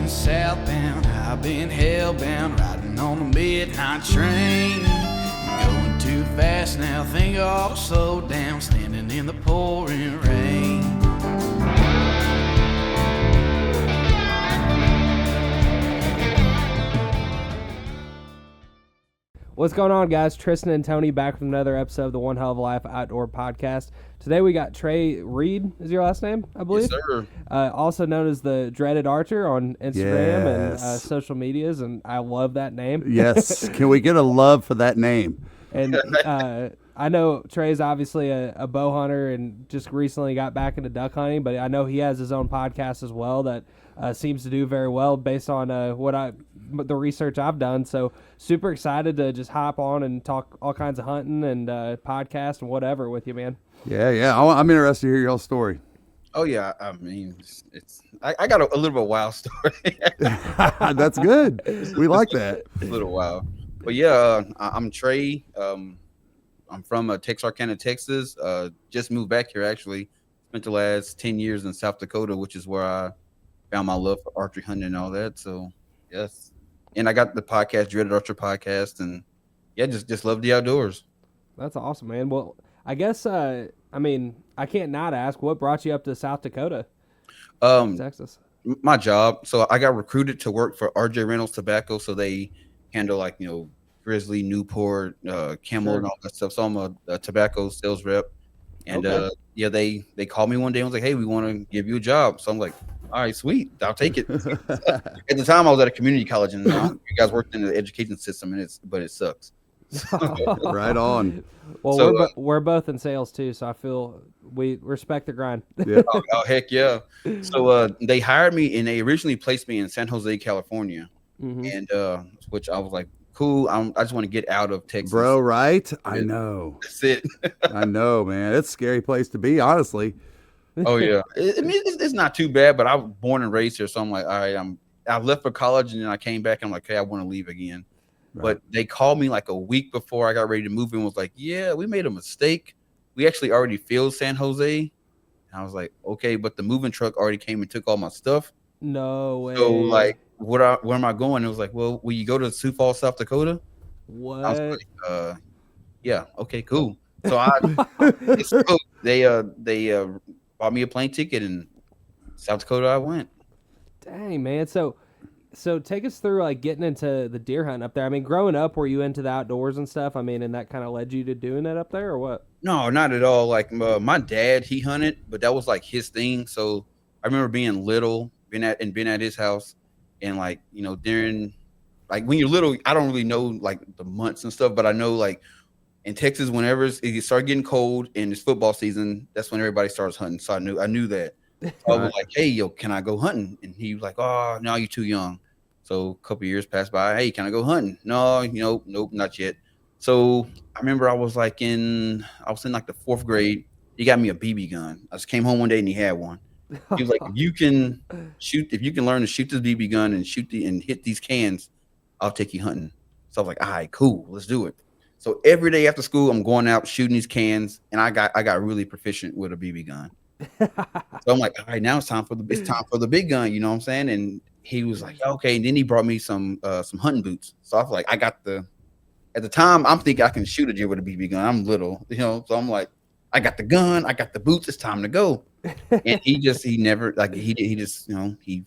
southbound. I've been hellbound, riding on the midnight train. Going too fast now, think I ought to slow down, standing in the pouring rain. What's going on, guys? Tristan and Tony back with another episode of the One Hell of a Life Outdoor Podcast. Today we got Trey Reed, is your last name, I believe? Yes, sir. Also known as the Dreaded Archer on Instagram and social medias, and I love that name. Yes. Can we get a love for that name? And I know Trey's obviously a bow hunter and just recently got back into duck hunting, but I know he has his own podcast as well that seems to do very well based on the research I've done. So super excited to just hop on and talk all kinds of hunting and podcast and whatever with you, man. Yeah. I'm interested to hear your story. Oh yeah, I mean, I got a little bit of a wild story. That's good. We like that. A little wild, but yeah, I'm Trey. I'm from Texarkana, Texas. Just moved back here actually. Spent the last 10 years in South Dakota, which is where I found my love for archery hunting and all that. So yes, and I got the podcast, Dreaded Archer podcast, and yeah, just love the outdoors. That's awesome, man. Well, I guess I can't not ask, what brought you up to South Dakota, Texas? My job. So I got recruited to work for RJ Reynolds Tobacco. So they handle Grizzly, Newport, Camel, and all that stuff. So I'm a tobacco sales rep. And they called me one day and was like, hey, we want to give you a job. So I'm like, all right, sweet, I'll take it. At the time, I was at a community college, and you guys worked in the education system, but it sucks. Right on. Well, so, we're both in sales too, so I feel we respect the grind. Yeah. Oh heck yeah! So they hired me, and they originally placed me in San Jose, California, and which I was like, cool. I just want to get out of Texas, bro. Right? I know. That's it. I know, man. It's a scary place to be, honestly. Oh yeah, it's not too bad, but I was born and raised here, so I'm like, all right, I left for college, and then I came back. And I'm like, hey, I want to leave again. Right. But they called me like a week before I got ready to move and was like, yeah, we made a mistake. We actually already filled San Jose. And I was like, okay, but the moving truck already came and took all my stuff. No way. So like, where am I going? It was like, well, will you go to Sioux Falls, South Dakota? What? I was like, yeah, okay, cool. So they bought me a plane ticket, and South Dakota I went. Dang, man. So take us through like getting into the deer hunt up there. I mean, growing up, were you into the outdoors and stuff? I mean, and that kind of led you to doing it up there, or what? No, not at all. Like my dad, he hunted, but that was like his thing. So I remember being little, being at his house, and like during like when you're little, I don't really know like the months and stuff, but I know like in Texas, whenever it started getting cold and it's football season, that's when everybody starts hunting. So I knew that. So I was like, hey, yo, can I go hunting? And he was like, oh, no, you're too young. So a couple of years passed by. Hey, can I go hunting? No, nope, not yet. So I remember I was in like the fourth grade. He got me a BB gun. I just came home one day and he had one. He was like, if you can learn to shoot this BB gun and hit these cans, I'll take you hunting. So I was like, all right, cool, let's do it. So every day after school, I'm going out shooting these cans, and I got really proficient with a BB gun. So I'm like, all right, now it's time for the big gun, you know what I'm saying? And he was like, okay. And then he brought me some hunting boots. So I was like, at the time, I'm thinking I can shoot a deer with a BB gun. I'm little, so I'm like, I got the gun, I got the boots, it's time to go. And he never he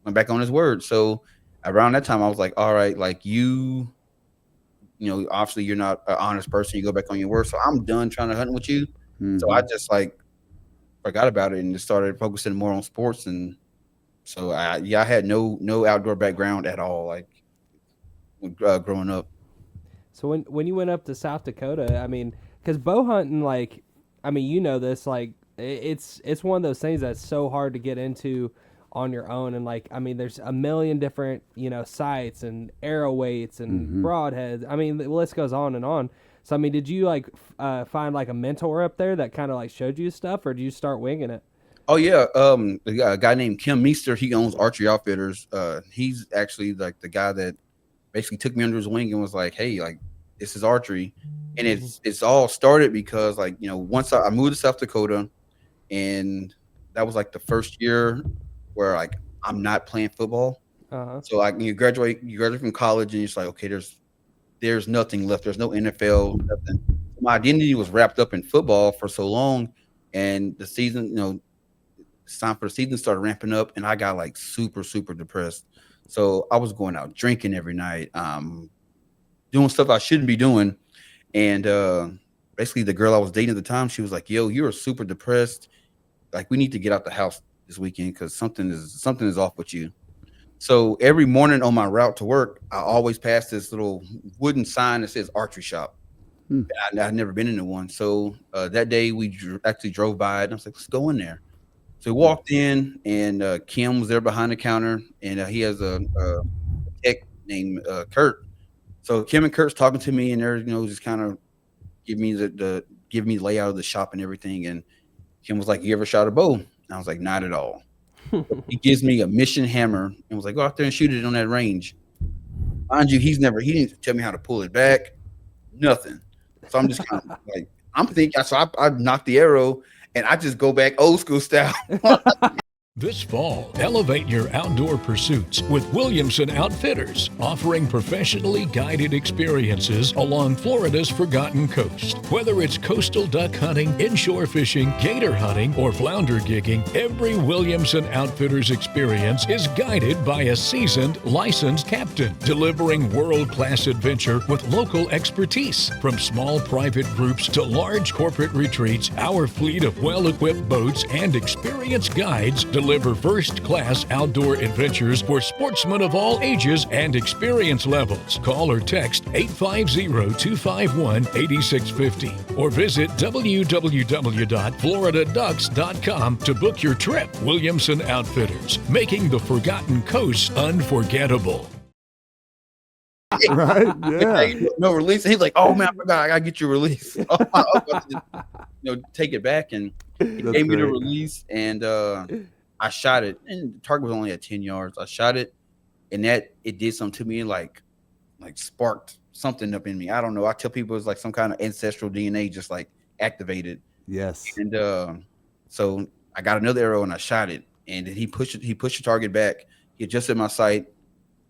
went back on his word. So around that time, I was like, all right, like obviously you're not an honest person. You go back on your word. So I'm done trying to hunt with you. Mm-hmm. So I just like forgot about it and just started focusing more on sports. And so I had no outdoor background at all, like growing up. So when you went up to South Dakota, I mean, because bow hunting, like, I mean, this, like, it's one of those things that's so hard to get into on your own. And like, I mean, there's a million different, sights and arrow weights and broadheads. I mean, the list goes on and on. So, I mean, did you like find like a mentor up there that kind of like showed you stuff, or did you start winging it? Oh yeah. A guy named Kim Meester, he owns Archery Outfitters. He's actually like the guy that basically took me under his wing and was like, hey, like, this is archery. And it's all started because like, once I moved to South Dakota, and that was like the first year where like I'm not playing football. Uh-huh. So you graduate from college, and it's like, okay, there's nothing left. There's no NFL, nothing. My identity was wrapped up in football for so long, and the season, it's time for the season started ramping up, and I got like super, super depressed. So I was going out drinking every night, doing stuff I shouldn't be doing. And basically the girl I was dating at the time, she was like, yo, you're super depressed. Like, we need to get out the house this weekend because something is off with you. So every morning on my route to work, I always pass this little wooden sign that says archery shop. I'd never been into one. So that day we actually drove by it, and I was like, let's go in there. So we walked in, and Kim was there behind the counter, and he has a tech named Kurt. So Kim and Kurt's talking to me, and they're just kind of give me the layout of the shop and everything. And Kim was like, "You ever shot a bow?" And I was like, "Not at all." He gives me a mission hammer and was like, "Go out there and shoot it on that range." Mind you, he didn't tell me how to pull it back, nothing. So I'm just kind of like, I'm thinking. So I knocked the arrow, and I just go back old school style. This fall, elevate your outdoor pursuits with Williamson Outfitters, offering professionally guided experiences along Florida's Forgotten Coast. Whether it's coastal duck hunting, inshore fishing, gator hunting, or flounder gigging, every Williamson Outfitters experience is guided by a seasoned, licensed captain, delivering world-class adventure with local expertise. From small private groups to large corporate retreats, our fleet of well-equipped boats and experienced guides deliver first-class outdoor adventures for sportsmen of all ages and experience levels. Call or text 850-251-8650 or visit www.floridaducks.com to book your trip. Williamson Outfitters, making the Forgotten Coast unforgettable. Right? Yeah. No release. And he's like, "Oh man, I forgot. I gotta get your release." I was about to, take it back, and he gave me the release, and I shot it, and the target was only at 10 yards. I shot it, and that it did something to me, like sparked something up in me. I don't know. I tell people it's like some kind of ancestral DNA just like activated. Yes. And so I got another arrow and I shot it, and then he pushed the target back. He adjusted my sight,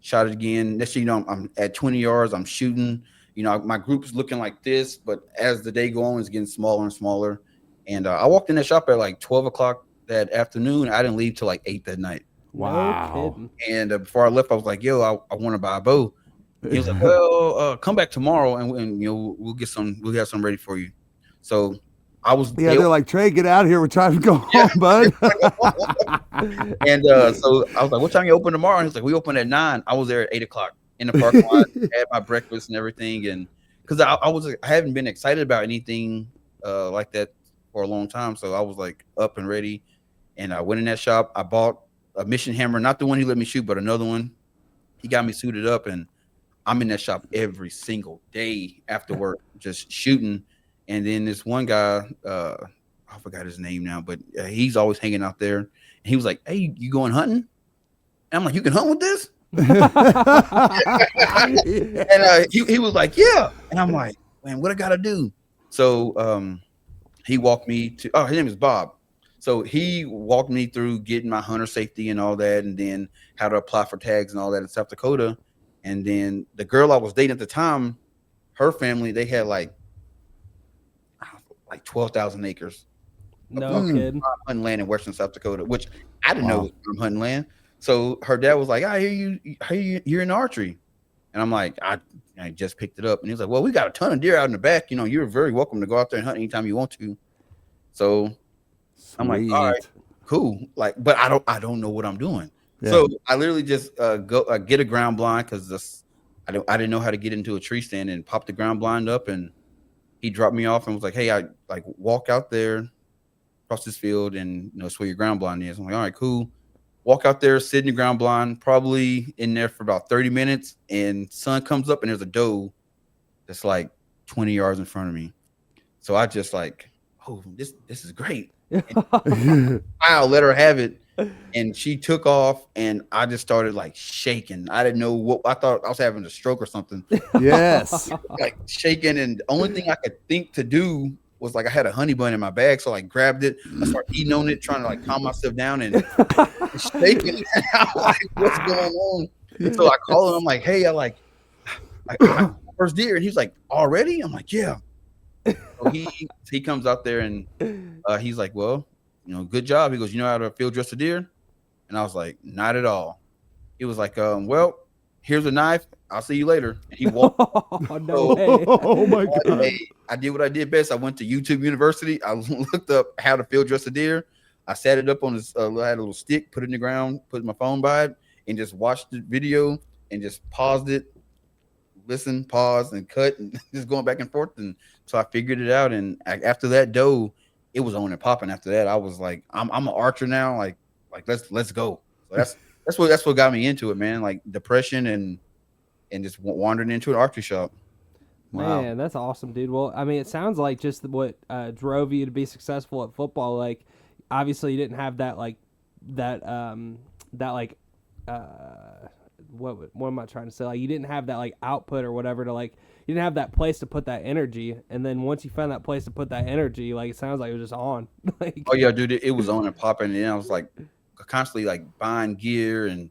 shot it again. Next thing you know, I'm at 20 yards. I'm shooting. My group's looking like this, but as the day goes on, it's getting smaller and smaller. And I walked in that shop at like 12 o'clock that afternoon. I didn't leave till like 8 that night. Wow. No and before I left, I was like, "Yo, I want to buy a bow." He was like, "Well, come back tomorrow, and we'll get some. We'll have some ready for you." So I was. Yeah, they're like, "Trey, get out of here. We're trying to go home, bud." And so I was like, "What time you open tomorrow?" And he's like, "We open at 9." I was there at 8 o'clock in the parking lot, had my breakfast and everything, and because I haven't been excited about anything like that for a long time, so I was like up and ready. And I went in that shop. I bought a mission hammer, not the one he let me shoot, but another one. He got me suited up, and I'm in that shop every single day after work, just shooting. And then this one guy, I forgot his name now, but he's always hanging out there. And he was like, "Hey, you going hunting?" And I'm like, "You can hunt with this?" And he was like, "Yeah." And I'm like, "Man, what I got to do?" So he walked me to, his name is Bob. So he walked me through getting my hunter safety and all that, and then how to apply for tags and all that in South Dakota. And then the girl I was dating at the time, her family, they had like 12,000 acres. No kidding. Hunting land in western South Dakota, which I didn't know was from hunting land. So her dad was like, "I hear you're in archery." And I'm like, I just picked it up. And he was like, "Well, we got a ton of deer out in the back. You're very welcome to go out there and hunt anytime you want to." So I'm like, "All right, cool." Like, but I don't know what I'm doing. Yeah. So I literally just go get a ground blind because I didn't know how to get into a tree stand, and popped the ground blind up, and he dropped me off and was like, "Hey, I like walk out there across this field, and that's where your ground blind is." I'm like, "All right, cool." Walk out there, sit in the ground blind, probably in there for about 30 minutes, and sun comes up, and there's a doe that's like 20 yards in front of me. So I just like, "Oh, this is great." I'll let her have it, and she took off, and I just started like shaking. I didn't know what I thought. I was having a stroke or something. Yes. Like shaking, and the only thing I could think to do was like I had a honey bun in my bag, so I like grabbed it. I started eating on it, trying to like calm myself down and shaking. I'm like, what's going on? So I call him. I'm like, hey, I first deer, and he's like, already? I'm like, yeah. So he comes out there and he's like, well, good job. He goes, you know how to field dress a deer? And I was like, not at all. He was like, well, here's a knife. I'll see you later. And he walked. Oh, no way. Oh my God. I did what I did best. I went to YouTube University. I looked up how to field dress a deer. I sat it up on this, I had a little stick, put it in the ground, put my phone by it, and just watched the video and just paused it, listen, pause, and cut, and just going back and forth. And so I figured it out. And after that doe, it was on and popping. After that, I was like, I'm an archer now. Like let's go. So that's what got me into it, man. Like depression and just wandering into an archery shop. Wow. Man, that's awesome, dude. Well, I mean, it sounds like just what drove you to be successful at football. Like, obviously, you didn't have that what am I trying to say? Like, you didn't have that like output or whatever to like. You didn't have that place to put that energy, and then once you found that place to put that energy, like it sounds like it was just on. Like, oh yeah, dude, it was on and popping, and I was like constantly like buying gear and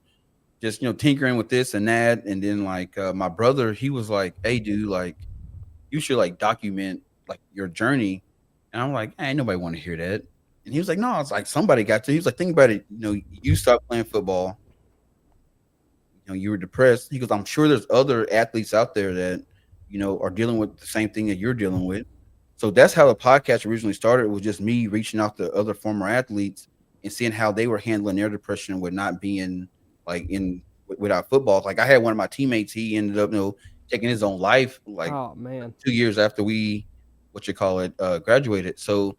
just tinkering with this and that. And then like my brother, he was like, hey dude, like you should like document like your journey. And I'm like, ain't nobody want to hear that. And he was like, no, it's like somebody got to. He was like, think about it, you stopped playing football, you were depressed. He goes, I'm sure there's other athletes out there that are dealing with the same thing that you're dealing with. So that's how the podcast originally started. It was just me reaching out to other former athletes and seeing how they were handling their depression with not being like without football. Like I had one of my teammates, he ended up, taking his own life like oh man, 2 years after we, graduated. So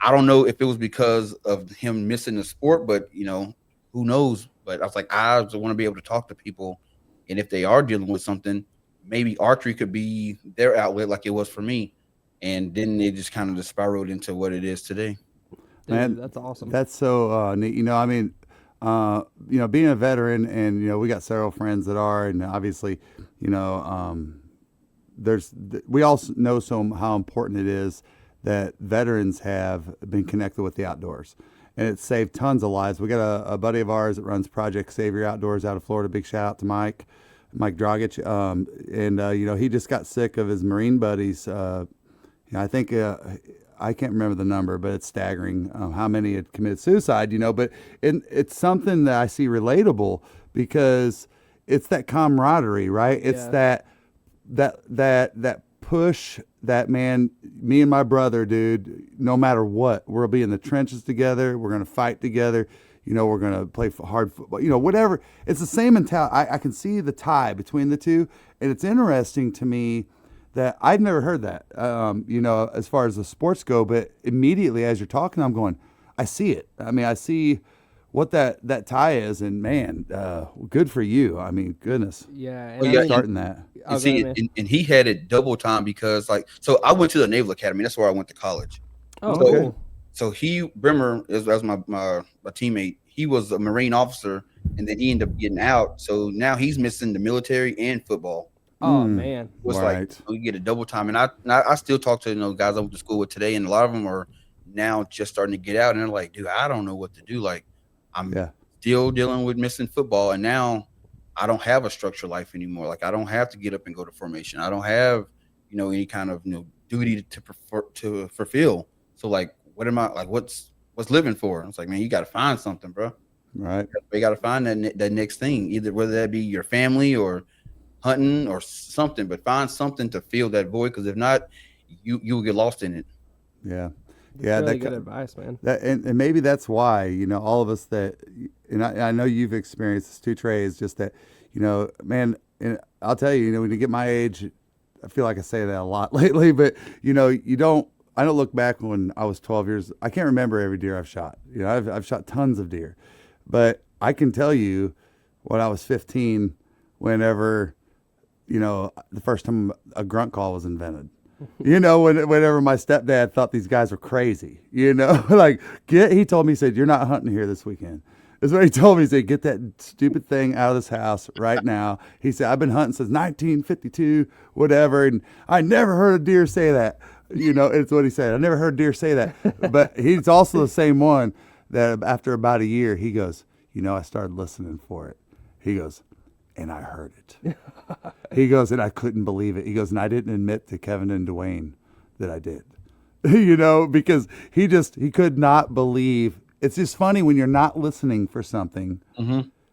I don't know if it was because of him missing the sport, but who knows? But I was like, I want to be able to talk to people, and if they are dealing with something, maybe archery could be their outlet, like it was for me. And then it just kind of just spiraled into what it is today. dude, Man, that's awesome. That's so neat. I mean, being a veteran, and we got several friends that are, and obviously, we all know how important it is that veterans have been connected with the outdoors, and it's saved tons of lives. We got a buddy of ours that runs Project Save Your Outdoors out of Florida. Big shout out to Mike Dragic, and he just got sick of his Marine buddies. I think I can't remember the number, but it's staggering how many had committed suicide. But it's something that I see relatable because it's that camaraderie, right? It's that push that, man, me and my brother, dude, no matter what, we'll be in the trenches together. We're going to fight together. We're going to play hard football, whatever. It's the same mentality. I can see the tie between the two. And it's interesting to me that I've never heard that, as far as the sports go. But immediately as you're talking, I'm going, I see it. I mean, I see what that tie is. And, man, good for you. I mean, goodness. Yeah. Oh, yeah, starting that. And see, and he had it double time because, so I went to the Naval Academy. That's where I went to college. Oh, so, cool. So Brimmer, as my teammate, he was a Marine officer, and then he ended up getting out. So now he's missing the military and football. Oh man, it was right. like you get a double time. And I still talk to guys I went to school with today, and a lot of them are now just starting to get out, and they're like, dude, I don't know what to do. Like I'm still dealing with missing football, and now I don't have a structured life anymore. Like I don't have to get up and go to formation. I don't have any kind of duty to fulfill. So like, what am I like? What's living for? It's like, man, you got to find something, bro. Right. You got to find that next thing, either whether that be your family or hunting or something, but find something to fill that void. Because if not, you will get lost in it. Yeah. Yeah, really good advice, man. And maybe that's why, all of us that, and I know you've experienced this too, Trey, is just that, man, and I'll tell you, when you get my age, I feel like I say that a lot lately, but, I don't look back when I was 12 years. I can't remember every deer I've shot. I've shot tons of deer, but I can tell you when I was 15, whenever, the first time a grunt call was invented. Whenever my stepdad thought these guys were crazy, he told me, he said, you're not hunting here this weekend. That's what he told me. He said, get that stupid thing out of this house right now. He said, I've been hunting since 1952, whatever. And I never heard a deer say that. You know, it's what he said. I never heard deer say that. But he's also the same one that after about a year, he goes, you know, I started listening for it. He goes, and I heard it. He goes, and I couldn't believe it. He goes, and I didn't admit to Kevin and Dwayne that I did. You know, because he could not believe. It's just funny when you're not listening for something,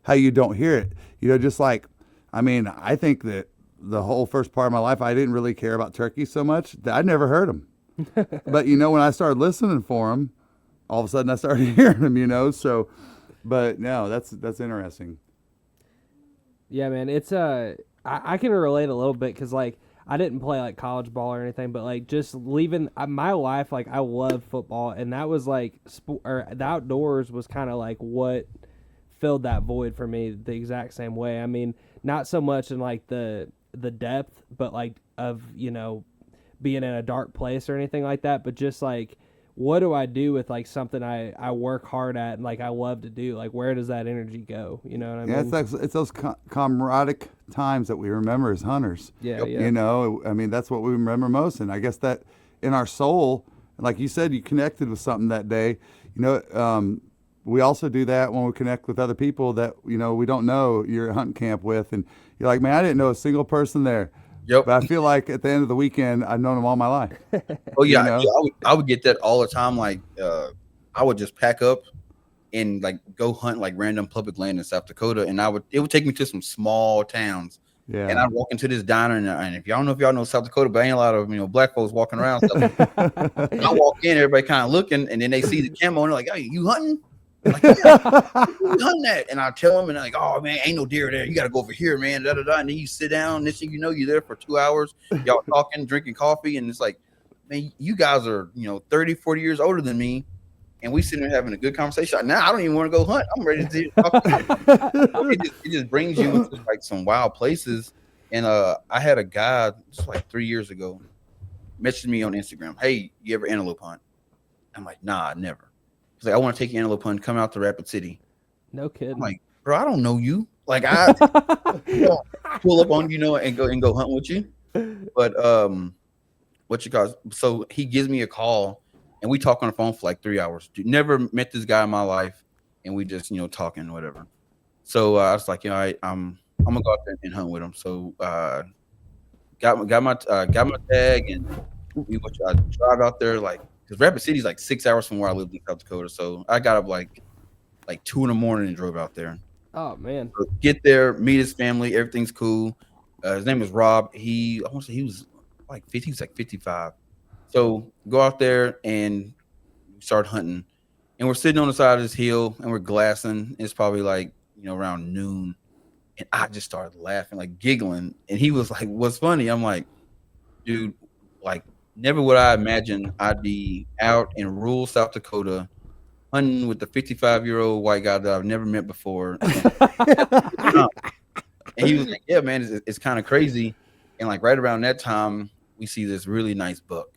how you don't hear it. You know, just like, I mean, I think that the whole first part of my life, I didn't really care about turkeys so much that I never heard them. But, you know, when I started listening for them, all of a sudden I started hearing them, you know. So, but no, that's interesting. Yeah, man, it's I can relate a little bit because like I didn't play like college ball or anything, but like just leaving my life, like I love football, and that was like the outdoors was kind of like what filled that void for me the exact same way. I mean, not so much in like the depth, but like of, you know, being in a dark place or anything like that, but just like what do I do with like something I work hard at and like I love to do? Like where does that energy go? You know what I mean? Yeah, it's those camaraderie times that we remember as hunters. Yeah, yeah. You know, I mean, that's what we remember most. And I guess that in our soul, like you said, you connected with something that day. You know, we also do that when we connect with other people that, you know, we don't know you're at hunting camp with. And you're like, man, I didn't know a single person there. Yep. But I feel like at the end of the weekend, I've known them all my life. Oh yeah, You know? yeah, I would get that all the time. Like, I would just pack up and like go hunt like random public land in South Dakota, and it would take me to some small towns. Yeah. And I'd walk into this diner, and if y'all don't know if y'all know South Dakota, but ain't a lot of, you know, black folks walking around. So I walk in, everybody kind of looking, and then they see the camo, and they're like, "Hey, you hunting?" I'm like, yeah, who hunting that? And I tell them, and they're like, "Oh man, ain't no deer there. You got to go over here, man." Da da da. And then you sit down. Next thing you know, you're there for 2 hours. Y'all talking, drinking coffee, and it's like, man, you guys are, you know, 30, 40 years older than me, and we sitting there having a good conversation. Now I don't even want to go hunt. I'm ready to talk. It just brings you to like some wild places. And I had a guy just like 3 years ago message me on Instagram. Hey, you ever antelope hunt? I'm like, nah, never. He's like, I want to take you antelope hunt. Come out to Rapid City. No kidding. I'm like, bro, I don't know you. Like, I pull up on you, know, and go hunt with you. But what you call? So he gives me a call, and we talk on the phone for like 3 hours. Never met this guy in my life, and we just, you know, talking whatever. So I was like, you know, I'm gonna go out there and hunt with him. So got my tag, and we went to drive out there, like, because Rapid City's like 6 hours from where I lived in South Dakota. So I got up like 2 a.m. and drove out there. Oh man. So get there, meet his family, everything's cool. His name is Rob. I want to say he was like 50, he was like 55. So go out there and start hunting. And we're sitting on the side of this hill and we're glassing. It's probably like, you know, around noon. And I just started laughing, like giggling. And he was like, "What's funny?" I'm like, dude, like, never would I imagine I'd be out in rural South Dakota hunting with the 55-year-old white guy that I've never met before. And he was like, "Yeah, man, it's kind of crazy." And like right around that time, we see this really nice buck.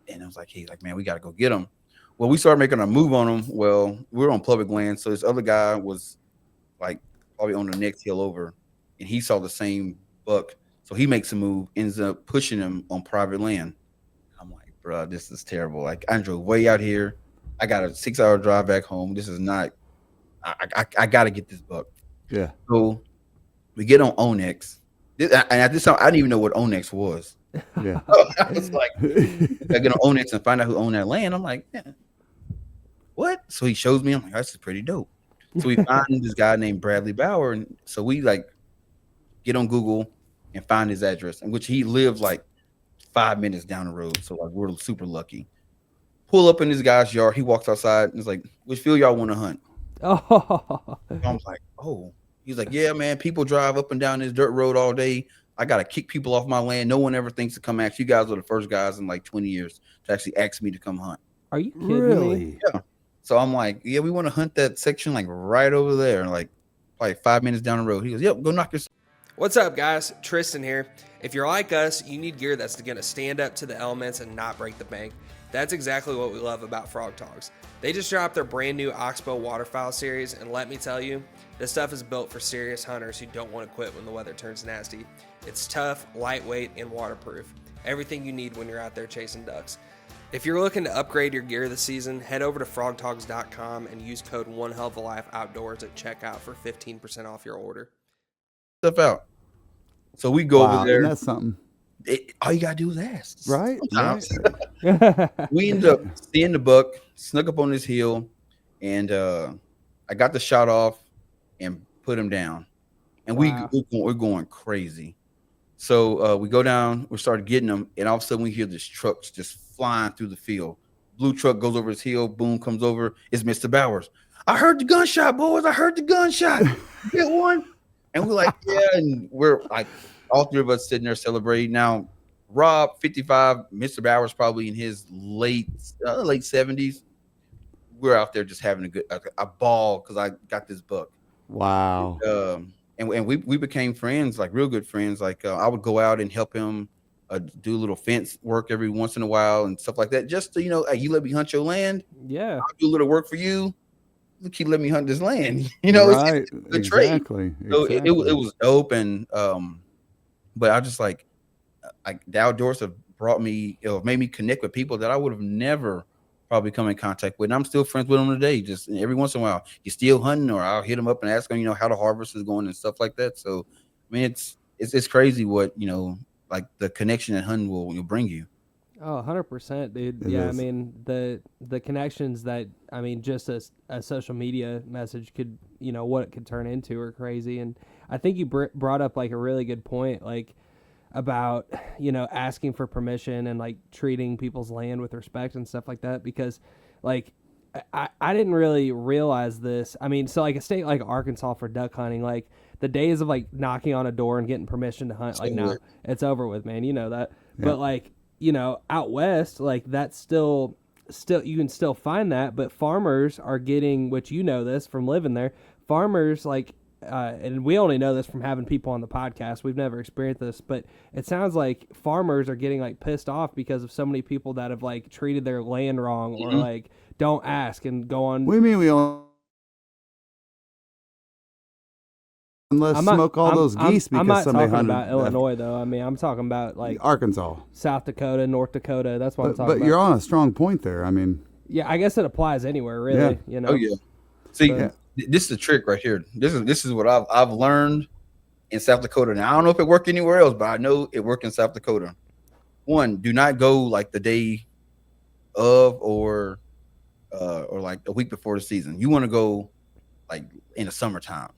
And I was like, he's like, "Man, we got to go get him." Well, we started making a move on him. Well, we were on public land. So this other guy was like probably on the next hill over, and he saw the same buck. So he makes a move, ends up pushing him on private land. I'm like, bro, this is terrible. Like, I drove way out here. I got a 6-hour drive back home. This is not, I got to get this buck. Yeah. So we get on Onyx. And at this time, I didn't even know what Onyx was. Yeah. I was like, I get on Onyx and find out who owned that land. I'm like, yeah, what? So he shows me. I'm like, this is pretty dope. So we find this guy named Bradley Bauer. And so we like get on Google and find his address, in which he lived like 5 minutes down the road. So like we're super lucky. Pull up in this guy's yard. He walks outside and is like, "Which field y'all want to hunt?" Oh. I'm like, "Oh." He's like, "Yeah, man, people drive up and down this dirt road all day. I got to kick people off my land. No one ever thinks to come ask. You guys are the first guys in like 20 years to actually ask me to come hunt." Are you kidding me? Really? Yeah. So I'm like, "Yeah, we want to hunt that section like right over there, like probably 5 minutes down the road." He goes, "Yep, go knock yourself." What's up, guys? Tristan here. If you're like us, you need gear that's going to stand up to the elements and not break the bank. That's exactly what we love about Frog Talks. They just dropped their brand new Oxbow waterfowl series, and let me tell you, this stuff is built for serious hunters who don't want to quit when the weather turns nasty. It's tough, lightweight, and waterproof. Everything you need when you're out there chasing ducks. If you're looking to upgrade your gear this season, head over to frogtogs.com and use code OneHellOfALife Outdoors at checkout for 15% off your order. Stuff out. So we go Wow, over there. and that's something, All you gotta do is ask. right? Sometimes. Right. We ended up seeing the buck, snuck up on his heel, and I got the shot off and put him down. And Wow. we're going crazy. So we go down, we started getting them, and all of a sudden we hear this truck just flying through the field. Blue truck goes over his heel, boom, comes over. It's Mr. Bowers. I heard the gunshot, boys. I heard the gunshot. Get one. And we're like, yeah, and we're like, all three of us sitting there celebrating. Now, Rob, 55, Mr. Bowers probably in his late 70s. We're out there just having a ball because I got this buck. Wow. And we became friends, like real good friends. Like I would go out and help him do a little fence work every once in a while and stuff like that. Just to, hey, you let me hunt your land. Yeah. I'll do a little work for you. You keep letting me hunt this land. Right. It's a good trade. Exactly. So Exactly. it was dope. And but I just like the outdoors have brought me, made me connect with people that I would have never probably come in contact with. And I'm still friends with them today. Just every once in a while, you still hunting, or I'll hit them up and ask them, how the harvest is going and stuff like that. So, I mean, it's crazy what, like the connection that hunting will bring you. Oh, 100%, dude. It Yeah, is. I mean, the connections that, I mean, just a social media message could, what it could turn into are crazy. And I think you brought up, like, a really good point, like, about, asking for permission and, like, treating people's land with respect and stuff like that. Because, like, I didn't really realize this. I mean, so, like, a state like Arkansas for duck hunting, like, the days of, like, knocking on a door and getting permission to hunt, like, no, it's over with, man. You know that. Yeah. But, like, out west, like, that's still you can still find that, but farmers are getting, which this from living there, farmers, like, and we only know this from having people on the podcast. We've never experienced this, but it sounds like farmers are getting, like, pissed off because of so many people that have, like, treated their land wrong or, like, don't ask and go on. What do you mean we don't? Let's smoke all those geese I'm because not somebody talking hunted about Illinois, though. I mean, I'm talking about, like, Arkansas. South Dakota, North Dakota. That's what I'm talking But about. you're on a strong point there. I mean, Yeah, I guess it applies anywhere, really. Oh yeah. See, But- this is the trick right here. This is what I've learned in South Dakota. Now I don't know if it worked anywhere else, but I know it worked in South Dakota. One, do not go like the day of or like a week before the season. You want to go like in the summertime.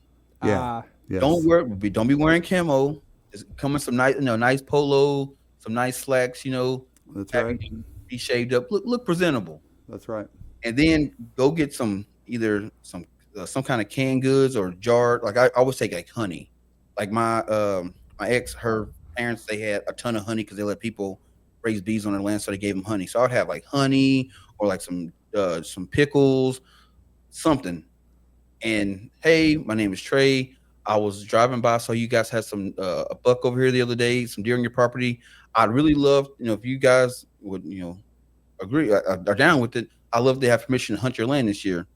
yeah. Yes. Don't be wearing camo. Just come in some nice polo, some nice slacks. That's have right. you be shaved up, look presentable. That's right. And then go get either some kind of canned goods or jar. Like I always take like honey. Like my ex, her parents, they had a ton of honey because they let people raise bees on their land, so they gave them honey. So I'd have like honey or like some pickles, something. And hey, my name is Trey. I was driving by, so you guys had some a buck over here the other day, some deer on your property. I'd really love, if you guys would, agree are down with it. I love to have permission to hunt your land this year.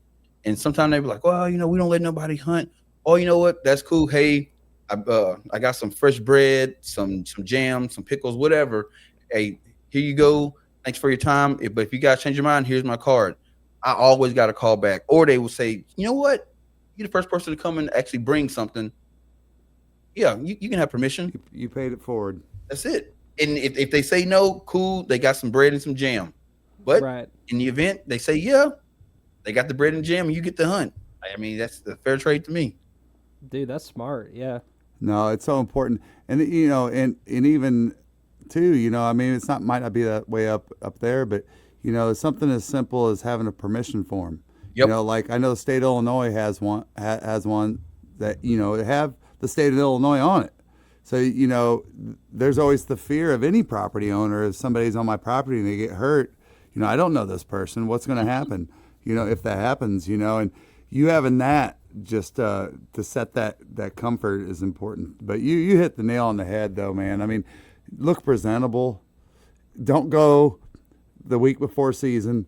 And sometimes they be like, well, we don't let nobody hunt. Oh, you know what? That's cool. Hey, I got some fresh bread, some jam, some pickles, whatever. Hey, here you go. Thanks for your time. But if you guys change your mind, here's my card. I always got a call back. Or they will say, you know what? You're the first person to come and actually bring something. Yeah, you can have permission. You paid it forward. That's it. And if they say no, cool, they got some bread and some jam. But right. in the event they say yeah, they got the bread and jam and you get to hunt. I mean, that's the fair trade to me. Dude, that's smart. Yeah. No, it's so important. And and even too, I mean, might not be that way up there, but something as simple as having a permission form. Yep. Like I know the state of Illinois has one that have the state of Illinois on it. So there's always the fear of any property owner if somebody's on my property and they get hurt. I don't know this person. What's going to happen? If that happens. And you having that just to set that comfort is important. But you hit the nail on the head though, man. I mean, look presentable. Don't go the week before season.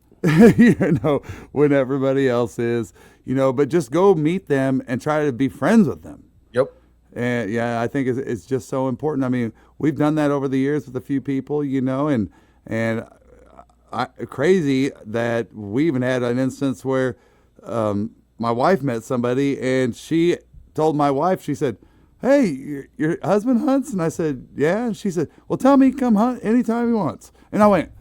When everybody else is, but just go meet them and try to be friends with them. Yep. And yeah, I think it's just so important. I mean, we've done that over the years with a few people, and crazy that we even had an instance where my wife met somebody and she told my wife, she said, "Hey, your husband hunts?" And I said, "Yeah." And she said, "Well, tell me he come hunt anytime he wants." And I went,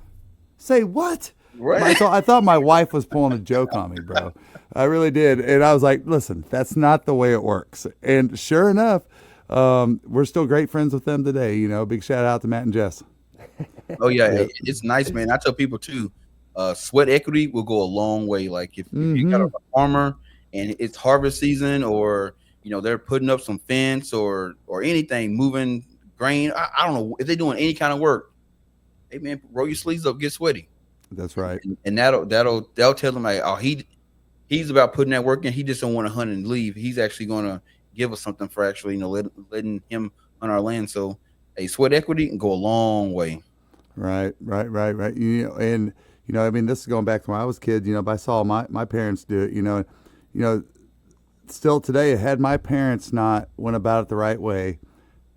"Say what?" Right. I thought my wife was pulling a joke on me, bro. I really did. And I was like, listen, that's not the way it works. And sure enough, we're still great friends with them today. You know, big shout out to Matt and Jess. Oh yeah, Yep. it's nice, man. I tell people too, sweat equity will go a long way. Like if you got a farmer and it's harvest season, or they're putting up some fence or anything, moving grain. I don't know if they're doing any kind of work. Hey man, roll your sleeves up, get sweaty, That's right. and that'll tell them like, oh, he's about putting that work in. He just don't want to hunt and leave. He's actually going to give us something for actually letting him on our land. So a sweat equity can go a long way. Right, right, right, right. And I mean, this is going back to when I was a kid. But I saw my parents do it. You know, still today, had my parents not went about it the right way,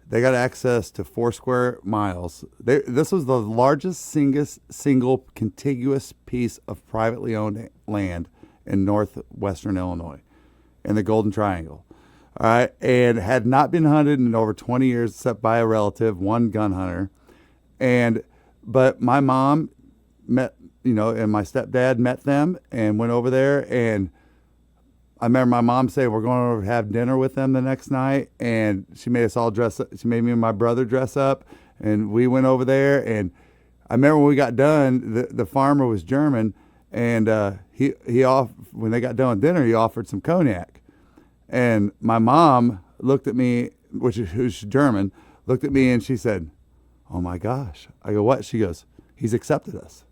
they got access to 4 square miles. This was the largest single contiguous piece of privately owned land in northwestern Illinois, in the Golden Triangle. All right, and had not been hunted in over 20 years, except by a relative, one gun hunter, but my mom met, and my stepdad met them and went over there. And I remember my mom saying, we're going over to have dinner with them the next night. And she made us all dress up. She made me and my brother dress up. And we went over there. And I remember when we got done, the farmer was German. And when they got done with dinner, he offered some cognac. And my mom looked at me, who's German, looked at me and she said, "Oh my gosh." I go, "What?" She goes, "He's accepted us."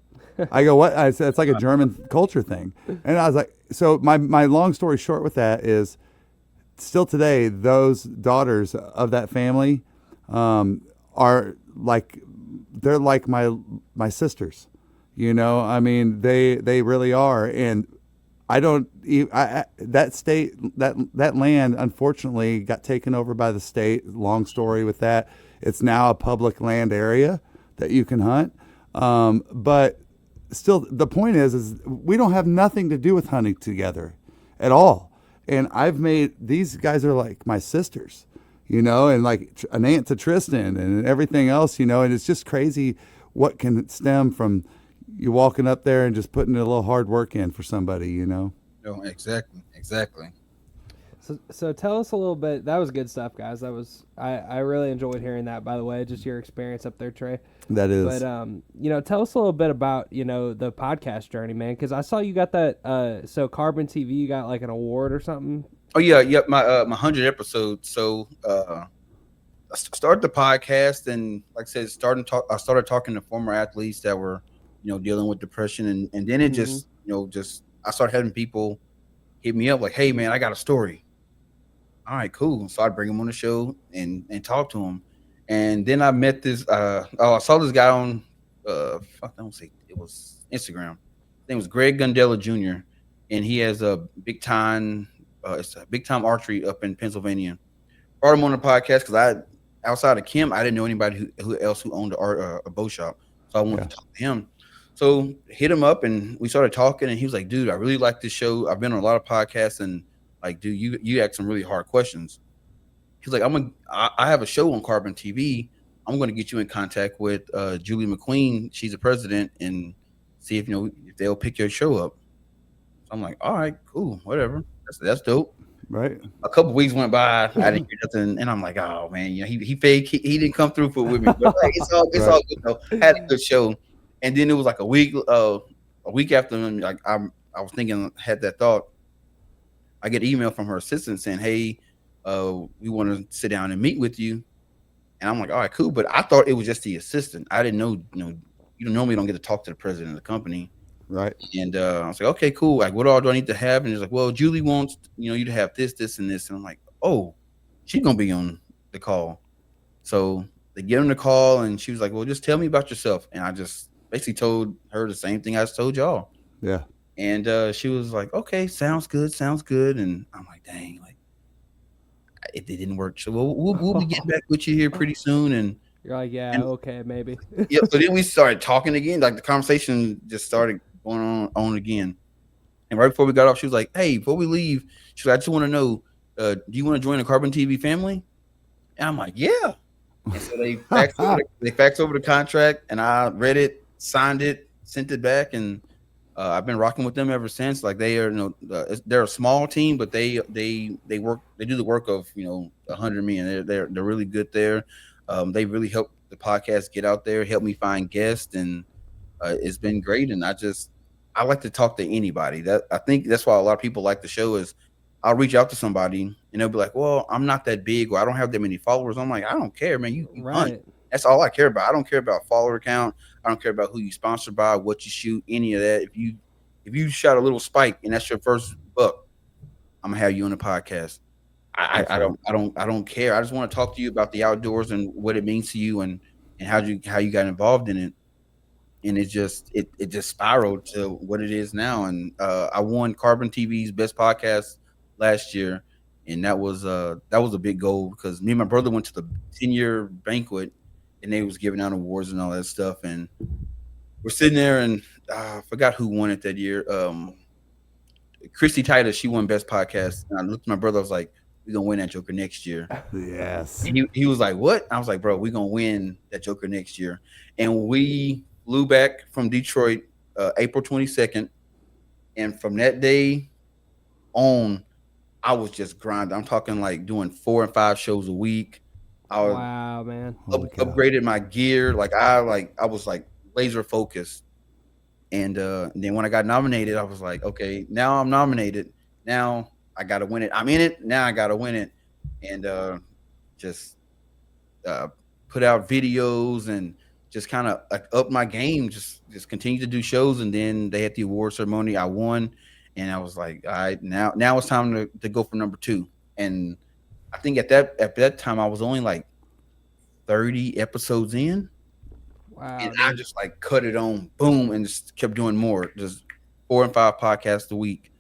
I go, "What?" I said, "It's like a German culture thing." And I was like, so my long story short with that is, still today, those daughters of that family are like, they're like my sisters. I mean, they really are. And that state, that land, unfortunately, got taken over by the state. Long story with that. It's now a public land area that you can hunt. But still, the point is we don't have nothing to do with hunting together at all. And these guys are like my sisters, and like an aunt to Tristan and everything else, and it's just crazy what can stem from you walking up there and just putting a little hard work in for somebody, No, exactly. So tell us a little bit. That was good stuff, guys. That was I really enjoyed hearing that. By the way, just your experience up there, Trey. That is. But tell us a little bit about the podcast journey, man. Because I saw you got that. So Carbon TV, you got like an award or something. Oh yeah, yep. My 100 episodes. So I started the podcast, and like I said, I started talking to former athletes that were dealing with depression, and then it just I started having people hit me up like, "Hey man, I got a story." All right, cool. So I'd bring him on the show and talk to him. And then I met this I saw this guy on I don't say it was Instagram. His name was Greg Gundella Jr. and he has a big time archery up in Pennsylvania. Brought him on the podcast because outside of Kim, I didn't know anybody who owned a bow shop. So I wanted to talk to him. So hit him up and we started talking, and he was like, "Dude, I really like this show. I've been on a lot of podcasts, and like, dude, you ask some really hard questions." He's like, I have a show on Carbon TV. I'm going to get you in contact with Julie McQueen. She's the president, and see if if they'll pick your show up. So I'm like, all right, cool, whatever. That's dope. Right. A couple weeks went by, I didn't hear nothing, and I'm like, oh man, he fake. He didn't come through for with me. But like, it's all good though. Had a good show, and then it was like a week after, like I was thinking, had that thought. I get an email from her assistant saying, "Hey, we want to sit down and meet with you." And I'm like, all right, cool. But I thought it was just the assistant. I didn't know, you normally don't get to talk to the president of the company. Right. And I was like, okay, cool. Like, what all do I need to have? And he's like, well, Julie wants, you to have this, this, and this. And I'm like, oh, she's going to be on the call. So they get on the call and she was like, well, just tell me about yourself. And I just basically told her the same thing I just told y'all. Yeah. And she was like, okay, sounds good. And I'm like, dang, like, it didn't work. So we'll be getting back with you here pretty soon. And You're like, yeah, And- okay, maybe. Yeah, so then we started talking again. Like the conversation just started going on again. And right before we got off, she was like, "Hey, before we leave, she's like, I just want to know, do you want to join the Carbon TV family?" And I'm like, "Yeah." And so they faxed over the contract, and I read it, signed it, sent it back, and I've been rocking with them ever since. Like they are, they're a small team, but they do the work of 100 men. They're really good there. They really help the podcast get out there, help me find guests, and it's been great. And I like to talk to anybody. That I think that's why a lot of people like the show is I'll reach out to somebody and they'll be like, "Well, I'm not that big, or I don't have that many followers." I'm like, "I don't care, man. You Right. hunt. That's all I care about. I don't care about follower count. I don't care about who you sponsored by, what you shoot, any of that. If you shot a little spike and that's your first buck, I'm gonna have you on the podcast. I don't care. I just want to talk to you about the outdoors and what it means to you and how you got involved in it. And it just spiraled to what it is now. And I won Carbon TV's best podcast last year, and that was a big goal because me and my brother went to the 10-year banquet, and they was giving out awards and all that stuff. And we're sitting there, and I forgot who won it that year. Christy Titus, she won best podcast. And I looked at my brother, I was like, "We're gonna win that Joker next year." Yes. And he was like, "What?" I was like, "Bro, we're gonna win that Joker next year." And we flew back from Detroit April 22nd, and from that day on, I was just grinding. I'm talking like doing 4 and 5 shows a week. I was Wow, man. upgraded my gear. I was like laser focused. And then when I got nominated, I was like, okay, now I'm nominated. Now I got to win it. I'm in it. Now I got to win it. And just put out videos and just kind of up my game, just continue to do shows. And then they had the award ceremony. I won. And I was like, all right, now it's time to go for number 2. And I think at that time, I was only like 30 episodes in. Wow. And I just like cut it on, boom, and just kept doing more. Just 4 and 5 podcasts a week.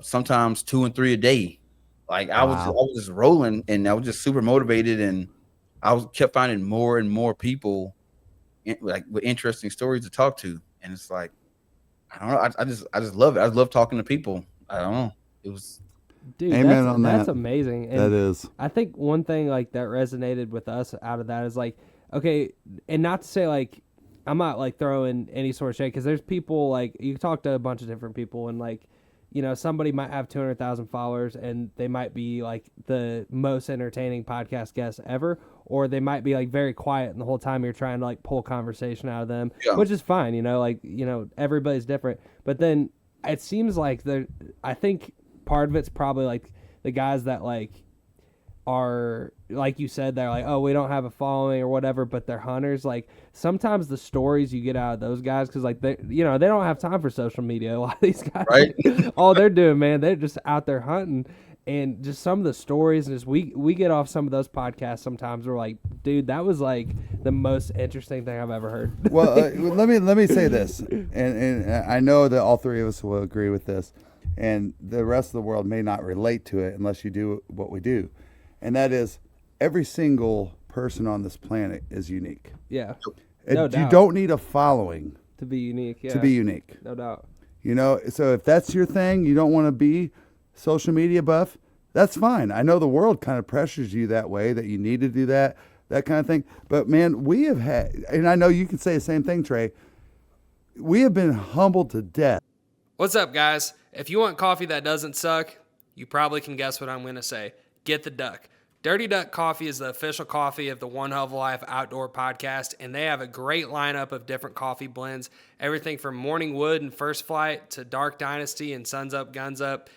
Sometimes 2 and 3 a day. Like I was just rolling, and I was just super motivated, and kept finding more and more people like with interesting stories to talk to. And it's like, I don't know, I just love it. I love talking to people. I don't know. It was Dude, Amen on that's that. amazing. And That is. I think one thing like that resonated with us out of that is like, okay, and not to say like I'm not like throwing any sort of shade because there's people like you talk to a bunch of different people and like somebody might have 200,000 followers and they might be like the most entertaining podcast guest ever, or they might be like very quiet and the whole time you're trying to like pull conversation out of them, which is fine, everybody's different. But then it seems like I think part of it's probably like the guys that like are like you said, they're like, oh, we don't have a following or whatever, but they're hunters. Like sometimes the stories you get out of those guys, because like they don't have time for social media. A lot of these guys, right? All they're doing, man, they're just out there hunting. And just some of the stories, and just we get off some of those podcasts sometimes. We're like, dude, that was like the most interesting thing I've ever heard. Well, let me say this, and I know that all three of us will agree with this, and the rest of the world may not relate to it unless you do what we do, and that is every single person on this planet is unique. Yeah, No doubt. You don't need a following to be unique. Yeah, to be unique. No doubt. So if that's your thing, you don't want to be social media buff, that's fine. I know the world kind of pressures you that way, that you need to do that kind of thing. But man, we have had, and I know you can say the same thing, Trey, we have been humbled to death. What's up, guys? If you want coffee that doesn't suck, you probably can guess what I'm going to say. Get the Duck. Dirty Duck Coffee is the official coffee of the One Hell of a Life Outdoor Podcast, and they have a great lineup of different coffee blends, everything from Morning Wood and First Flight to Dark Dynasty and Suns Up, Guns Up.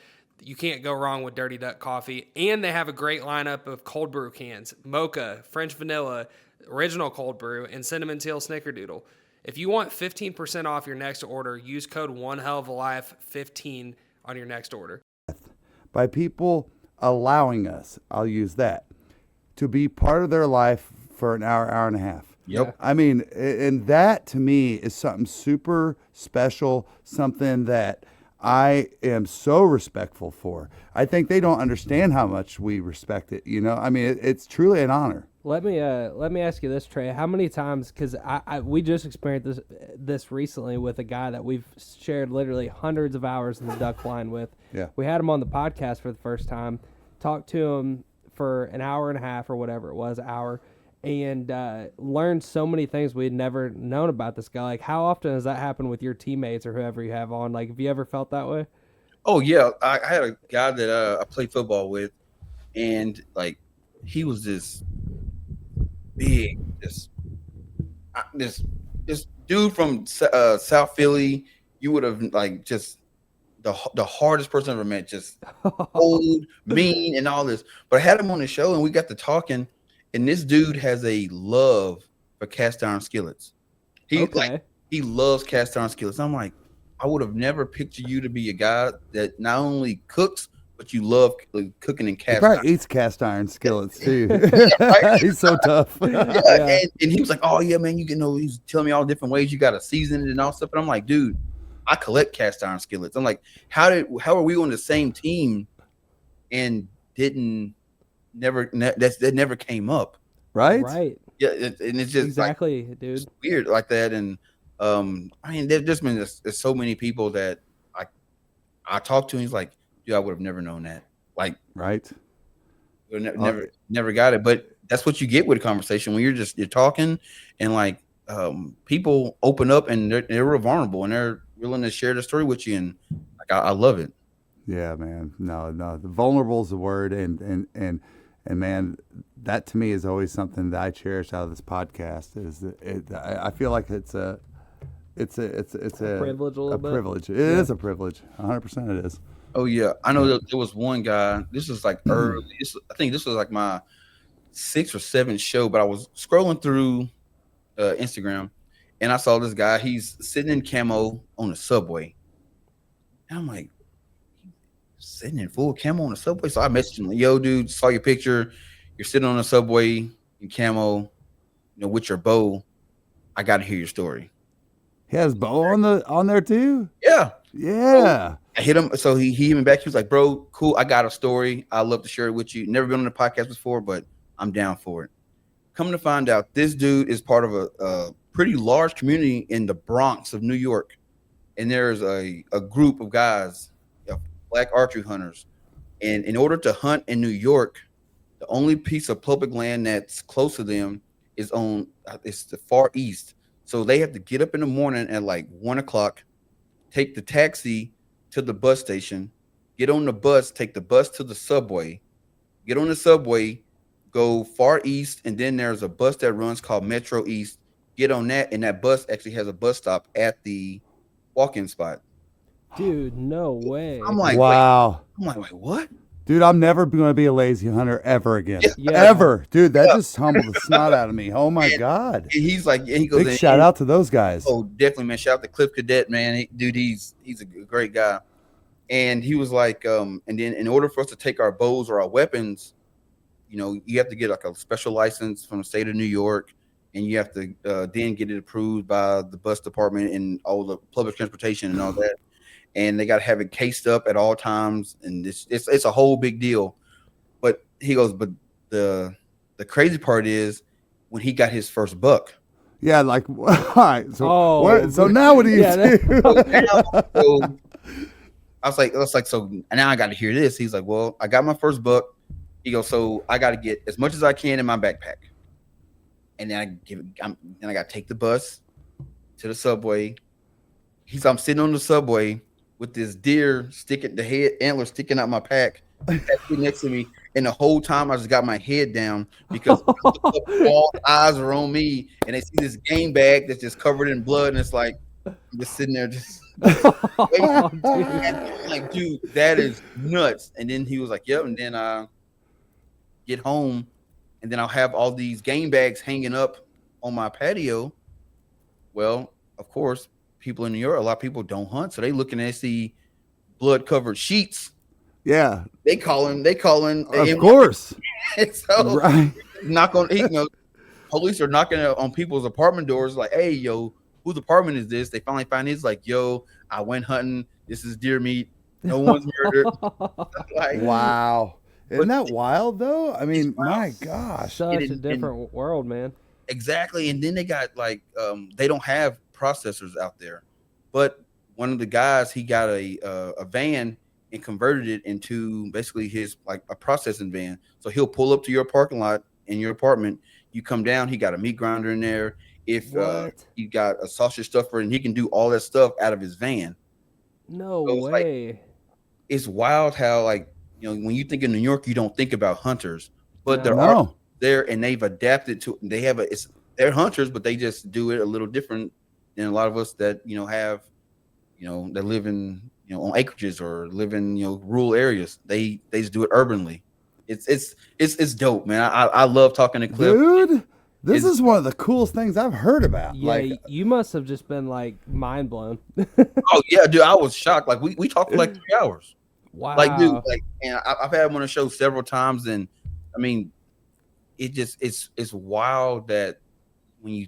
You can't go wrong with Dirty Duck Coffee. And they have a great lineup of cold brew cans, mocha, French vanilla, original cold brew, and cinnamon teal snickerdoodle. If you want 15% off your next order, use code OneHellOfALife15 on your next order. By people allowing us, I'll use that, to be part of their life for an hour, hour and a half. Yep. I mean, and that to me is something super special, something that I am so respectful for. I think they don't understand how much we respect it. I mean, it's truly an honor. Let me ask you this, Trey. How many times? Because we just experienced this recently with a guy that we've shared literally hundreds of hours in the duck blind with. Yeah. We had him on the podcast for the first time. Talked to him for an hour and a half or whatever it was, hour, and learned so many things we'd never known about this guy. Like, how often does that happen with your teammates or whoever you have on? Like, have you ever felt that way? Oh yeah, I had a guy that I played football with, and like he was this big, this dude from South Philly. You would have like just the hardest person I ever met, just old, mean, and all this. But I had him on the show, and we got to talking. And this dude has a love for cast iron skillets. He loves cast iron skillets. I'm like, I would have never pictured you to be a guy that not only cooks, but you love cooking in He cast probably iron. eats cast iron skillets too. Right? He's so tough. Yeah. And he was like, oh yeah, man, you know, he's telling me all the different ways you got to season it and all stuff. And I'm like, dude, I collect cast iron skillets. I'm like, how are we on the same team and that never came up? Right. Yeah, and it's just Exactly, like, dude. it's weird like that. And I mean, there's just been there's so many people that I talked to, and he's like, dude, I would have never known that. Like, Right. never got it. But that's what you get with a conversation when you're talking, and like people open up and they're real vulnerable and they're willing to share the story with you, and like I love it. Yeah, man. No. The vulnerable is the word, and man, that to me is always something that I cherish out of this podcast. I feel like it's a privilege a little bit. privilege. It is a privilege. 100% it is. Oh yeah, I know that there was one guy. This was like early. I think this was like my 6th or 7th show, but I was scrolling through Instagram, and I saw this guy. He's sitting in camo on the subway, and I'm like, sitting in full camo on the subway. So I messaged him, like, yo, dude, saw your picture. You're sitting on the subway in camo, you know, with your bow. I got to hear your story. He has bow on there too. Yeah. Yeah. I hit him. So he hit me back. He was like, bro, cool. I got a story. I'd love to share it with you. Never been on the podcast before, but I'm down for it. Come to find out, this dude is part of a pretty large community in the Bronx of New York. And there's a group of guys, black archery hunters. And in order to hunt in New York, the only piece of public land that's close to them is it's the far east. So they have to get up in the morning at like 1 o'clock, take the taxi to the bus station, get on the bus, take the bus to the subway, get on the subway, go far east, and then there's a bus that runs called Metro East. Get on that, and that bus actually has a bus stop at the walk-in spot. Dude, no way. I'm like, wow. wait, what? Dude, I'm never going to be a lazy hunter ever again. Yeah. Ever. Dude, that just humbled the snot out of me. Oh, my God. And he's like, and he goes, Big shout out to those guys. Oh, definitely, man. Shout out to Cliff Cadet, man. He's a great guy. And he was like, and then in order for us to take our bows or our weapons, you know, you have to get like a special license from the state of New York, and you have to then get it approved by the bus department and all the public transportation and all that. And they got to have it cased up at all times, and it's a whole big deal. But he goes, but the crazy part is when he got his first buck. Yeah, like, all right. So now what do you do? So I was like, so now I got to hear this. He's like, well, I got my first buck. He goes, so I got to get as much as I can in my backpack, and then I got to take the bus to the subway. I'm sitting on the subway with this deer the head antler sticking out my pack next to me, and the whole time I just got my head down because all eyes are on me, and they see this game bag that's just covered in blood, and it's like I'm just sitting there just like, dude, that is nuts. And then he was like, yep. And then I get home, and then I'll have all these game bags hanging up on my patio. Well, of course, people in New York, a lot of people don't hunt, so they looking at the blood covered sheets. Yeah, they calling. Of course. So right. knock on, you know, police are knocking on people's apartment doors, like, hey, yo, whose apartment is this? They finally find it's like, yo, I went hunting. This is deer meat. No one's murdered. Like, wow. Isn't that wild though? I mean, wild. my gosh. Such a and- different world, man. Exactly. And then they got like they don't have processors out there. But one of the guys, he got a van and converted it into basically his like a processing van. So he'll pull up to your parking lot in your apartment. You come down, he got a meat grinder in there. If What? you got a sausage stuffer, and he can do all that stuff out of his van. No So it's like- way. It's wild how like when you think of New York, you don't think about hunters, but there No. are there, and they've adapted to. They have they're hunters, but they just do it a little different than a lot of us that have that live in on acreages or live in rural areas. They just do it urbanly. It's dope, man. I love talking to Cliff. Dude, this It's- is one of the coolest things I've heard about. Yeah, Like, you must have just been like mind blown. Oh yeah, dude, I was shocked. Like we talked for like 3 hours. Wow. Like, dude, and I've had him on the show several times, and I mean, it's wild that when you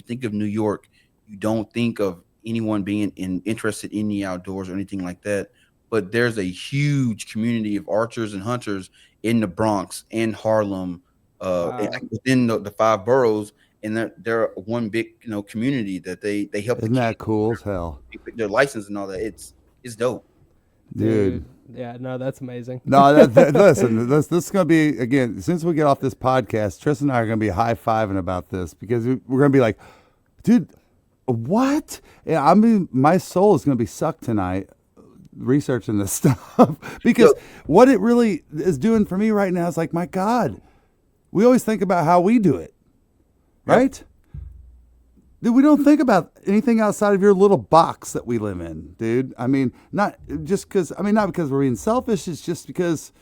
think of New York, you don't think of anyone being interested in the outdoors or anything like that. But there's a huge community of archers and hunters in the Bronx, in Harlem, and within the 5 boroughs, and they're one big community that they help. isn't that cool as hell? Their license and all that. It's dope. Dude. Yeah, no, that's amazing. No, listen, this is going to be, again, since we get off this podcast, Tristan and I are going to be high-fiving about this because we're going to be like, dude, what? Yeah, I mean, my soul is going to be sucked tonight researching this stuff because what it really is doing for me right now is like, my God, we always think about how we do it, right? Dude, we don't think about anything outside of your little box that we live in, dude. I mean, not because we're being selfish. It's just because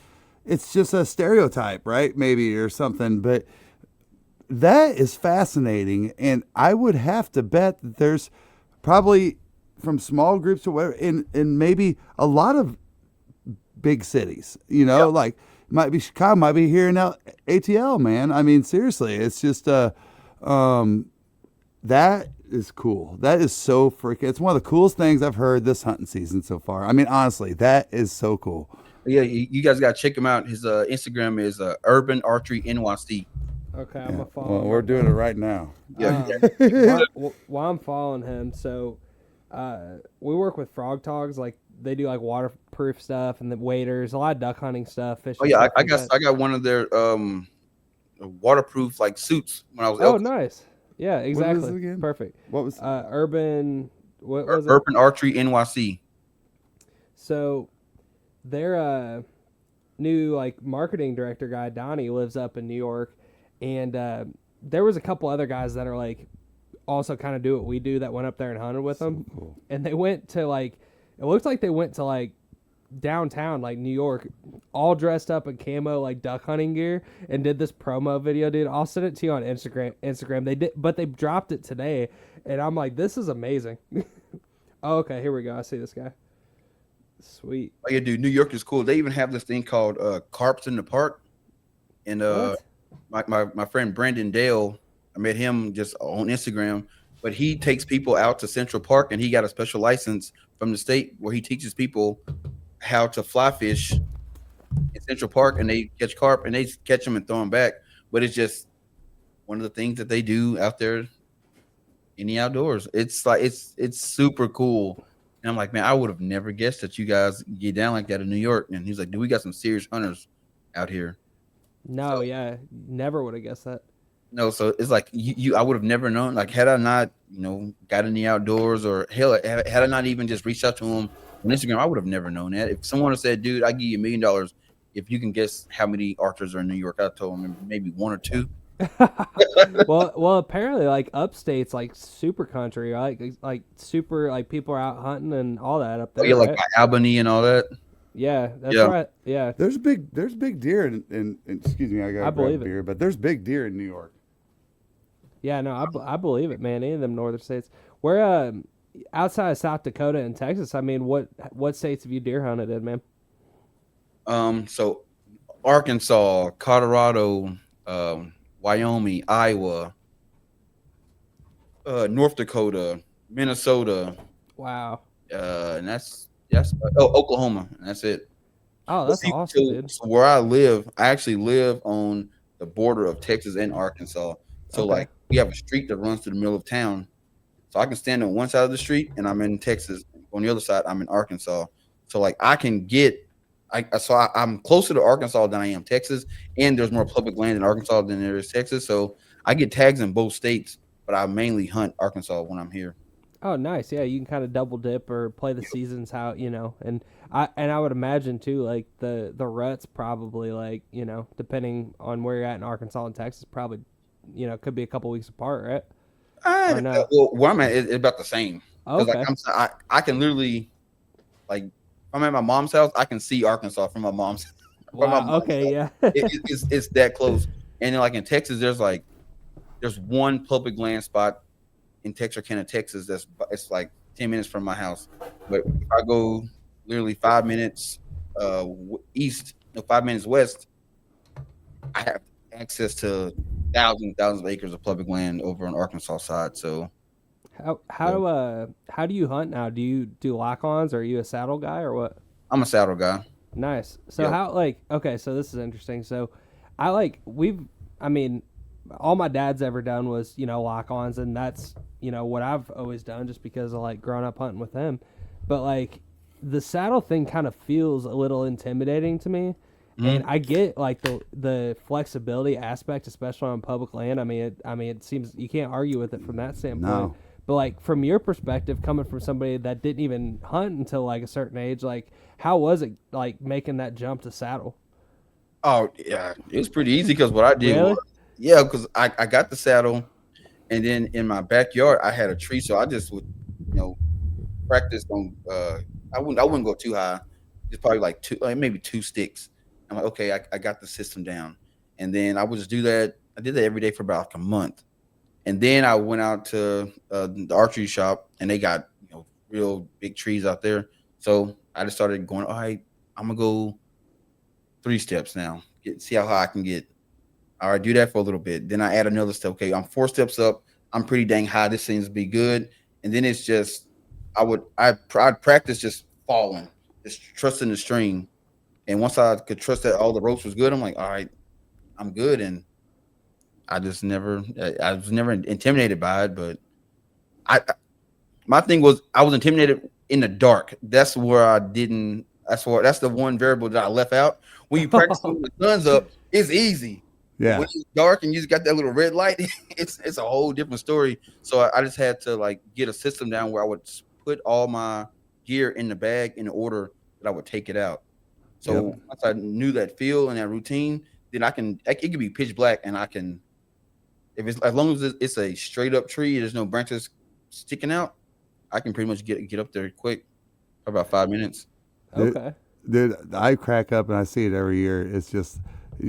it's just a stereotype, right? Maybe or something. But that is fascinating. And I would have to bet that there's probably from small groups to whatever, in maybe a lot of big cities, like might be Chicago, might be here in ATL, man. I mean, seriously, it's just, that is cool. That is so freaking. It's one of the coolest things I've heard this hunting season so far. I mean, honestly, that is so cool. Yeah, you guys got to check him out. His Instagram is Urban Archery NYC. Okay, I'm a follow. Well, we're doing it right now. Yeah, While I'm following him, so we work with Frog Togs. Like they do like waterproof stuff and the waders, a lot of duck hunting stuff. Fishing. Oh yeah, stuff I got one of their waterproof like suits when I was. Oh, nice. Yeah, exactly. What is it again? Perfect. What was Urban? What was it? Urban Archery NYC. So, their new like marketing director guy Donnie lives up in New York, and there was a couple other guys that are like also kind of do what we do that went up there and hunted with them, cool. and they went to like it looks like they went to like downtown like New York, all dressed up in camo like duck hunting gear, and did this promo video, dude. I'll send it to you on Instagram. They did, but they dropped it today, and I'm like, this is amazing. Oh, okay, here we go. I see this guy. Sweet. Oh yeah, dude, New York is cool. They even have this thing called Carps in the Park, and my friend Brandon Dale, I met him just on Instagram, but he takes people out to Central Park, and he got a special license from the state where he teaches people how to fly fish in Central Park, and they catch carp, and they catch them and throw them back. But it's just one of the things that they do out there in the outdoors. It's like it's super cool. And I'm like, man, I would have never guessed that you guys get down like that in New York. And he's like, dude, we got some serious hunters out here. No, yeah, never would have guessed that. No, so it's like I would have never known. Like, had I not, got in the outdoors, or hell, had I not even just reached out to him on Instagram, I would have never known that. If someone had said, dude, I give you $1 million if you can guess how many archers are in New York, I told him maybe 1 or 2. well, apparently, like upstate's like super country, right? Like super, like people are out hunting and all that up there. Oh, yeah, like right? by Albany and all that. Yeah, that's Yeah. right. Yeah, There's big deer in excuse me, I believe it. beer, but there's big deer in New York. yeah. No, I believe it, man. Any of them northern states. Where outside of South Dakota and Texas, I mean, what states have you deer hunted in, man? So Arkansas, Colorado, Wyoming, Iowa, North Dakota, Minnesota, Wow. and that's Oklahoma, and that's it. Oh, But that's see, awesome, dude. so where I live, I actually live on the border of Texas and Arkansas. So Okay. like we have a street that runs through the middle of town. So I can stand on one side of the street and I'm in Texas. On the other side, I'm in Arkansas. So like I can get I'm closer to Arkansas than I am Texas, and there's more public land in Arkansas than there is Texas. So I get tags in both states, but I mainly hunt Arkansas when I'm here. Oh, nice. Yeah, you can kind of double dip or play the seasons how and I would imagine too, like the ruts probably like depending on where you're at in Arkansas and Texas, probably could be a couple weeks apart, right? Or no? Well, where I'm at, it's about the same. Because like Okay. I can literally like if I'm at my mom's house, I can see Arkansas from my mom's from my Wow. mom's Okay. house. Yeah. It's that close. And then like in Texas, there's one public land spot in Texarkana, Texas. It's like 10 minutes from my house. But if I go literally 5 minutes east, no 5 minutes west, I have access to thousands of acres of public land over on Arkansas side. So How do you hunt now? Do you do lock-ons? Or are you a saddle guy or what? I'm a saddle guy. Nice. So Yep. how okay, so this is interesting. So I mean all my dad's ever done was, lock-ons, and that's, what I've always done just because of like growing up hunting with him. But like the saddle thing kind of feels a little intimidating to me. And I get like the flexibility aspect, especially on public land. I mean, it seems you can't argue with it from that standpoint. No. But like from your perspective, coming from somebody that didn't even hunt until like a certain age, like how was it like making that jump to saddle? Oh yeah, it was pretty easy because what I did Really? was because I got the saddle, and then in my backyard I had a tree, so I just would practice on. I wouldn't go too high, just probably like maybe two sticks. I'm like, okay, I got the system down, and then I would just do that. I did that every day for about like a month, and then I went out to the archery shop, and they got real big trees out there. So I just started going. All right, I'm gonna go 3 steps now. See how high I can get. All right, do that for a little bit. Then I add another step. Okay, I'm 4 steps up. I'm pretty dang high. This seems to be good. And then it's just I'd practice just falling, just trusting the string. And once I could trust that all the ropes was good, I'm like, all right, I'm good. And I was never intimidated by it. But my thing was I was intimidated in the dark. That's where I didn't. That's the one variable that I left out. When you practice when the sun's up, it's easy. Yeah. When it's dark and you just got that little red light, it's a whole different story. So I just had to like get a system down where I would put all my gear in the bag in the order that I would take it out. So once I knew that feel and that routine, then it could be pitch black and I can, if it's as long as it's a straight up tree, there's no branches sticking out, I can pretty much get up there quick, for about 5 minutes. Okay. Dude, I crack up and I see it every year. It's just,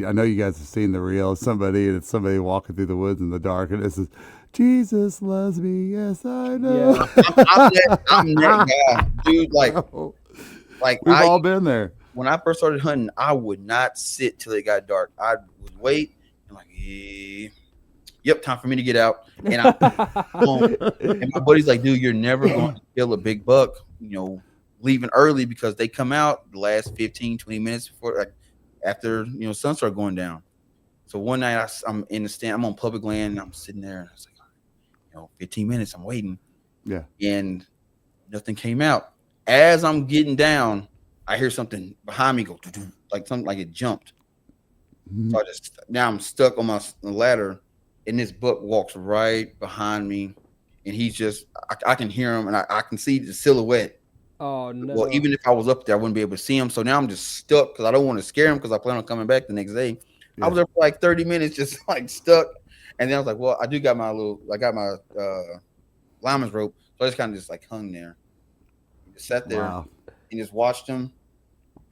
I know you guys have seen the reel of somebody, and it's somebody walking through the woods in the dark, and this is, Jesus loves me, yes I know. Yeah. I'm that guy, dude. Like We've all been there. When I first started hunting, I would not sit till it got dark. I would wait and like, yep, time for me to get out. And and my buddy's like, dude, you're never going to kill a big buck, leaving early because they come out the last 15, 20 minutes before, after, sun started going down. So one night I'm in the stand, I'm on public land, and I'm sitting there, and I was like, 15 minutes, I'm waiting. Yeah. And nothing came out. As I'm getting down, I hear something behind me go, like something like it jumped. Mhm. So now I'm stuck on my ladder, and this buck walks right behind me, and he's just, I can hear him, and I can see the silhouette. Oh no. Well, even if I was up there, I wouldn't be able to see him. So now I'm just stuck because I don't want to scare him because I plan on coming back the next day. Yeah. I was there for like 30 minutes, just like stuck. And then I was like, well, I got my lineman's rope. So I just kind of just like hung there. Just sat there Wow. and just watched him.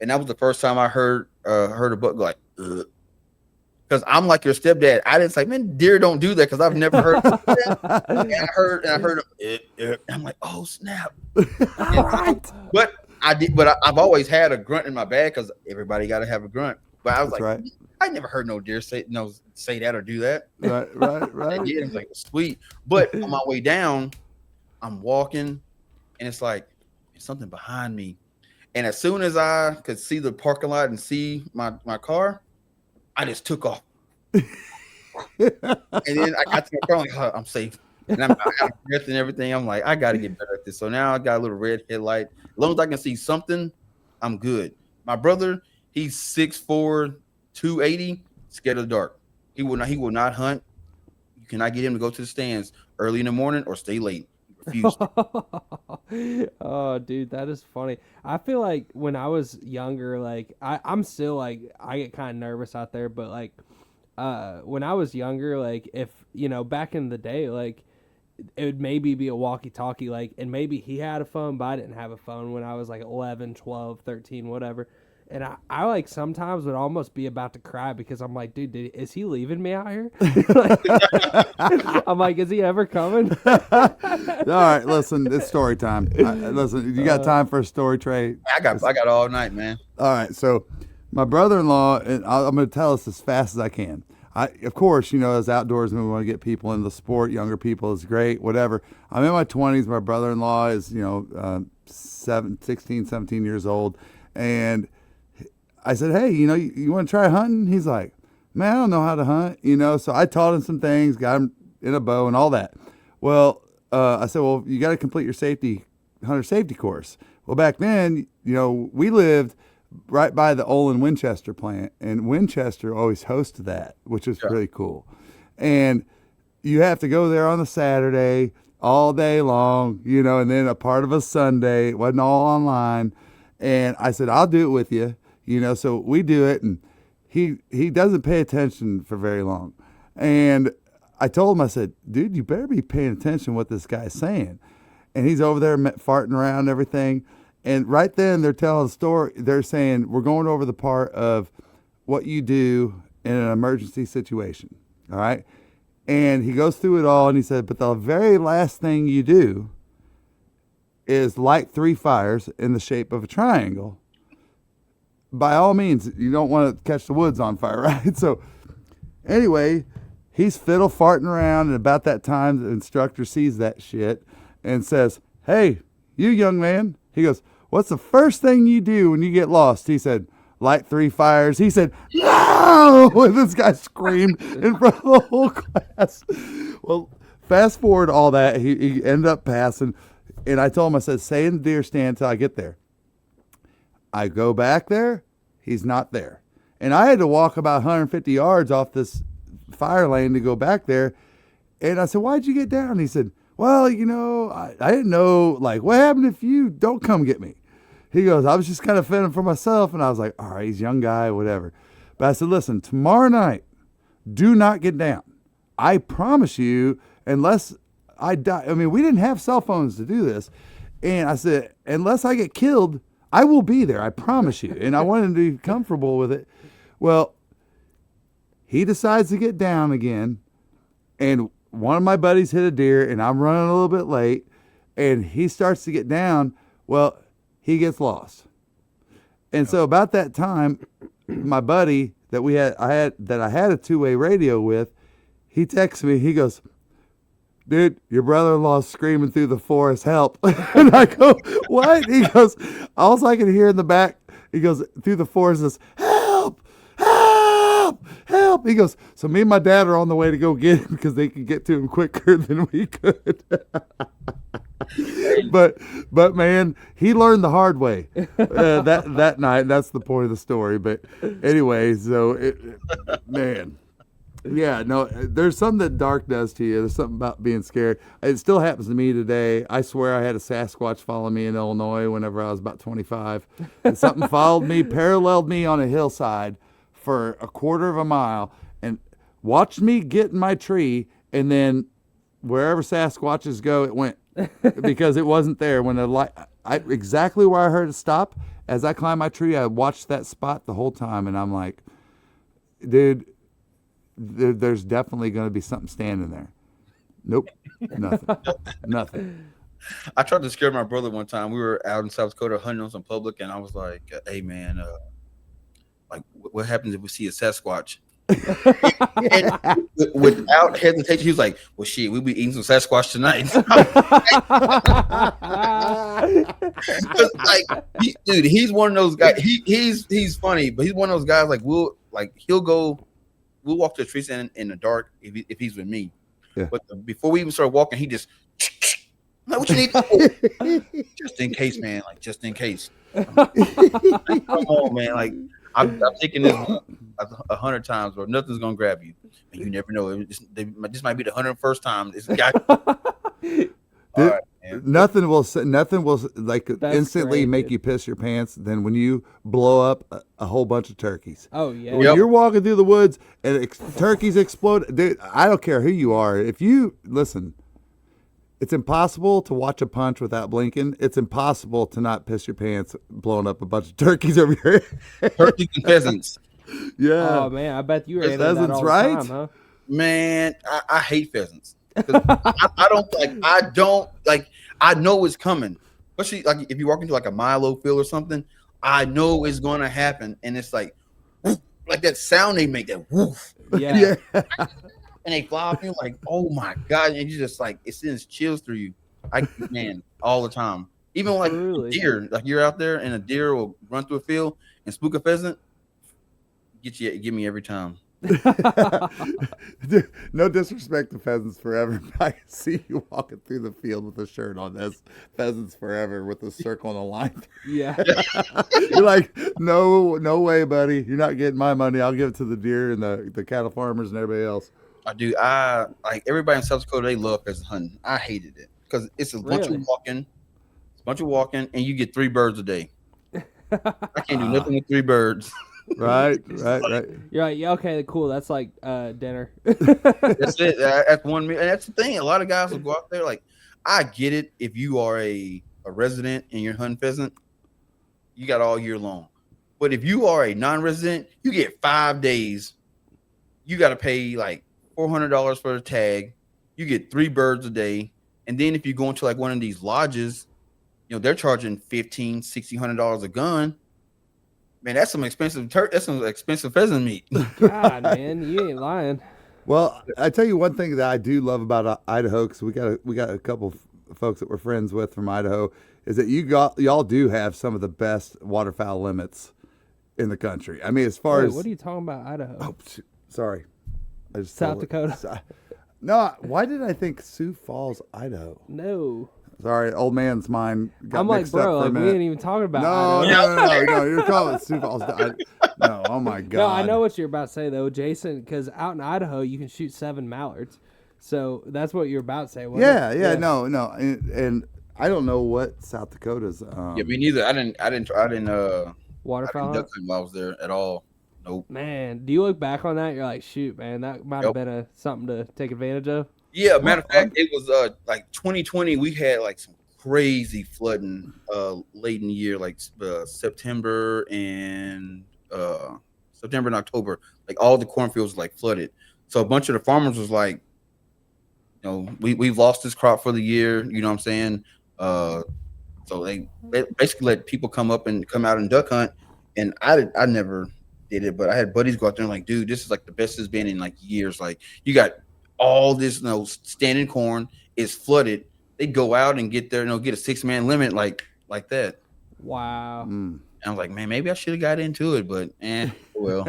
And that was the first time I heard a buck go like, ugh. Because I'm like your stepdad. I didn't say, man, deer don't do that because I've never heard that. And I heard him. I'm like, oh snap. All right. But I've always had a grunt in my bag because everybody got to have a grunt. But I was That's like, right. I never heard no deer say that or do that. Right. Yeah, it's like sweet. But on my way down, I'm walking, and it's like something behind me, And as soon as I could see the parking lot and see my car, I just took off. And then I got to my car, I'm like, oh, I'm safe. And I'm out of breath and everything. I'm like, I got to get better at this. So now I got a little red headlight. As long as I can see something, I'm good. My brother, he's 6'4", 280, scared of the dark. He will not hunt. You cannot get him to go to the stands early in the morning or stay late. He refused. Oh, dude, that is funny. I feel like when I was younger, like I'm still like I get kind of nervous out there, but like when I was younger, like if back in the day, like it would maybe be a walkie-talkie, like, and maybe he had a phone, but I didn't have a phone when I was like 11, 12, 13, whatever. And I like sometimes would almost be about to cry because I'm like, dude, is he leaving me out here? I'm like, is he ever coming? All right, listen, it's story time. Listen, you got time for a story, Trey? I got all night, man. All right, so my brother-in-law, and I'm going to tell us as fast as I can. Of course, as outdoorsmen, we want to get people into the sport. Younger people is great, whatever. I'm in my 20s. My brother-in-law is, 16, 17 years old. And I said, hey, you want to try hunting? He's like, man, I don't know how to hunt, So I taught him some things, got him in a bow and all that. Well, I said, well, you got to complete your hunter safety course. Well, back then, we lived right by the Olin Winchester plant, and Winchester always hosted that, which was really cool. And you have to go there on a Saturday all day long, and then a part of a Sunday. It wasn't all online. And I said, I'll do it with you, so we do it. And he doesn't pay attention for very long. And I told him, I said, dude, you better be paying attention to what this guy's saying. And he's over there farting around and everything. And right then they're telling a story. They're saying, we're going over the part of what you do in an emergency situation. All right. And he goes through it all and he said, but the very last thing you do is light 3 fires in the shape of a triangle. By all means, you don't want to catch the woods on fire, right? So anyway, he's fiddle farting around. And about that time, the instructor sees that shit and says, hey, you young man. He goes, what's the first thing you do when you get lost? He said, light 3 fires. He said, no! And this guy screamed in front of the whole class. Well, fast forward all that. He ended up passing. And I told him, I said, stay in the deer stand until I get there. I go back there. He's not there. And I had to walk about 150 yards off this fire lane to go back there. And I said, why'd you get down? He said, well, I didn't know, like, what happened if you don't come get me? He goes, I was just kind of fending for myself. And I was like, all right, he's a young guy, whatever. But I said, listen, tomorrow night, do not get down. I promise you, unless I die. I mean, we didn't have cell phones to do this. And I said, unless I get killed, I will be there. I promise you. And I wanted him to be comfortable with it. Well, he decides to get down again. And one of my buddies hit a deer, and I'm running a little bit late. And he starts to get down. Well, he gets lost. And so about that time, my buddy that I had a two-way radio with, he texts me. He goes, dude, your brother-in-law's screaming through the forest, help. And I go, what? He goes, all I can hear in the back, he goes, through the forest is, help, help, help. He goes, so me and my dad are on the way to go get him because they could get to him quicker than we could. But man, he learned the hard way that night. That's the point of the story. But anyway, so man. Yeah, no, there's something that dark does to you. There's something about being scared. It still happens to me today. I swear I had a Sasquatch follow me in Illinois whenever I was about 25. And something followed me, paralleled me on a hillside for a quarter of a mile and watched me get in my tree. And then wherever Sasquatches go, it went because it wasn't there. When the light, exactly where I heard it stop, as I climbed my tree, I watched that spot the whole time. And I'm like, dude, there's definitely going to be something standing there. Nope. Nothing. I tried to scare my brother one time. We were out in South Dakota hunting on some public, and I was like, hey, man, like, what happens if we see a Sasquatch? And without hesitation, he was like, "Well, shit, we'll be eating some Sasquatch tonight." 'Cause, like, dude, he's one of those guys. He's funny, but he's one of those guys. Like, we'll walk to the tree stand in the dark if he's with me. Yeah. But before we even start walking, he just like, what you need for? Just in case, man. Like, just in case. Like, come on, man. Like, I'm taking this 100 times, bro. Nothing's gonna grab you, and you never know. This might be the 101st time. This guy. All right, man. Nothing will like That's instantly great, make dude. you piss your pants than when you blow up a whole bunch of turkeys. Oh yeah. When you're walking through the woods and turkeys explode, dude, I don't care who you are. If you listen, it's impossible to watch a punch without blinking. It's impossible to not piss your pants blowing up a bunch of turkeys over your head. Turkeys and pheasants. Yeah. Oh man, I bet you were into Pheasants, that all right? the time, huh? Man, I hate pheasants. 'Cause I don't like. I know it's coming, especially like if you walk into like a Milo field or something. I know it's gonna happen, and it's like that sound they make, that woof, Yeah. and they fly up. You're like, oh my god, and you just like it sends chills through you. Man, all the time. Even like Really? deer, like you're out there and a deer will run through a field and spook a pheasant. Get me every time. Dude, no disrespect to Pheasants Forever, but I can see you walking through the field with a shirt on that's Pheasants Forever with a circle and a line. Yeah. You're like, no way, buddy. You're not getting my money. I'll give it to the deer and the cattle farmers and everybody else. I do. I like everybody in South Dakota. They love pheasant hunting. I hated it because it's a bunch Really? of walking. It's a bunch of walking, and you get 3 birds a day. I can't do nothing with 3 birds. Right. You're like, yeah, okay, cool. That's like dinner. That's it. That's one meal, and that's the thing. A lot of guys will go out there. Like, I get it. If you are a resident and you're hunting pheasant, you got all year long. But if you are a non-resident, you get 5 days. You got to pay like $400 for the tag. You get 3 birds a day, and then if you go into like one of these lodges, you know they're charging $1,500, $1,600 a gun. Man, that's some expensive that's some expensive pheasant meat. God, man, you ain't lying. Well, I tell you one thing that I do love about Idaho, because we got a couple of folks that we're friends with from Idaho, is that y'all do have some of the best waterfowl limits in the country. I mean, as far Wait, as what are you talking about, Idaho? oh, sorry, I just South told it. Dakota. No, why did I think Sioux Falls, Idaho? No. Sorry, old man's mind got I'm like, mixed up bro, for a like, we minute. ain't even talking about No, Idaho. no, you're calling it Sioux Falls. No, oh my God. No, I know what you're about to say though, Jason. Because out in Idaho, you can shoot 7 mallards. So that's what you're about to say. Wasn't it? Yeah, no, and I don't know what South Dakota's. Yeah, me neither. I didn't Waterfowl. duck hunt while I was there at all. Nope. Man, do you look back on that? You're like, shoot, man, that might have been something to take advantage of. Yeah, matter of fact, it was like 2020. We had like some crazy flooding late in the year, like September and October. Like all the cornfields like flooded. So a bunch of the farmers was like, you know, we've lost this crop for the year. You know what I'm saying? So they basically let people come out and duck hunt. And I never did it, but I had buddies go out there and like, dude, this is like the best it's been in like years. Like you got all this, standing corn is flooded. They go out and get there, get a 6-man limit like that. Wow. And I was like, man, maybe I should have got into it, but well.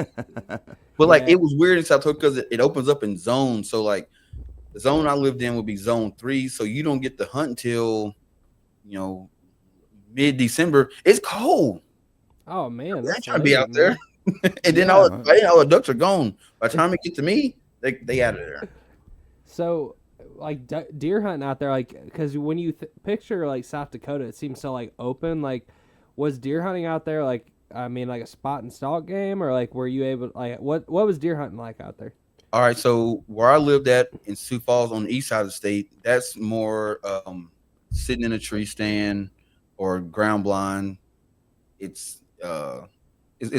But like it was weird in South Dakota because it opens up in zones. So like the zone I lived in would be zone 3, so you don't get to hunt until mid-December. It's cold. Oh man, I'm that's trying to be out late, there. man. And then all the ducks are gone. By the time it get to me, they out of there. So, like deer hunting out there, like, because when you picture like South Dakota, it seems so like open. Like, was deer hunting out there like, I mean, like a spot and stalk game, or like were you able like what was deer hunting like out there? All right, so where I lived at in Sioux Falls on the east side of the state, that's more sitting in a tree stand or ground blind. It's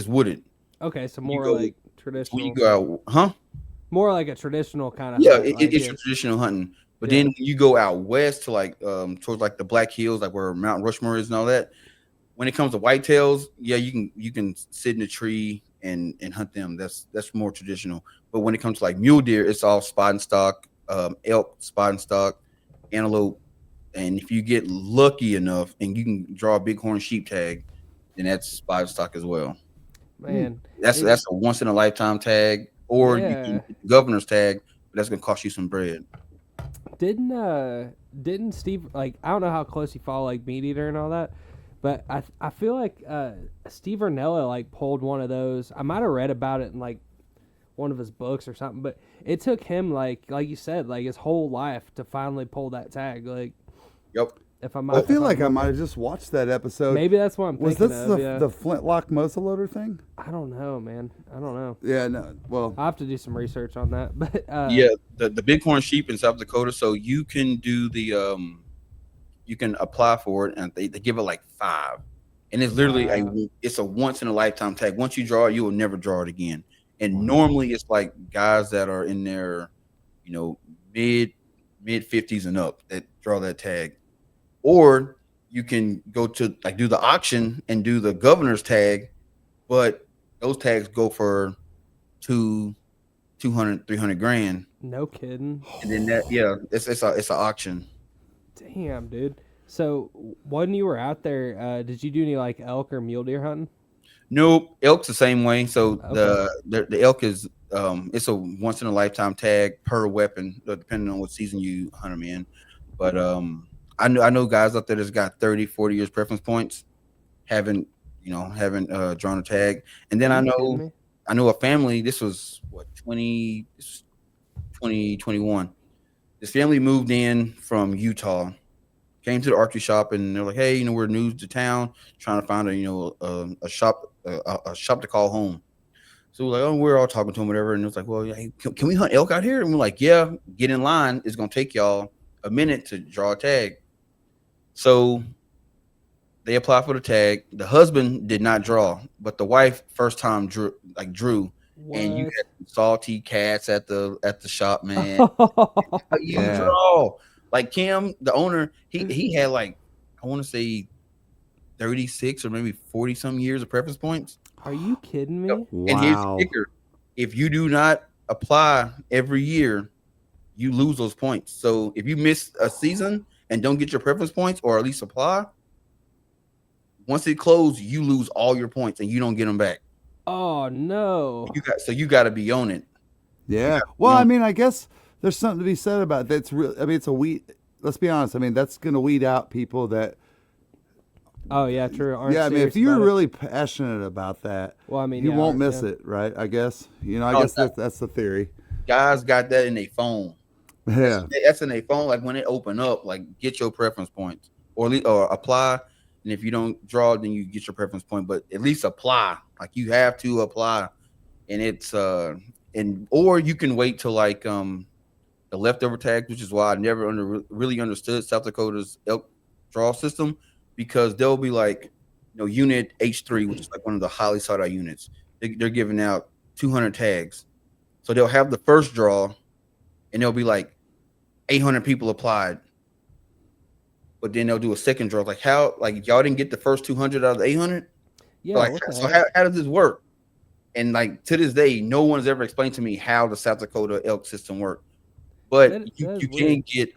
wooded. Okay, so more go- like traditional. When you go out, huh? More like a traditional kind of. Yeah, hunt, like, it's your traditional hunting. But Yeah. then when you go out west to like towards like the Black Hills, like where Mount Rushmore is and all that, when it comes to whitetails, yeah, you can sit in a tree and hunt them. That's more traditional. But when it comes to like mule deer, it's all spot and stock, elk, spot and stock, antelope. And if you get lucky enough and you can draw a bighorn sheep tag, then that's spot and stock as well. Man, That's a once in a lifetime tag, or you can Yeah. get the governor's tag, but that's gonna cost you some bread. Didn't Steve, like, I don't know how close you follow like Meat Eater and all that, but I feel like Steve Ornella like pulled one of those. I might have read about it in like one of his books or something, but it took him like you said, like his whole life to finally pull that tag. Like, Yep. if I'm I feel like I might have just watched that episode. maybe that's what I'm Was thinking this of. the, Yeah. the flintlock muzzleloader thing? I don't know, man. I don't know. Yeah, no. Well, I'll have to do some research on that. But Yeah, the bighorn sheep in South Dakota. So you can do the you can apply for it, and they give it like 5, and it's literally Wow. it's a once in a lifetime tag. Once you draw it, you will never draw it again. And normally it's like guys that are in their, mid 50s and up that draw that tag, or you can go to like do the auction and do the governor's tag, but those tags go for 200, 300 grand. no kidding. And then it's an auction. Damn, dude. So when you were out there, did you do any like elk or mule deer hunting? Nope, elk's the same way. So Okay. the elk is it's a once in a lifetime tag per weapon, depending on what season you hunt them in. But I know guys out there that's got 30, 40 years preference points, haven't drawn a tag. And then Are I you kidding know me? a family. This was 2021. This family moved in from Utah, came to the archery shop, and they're like, "Hey, we're new to town, trying to find a shop to call home." So we're like, "Oh, we're all talking to them, whatever." And it was like, "Well, yeah, hey, can we hunt elk out here?" And we're like, "Yeah, get in line. It's gonna take y'all a minute to draw a tag." So they apply for the tag. The husband did not draw, but the wife first time drew. And you What? had salty cats at the shop, man. You Yeah. draw. Like Kim, the owner, he had like, I want to say 36 or maybe 40 some years of preference points. Are you kidding me? And here's the Wow. kicker: if you do not apply every year, you lose those points. So if you miss a season and don't get your preference points, or at least apply, once it closes, you lose all your points and you don't get them back. Oh no. You got to be on it. Yeah. Well, I mean, I guess there's something to be said about that's real. I mean, it's a weed. Let's be honest. I mean, that's going to weed out people that. Oh yeah, true. Aren't Yeah, I mean, if serious you're about it. really passionate about that, Well, I mean, you yeah, won't miss yeah. it, right? I guess. I Oh, guess that's the theory. Guys got that in their phone. Yeah. That's in their phone. Like when it open up, like get your preference points, or apply. And if you don't draw, then you get your preference point. But at least apply. Like you have to apply, and it's or you can wait till like the leftover tags, which is why I never really understood South Dakota's elk draw system, because they'll be like, unit H3, which is like one of the highly sought out units. They're giving out 200 tags, so they'll have the first draw, and they'll be like 800 people applied. But then they'll do a second draw. Like how, like y'all didn't get the first 200 out of the 800. Yeah. Like, What the so heck? how does this work? And like to this day, no one's ever explained to me how the South Dakota elk system works. But That you is can weird. get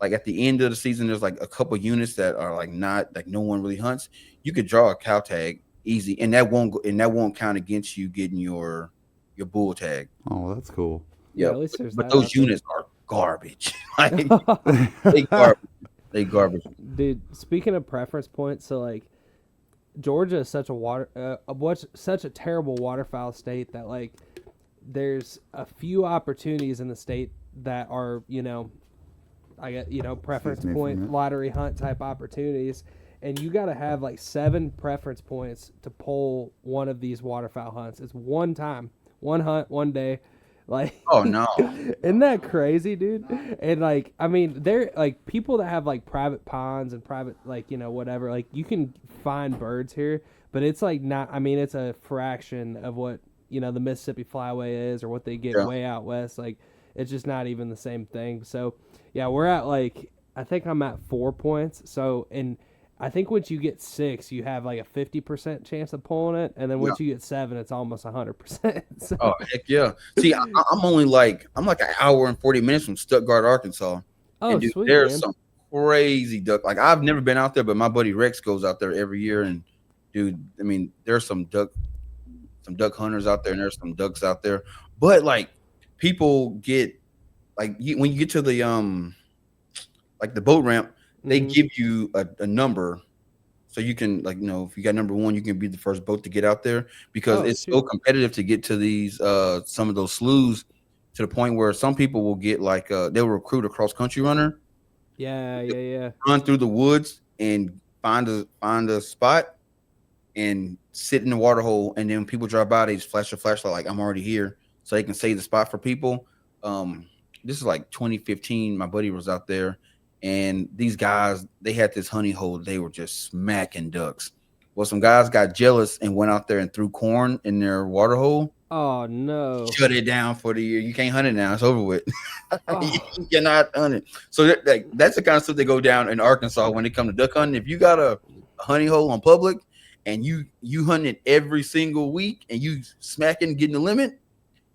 like at the end of the season, there's like a couple units that are like not like no one really hunts. You could draw a cow tag easy, and that won't count against you getting your bull tag. Oh, that's cool. Yeah, Yeah, at least there's but that out those there. units are garbage. Like, they garbage. They garbage. Dude, speaking of preference points, so like Georgia is such such a terrible waterfowl state that like there's a few opportunities in the state that are preference me for a point minute. lottery hunt type opportunities, and you got to have like 7 preference points to pull one of these waterfowl hunts. It's one time, one hunt, one day. Like, Oh no. isn't that crazy, dude? And like, I mean, they're like people that have like private ponds and private, like, whatever, like you can find birds here, but it's like not, I mean, it's a fraction of what, the Mississippi Flyway is or what they get Yeah. way out west. Like, it's just not even the same thing. So, yeah, we're at like, I think I'm at 4 points. So, and I think once you get 6, you have like a 50% chance of pulling it, and then once you get 7, it's almost 100%. So, Oh heck yeah! See, I'm only like an hour and 40 minutes from Stuttgart, Arkansas. And dude, sweet, there's man. some crazy duck. Like I've never been out there, but my buddy Rex goes out there every year. And dude, I mean, there's some duck hunters out there, and there's some ducks out there. But like people get like when you get to the like the boat ramp, they give you a number. So you can, like, you know, if you got number 1, you can be the first boat to get out there because it's so competitive to get to these some of those sloughs, to the point where some people will get like they'll recruit a cross country runner. Yeah. Run through the woods and find a spot and sit in the water hole, and then when people drive by, they just flash a flashlight like I'm already here, so they can save the spot for people. This is like 2015. My buddy was out there. And these guys, they had this honey hole. They were just smacking ducks. Well, some guys got jealous and went out there and threw corn in their water hole. Oh, no. Shut it down for the year. You can't hunt it now. It's over with. Oh. You cannot hunt it. So that's the kind of stuff that go down in Arkansas when it comes to duck hunting. If you got a honey hole on public and you hunt it every single week and you smacking, getting the limit,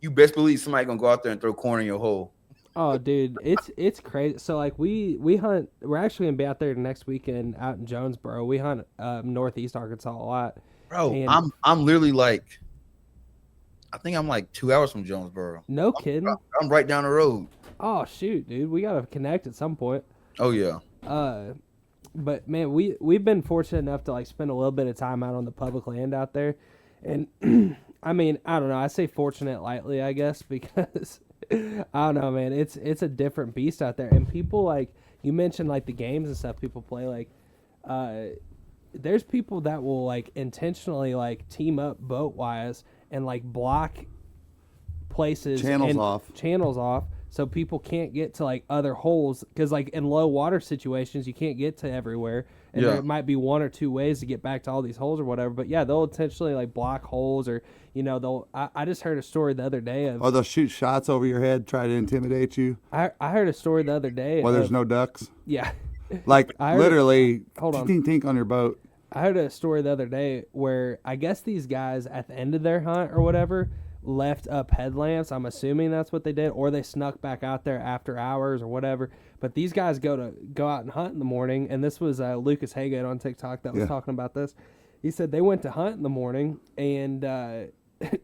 you best believe somebody going to go out there and throw corn in your hole. Oh, dude, it's crazy. So like we hunt. We're actually gonna be out there next weekend out in Jonesboro. We hunt northeast Arkansas a lot. Bro, and I'm literally like, I think I'm like 2 hours from Jonesboro. No kidding. I'm right down the road. Oh shoot, dude, we gotta connect at some point. Oh yeah. But man, we've been fortunate enough to like spend a little bit of time out on the public land out there, and I mean, I don't know. I say fortunate lightly, I guess, because. I don't know, man. It's a different beast out there, and people like you mentioned, like the games and stuff people play. Like, there's people that will like intentionally like team up boat wise and like block places, Channels off, so people can't get to like other holes, because like in low water situations you can't get to everywhere, and there might be 1 or 2 ways to get back to all these holes or whatever. But yeah, they'll intentionally like block holes, or you know, they'll. I just heard a story the other day of. Or they'll shoot shots over your head, try to intimidate you. I heard a story the other day. Well, there's no ducks. Yeah. Like literally, hold on. Tink on your boat. I heard a story the other day where I guess these guys at the end of their hunt or whatever left up headlamps. I'm assuming that's what they did, or they snuck back out there after hours or whatever. But these guys go out and hunt in the morning, and this was Lucas Haygood on TikTok that was talking about this. He said they went to hunt in the morning, and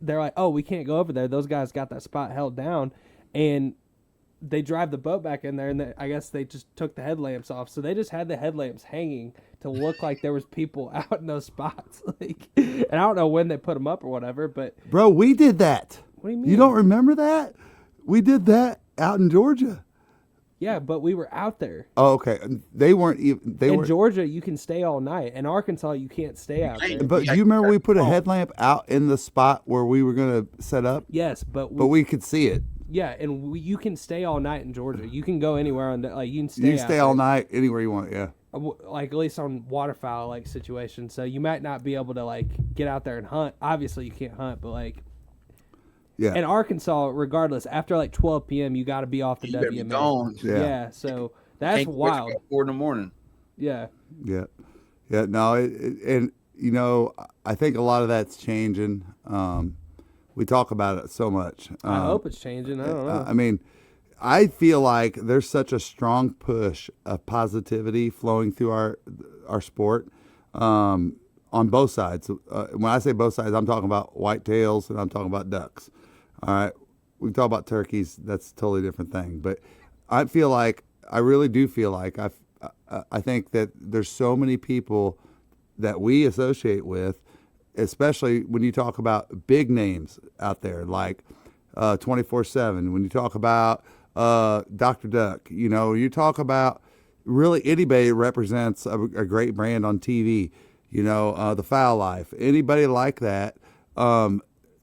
they're like, "Oh, we can't go over there. Those guys got that spot held down," and they drive the boat back in there, and I guess they just took the headlamps off. So they just had the headlamps hanging to look like there was people out in those spots. Like, and I don't know when they put them up or whatever, but bro, we did that. What do you mean? You don't remember that? We did that out in Georgia. Yeah, but we were out there. Oh, okay. They weren't even. In Georgia, you can stay all night. In Arkansas, you can't stay out there. But you remember we put a headlamp out in the spot where we were going to set up? Yes, but we could see it. Yeah, and you can stay all night in Georgia. You can go anywhere on like you can stay. You can stay all night anywhere you want. Yeah. Like at least on waterfowl like situations. So you might not be able to like get out there and hunt. Obviously, you can't hunt, but like. Yeah. In Arkansas, regardless, after like 12 p.m., you got to be off the WMA. Be gone. Yeah, so that's wild. 4 in the morning. Yeah. Yeah. Yeah. No, and you know, I think a lot of that's changing. We talk about it so much. I hope it's changing. I don't know. I mean, I feel like there's such a strong push of positivity flowing through our sport on both sides. When I say both sides, I'm talking about whitetails and I'm talking about ducks. All right, we talk about turkeys. That's a totally different thing. But I really do feel like I think that there's so many people that we associate with, especially when you talk about big names out there like 24/7. When you talk about Dr. Duck, you know, you talk about really anybody that represents a great brand on TV. You know, the Foul Life, anybody like that.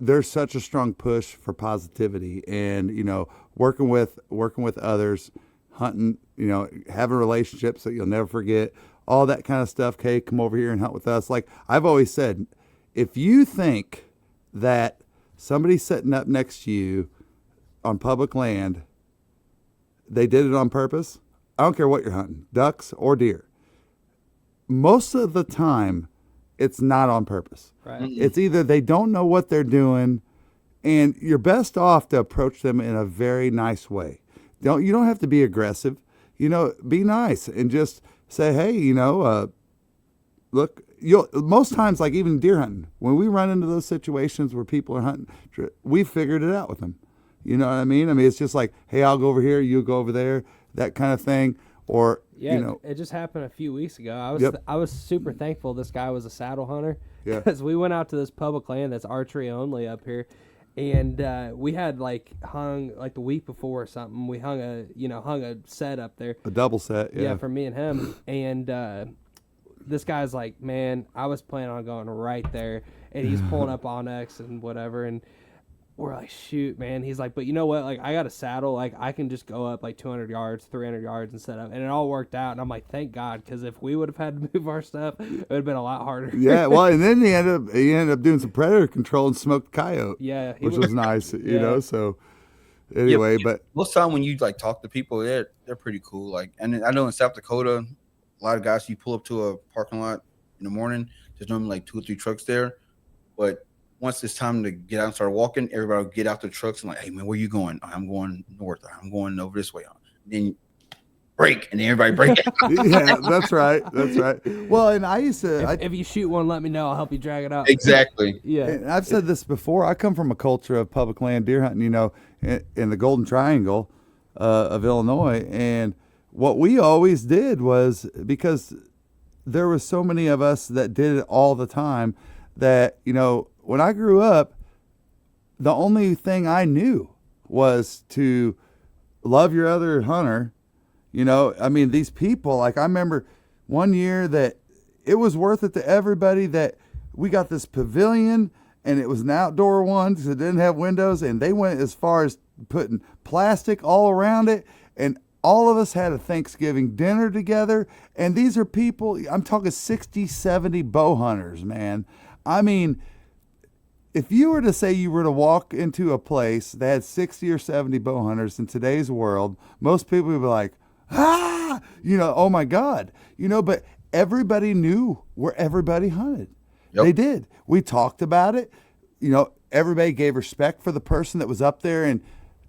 There's such a strong push for positivity, and you know, working with others, hunting, you know, having relationships that you'll never forget, all that kind of stuff. Kay, come over here and hunt with us. Like I've always said, if you think that somebody's sitting up next to you on public land, they did it on purpose. I don't care what you're hunting, ducks or deer. most of the time, it's not on purpose. Right. It's either they don't know what they're doing, and you're best off to approach them in a very nice way. You don't have to be aggressive. Be nice and just say, hey, look, most times, like even deer hunting, when we run into those situations where people are hunting, we figured it out with them. You know what I mean? It's just like, hey, I'll go over here, you go over there, that kind of thing. Or, Yeah, it just happened a few weeks ago. I was super thankful this guy was a saddle hunter because we went out to this public land that's archery only up here, and we had hung the week before or something. We hung a set up there, a double set, yeah, for me and him. And this guy's like, man, I was planning on going right there, and he's pulling up Onyx and whatever, and we're like, shoot, man. He's like, but you know what? I got a saddle. I can just go up 200 yards, 300 yards and set up. And it all worked out. And I'm like, thank God, because if we would have had to move our stuff, it would have been a lot harder. Yeah, well, and then he ended up doing some predator control and smoked coyote. Yeah, which was nice, you know. So anyway, but most time when you talk to people, they're pretty cool. And I know in South Dakota, a lot of guys, you pull up to a parking lot in the morning, there's normally 2 or 3 trucks there, but once it's time to get out and start walking, everybody will get out their trucks and like, hey man, where you going? I'm going north. I'm going over this way. Then break, and then everybody break. Yeah, that's right. Well, and I used to. If you shoot one, let me know. I'll help you drag it out. Exactly. Yeah. And I've said this before. I come from a culture of public land deer hunting, in the Golden Triangle of Illinois, and what we always did was, because there were so many of us that did it all the time, that when I grew up, the only thing I knew was to love your other hunter. These people, I remember one year that it was worth it to everybody that we got this pavilion, and it was an outdoor one because it didn't have windows, and they went as far as putting plastic all around it, and all of us had a Thanksgiving dinner together. And these are people, I'm talking 60, 70 bow hunters, man. If you were to say you were to walk into a place that had 60 or 70 bow hunters in today's world, most people would be like, oh my God, but everybody knew where everybody hunted. Yep. They did. We talked about it. Everybody gave respect for the person that was up there in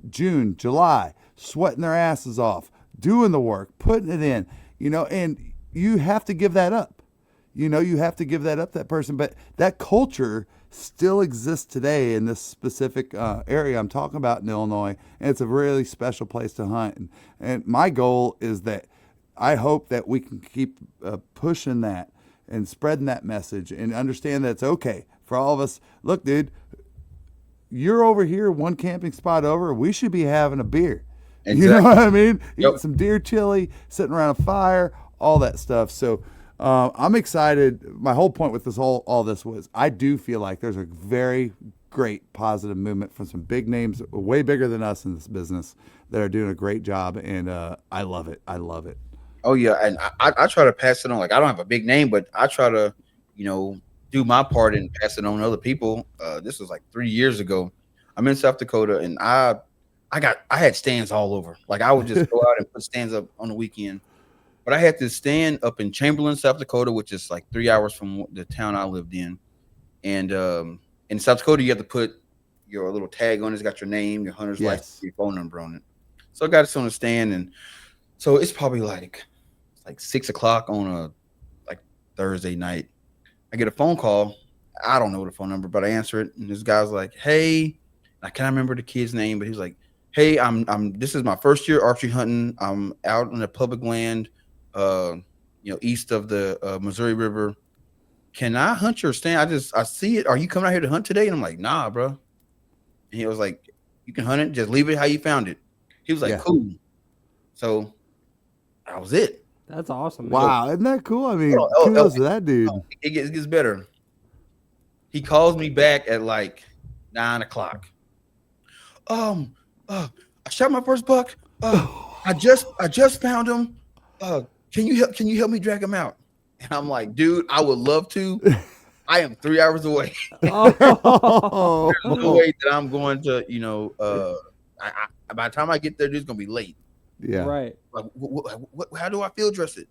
June, July, sweating their asses off, doing the work, putting it in, and you have to give that up. You have to give that up, that person. But that culture still exists today in this specific area I'm talking about in Illinois, and it's a really special place to hunt. And my goal is that I hope that we can keep pushing that and spreading that message, and understand that it's okay for all of us. Look, dude, you're over here one camping spot over, we should be having a beer. Exactly. You know what I mean? Yep. Eating some deer chili, sitting around a fire, all that stuff. So I'm excited. My whole point with all this was, I do feel like there's a very great positive movement from some big names, way bigger than us in this business, that are doing a great job, and I love it. Oh yeah, and I try to pass it on. I don't have a big name, but I try to, do my part and pass it on to other people. This was 3 years ago. I'm in South Dakota, and I had stands all over. I would just go out and put stands up on the weekend. But I had to stand up in Chamberlain, South Dakota, which is 3 hours from the town I lived in. And in South Dakota, you have to put your little tag on it. It's got your name, your hunter's license, your phone number on it. So I got it on the stand, and so it's probably like 6 o'clock on a Thursday night. I get a phone call. I don't know the phone number, but I answer it, and this guy's like, "Hey," I can't remember the kid's name, but he's like, "Hey, I'm this is my first year archery hunting. I'm out on the public land, east of the Missouri River. Can I hunt your stand? I see it. Are you coming out here to hunt today?" And I'm like, "Nah, bro." And he was like, "You can hunt it. Just leave it how you found it." He was like, "Cool." So that was it. That's awesome. Man. Wow, isn't that cool? Kudos to that dude. It gets better. He calls me back at 9 o'clock. I shot my first buck. I just found him. Can you help me drag him out? And I'm like, dude, I would love to. I am 3 hours away. Oh. There's no way that I'm going to, by the time I get there, dude's gonna be late. Yeah. Right. How do I field dress it?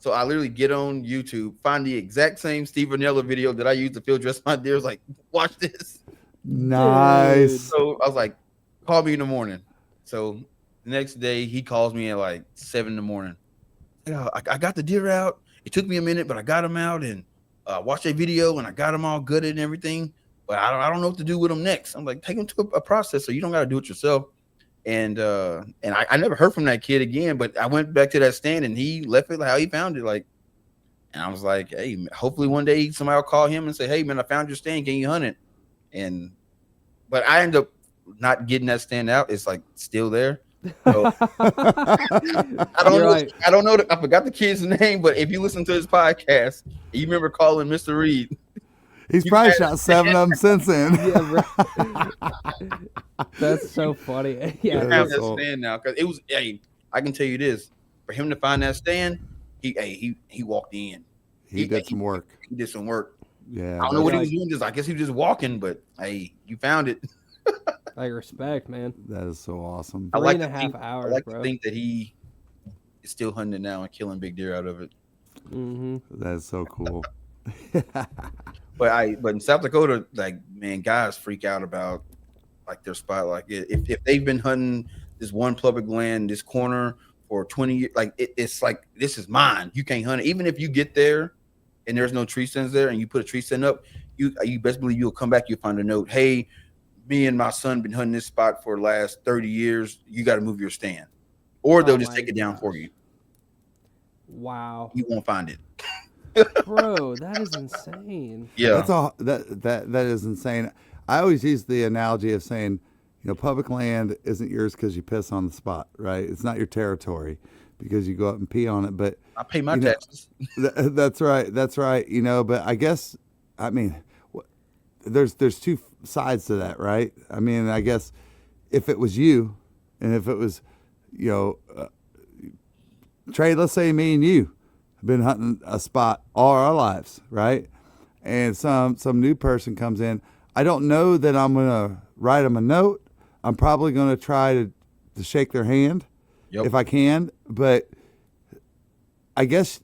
So I literally get on YouTube, find the exact same Steve Vanilla video that I used to field dress my deer. I was like, watch this. Nice. So I was like, call me in the morning. So the next day he calls me at like 7 in the morning. I got the deer out. It took me a minute, but I got him out and watched a video and I got him all good and everything. But I don't know what to do with him next. I'm like, take him to a processor. You don't got to do it yourself. And I never heard from that kid again. But I went back to that stand and he left it like how he found it. Like, and I was like, hey, hopefully one day somebody will call him and say, hey man, I found your stand. Can you hunt it? But I end up not getting that stand out. It's like still there. So, I don't know. I forgot the kid's name, but if you listen to his podcast, you remember calling Mr. Reed. He's probably shot 7 of them since then. Yeah, that's so funny. Yeah, I have that stand now because it was. Hey, I can tell you this: for him to find that stand, he walked in. He did some work. He did some work. Yeah, I don't know what he was doing. I guess he was just walking, but hey, you found it. Like respect, man. That is so awesome. I like 3.5 hours. I like bro. to think that he is still hunting it now and killing big deer out of it. Mm-hmm. That is so cool. But in South Dakota, like man, guys freak out about like their spot. Like if they've been hunting this one public land, this corner for 20 years, like it's like this is mine. You can't hunt it. Even if you get there and there's no tree stands there, and you put a tree stand up, you best believe you'll come back. You'll find a note. Hey, me and my son been hunting this spot for the last 30 years. You got to move your stand, or they'll just take it down for you. Wow, you won't find it. Bro, that is insane. Yeah, that's all. That is insane. I always use the analogy of saying, public land isn't yours because you piss on the spot, right? It's not your territory because you go up and pee on it. But I pay my taxes. That's right. That's right. But I guess, there's two sides to that, right? I guess if it was you, and if it was, Trey, let's say me and you have been hunting a spot all our lives, right? And some new person comes in. I don't know that I'm gonna write them a note. I'm probably gonna try to shake their hand if I can. But I guess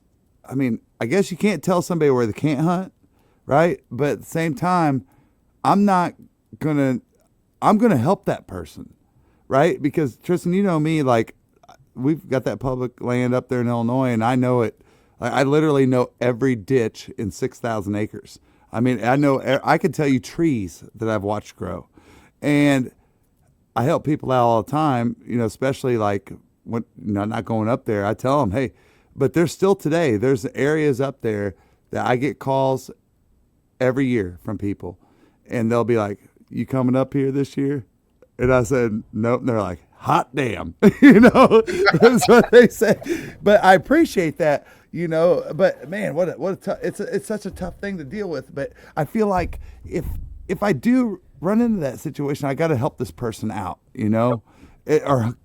you can't tell somebody where they can't hunt, right? But at the same time, I'm gonna help that person, right? Because Tristan, you know me, like we've got that public land up there in Illinois, and I know it. I literally know every ditch in 6,000 acres. I could tell you trees that I've watched grow, and I help people out all the time. Especially like when not going up there. I tell them, hey, but there's still today. There's areas up there that I get calls every year from people, and they'll be like, "You coming up here this year?" And I said, "Nope." And they're like, "Hot damn," That's what they say. But I appreciate that. But man, what a tough, it's such a tough thing to deal with. But I feel like if I do run into that situation, I got to help this person out,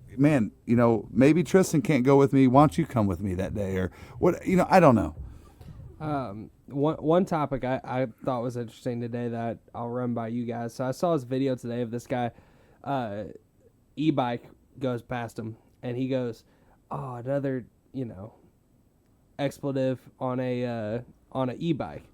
maybe Tristan can't go with me. Why don't you come with me that day? Or what, I don't know. One topic I thought was interesting today that I'll run by you guys. So I saw this video today of this guy, e-bike goes past him and he goes, "Oh, another, expletive on a e-bike."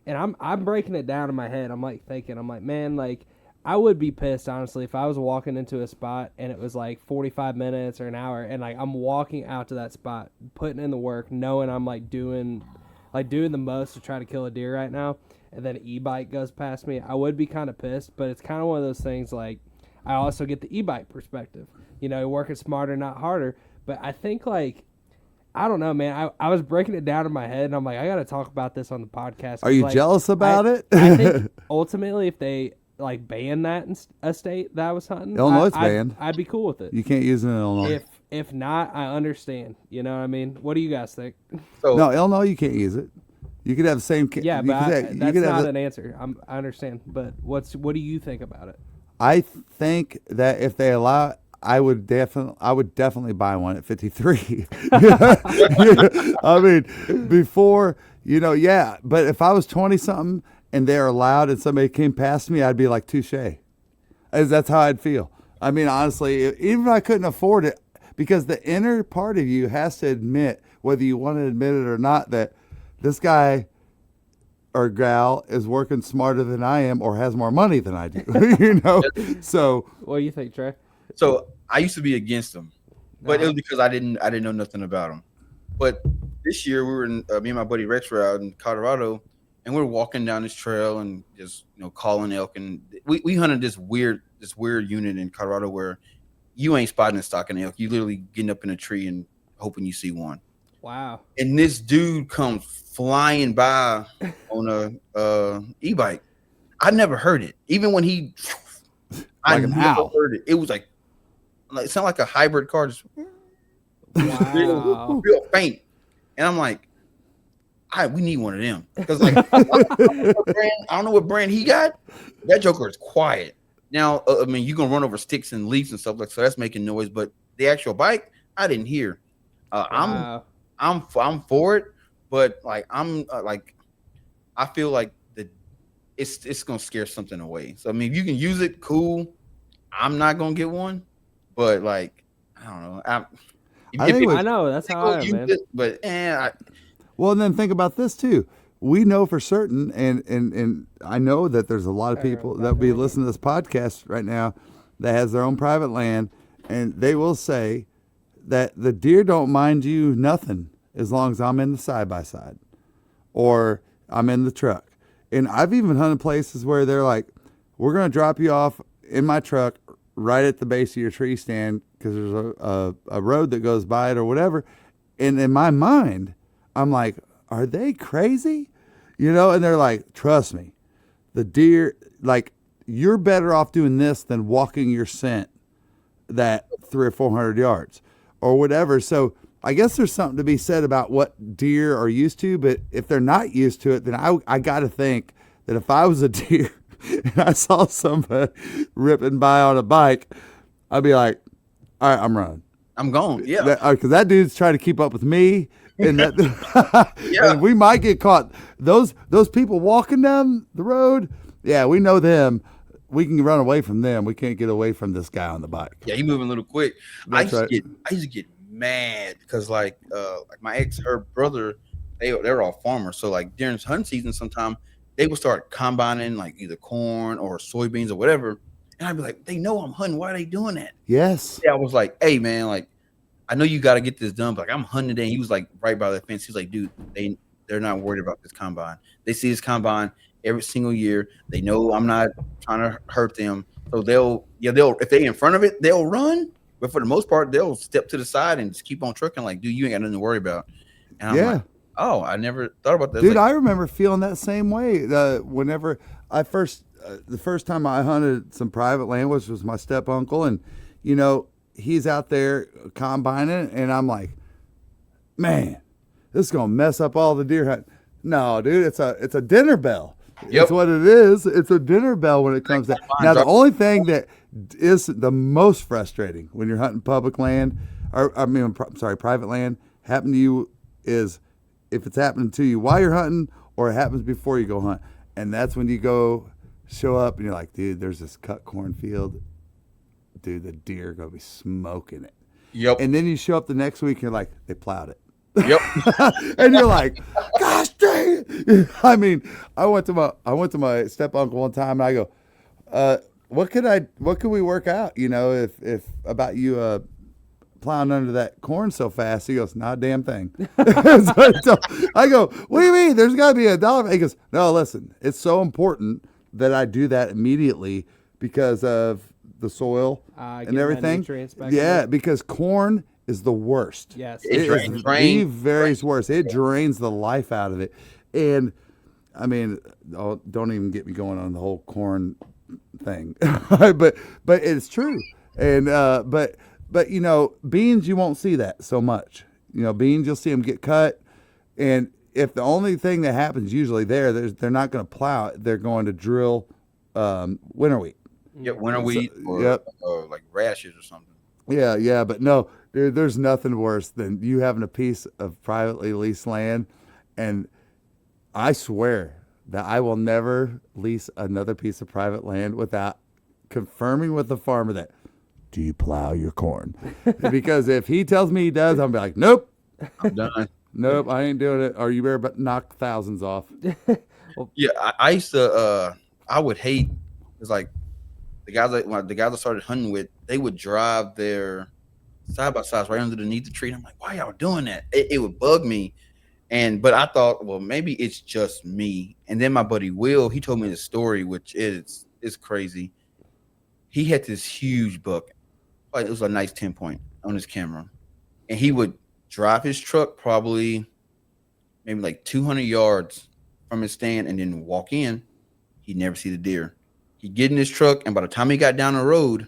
And I'm breaking it down in my head. I'm like thinking, man, like I would be pissed honestly if I was walking into a spot and it was like 45 minutes or an hour and like I'm walking out to that spot, putting in the work, knowing I'm like doing the most to try to kill a deer right now, and then an e-bike goes past me. I would be kind of pissed, but it's kind of one of those things like I also get the e-bike perspective. Working smarter, not harder. But I think like I don't know, man. I was breaking it down in my head, and I'm like, I got to talk about this on the podcast. Are you jealous about it? I think ultimately, if they like ban that in a state that I was hunting, Illinois banned. I'd be cool with it. You can't use it in Illinois. If not, I understand. You know what I mean? What do you guys think? No, Illinois, you can't use it. You could have the same. Yeah, but that's not an answer. I understand, but what do you think about it? I think that if they allow it, I would definitely buy one at 53. Before, but if I was 20 something and they're allowed and somebody came past me, I'd be like, touche. That's how I'd feel. Honestly, even if I couldn't afford it, because the inner part of you has to admit whether you want to admit it or not, that this guy or gal is working smarter than I am or has more money than I do. So What do you think, Trey? So I used to be against them, but it was because I didn't know nothing about them. But this year we were in me and my buddy Rex were out in Colorado, and we were walking down this trail and just calling elk, and we hunted this weird unit in Colorado where you ain't spotting a stalking elk. You literally getting up in a tree and hoping you see one. Wow. And this dude comes flying by on a e-bike. I never heard it. Even when he I never heard it. It was like it sounded like a hybrid car, just Wow. real faint. And I'm like, we need one of them. Because I don't know what brand he got. That joker is quiet. Now, I mean, you're gonna run over sticks and leaves and stuff so that's making noise. But the actual bike, I didn't hear. Wow. I'm for it, but like I feel like it's gonna scare something away. So I mean, if you can use it, cool. I'm not gonna get one, but like I don't know. I know that's how I am, man. But well, and then think about this too. We know for certain, and I know that there's a lot of people that will be listening to this podcast right now that has their own private land, and they will say that the deer don't mind you nothing as long as I'm in the side-by-side or I'm in the truck. And I've even hunted places where they're like, we're going to drop you off in my truck right at the base of your tree stand because there's a road that goes by it or whatever. And in my mind, I'm like, are they crazy? And they're like, trust me, the deer, like, you're better off doing this than walking your scent that 300 or 400 yards or whatever. So I guess there's something to be said about what deer are used to, but if they're not used to it, then I got to think that if I was a deer and I saw somebody ripping by on a bike, I'd be like, all right, I'm running. I'm gone. Yeah. Because that dude's trying to keep up with me. And that, and we might get caught. Those people walking down the road, yeah, we know them. We can run away from them. We can't get away from this guy on the bike. Yeah, he moving a little quick. I used to get mad because like my ex, her brother, they're all farmers. So like during hunting season, sometime they would start combining like either corn or soybeans or whatever. And I'd be like, they know I'm hunting. Why are they doing that? Yes. Yeah, I was like, hey man, like I know you got to get this done, but like I'm hunting today. He was like right by the fence. He's like, dude, they're not worried about this combine. They see this combine every single year. They know I'm not trying to hurt them. So they'll if they in front of it, they'll run. But for the most part, they'll step to the side and just keep on trucking. Like, dude, you ain't got nothing to worry about. And I'm like, oh, I never thought about that. Dude, like, I remember feeling that same way. Whenever I the first time I hunted some private land, which was my step uncle, and he's out there combining, and I'm like, man, this is gonna mess up all the deer hunt. No, dude, it's a dinner bell. Yep. That's what it is. It's a dinner bell when it comes to that. Now, the only thing that is the most frustrating when you're hunting public land, private land, happen to you is if it's happening to you while you're hunting or it happens before you go hunt. And that's when you go show up and you're like, dude, there's this cut cornfield. Dude, the deer are going to be smoking it. Yep. And then you show up the next week and you're like, they plowed it. Yep. And you're like, gosh dang it. I mean, I went to my step uncle one time and I go, what could we work out? If about you plowing under that corn so fast. He goes, not a damn thing. So I go, what do you mean? There's got to be a dollar. He goes, no, listen, it's so important that I do that immediately because of the soil and everything. Yeah, because corn is the worst. Yes. It drains. The very worst. It drains the life out of it. And I mean, don't even get me going on the whole corn thing. but it's true. And but beans, you won't see that so much. Beans, you'll see them get cut. And if the only thing that happens usually they're not going to plow it, they're going to drill winter wheat. Yeah, winter wheat or like rashes or something. Yeah, but no, dude, there's nothing worse than you having a piece of privately leased land, and I swear that I will never lease another piece of private land without confirming with the farmer that, do you plow your corn? Because if he tells me he does, I'm be like, nope, I'm done. Nope, I ain't doing it. Or you better but knock thousands off. Yeah, I used to. I would hate. It's like the guys that started hunting with. They would drive their side by sides right underneath the tree. And I'm like, why y'all doing that? It would bug me. But I thought, well, maybe it's just me. And then my buddy Will, he told me the story, which is crazy. He had this huge buck, like it was a nice 10-point on his camera, and he would drive his truck probably maybe like 200 yards from his stand, and then walk in. He'd never see the deer. He'd get in his truck, and by the time he got down the road,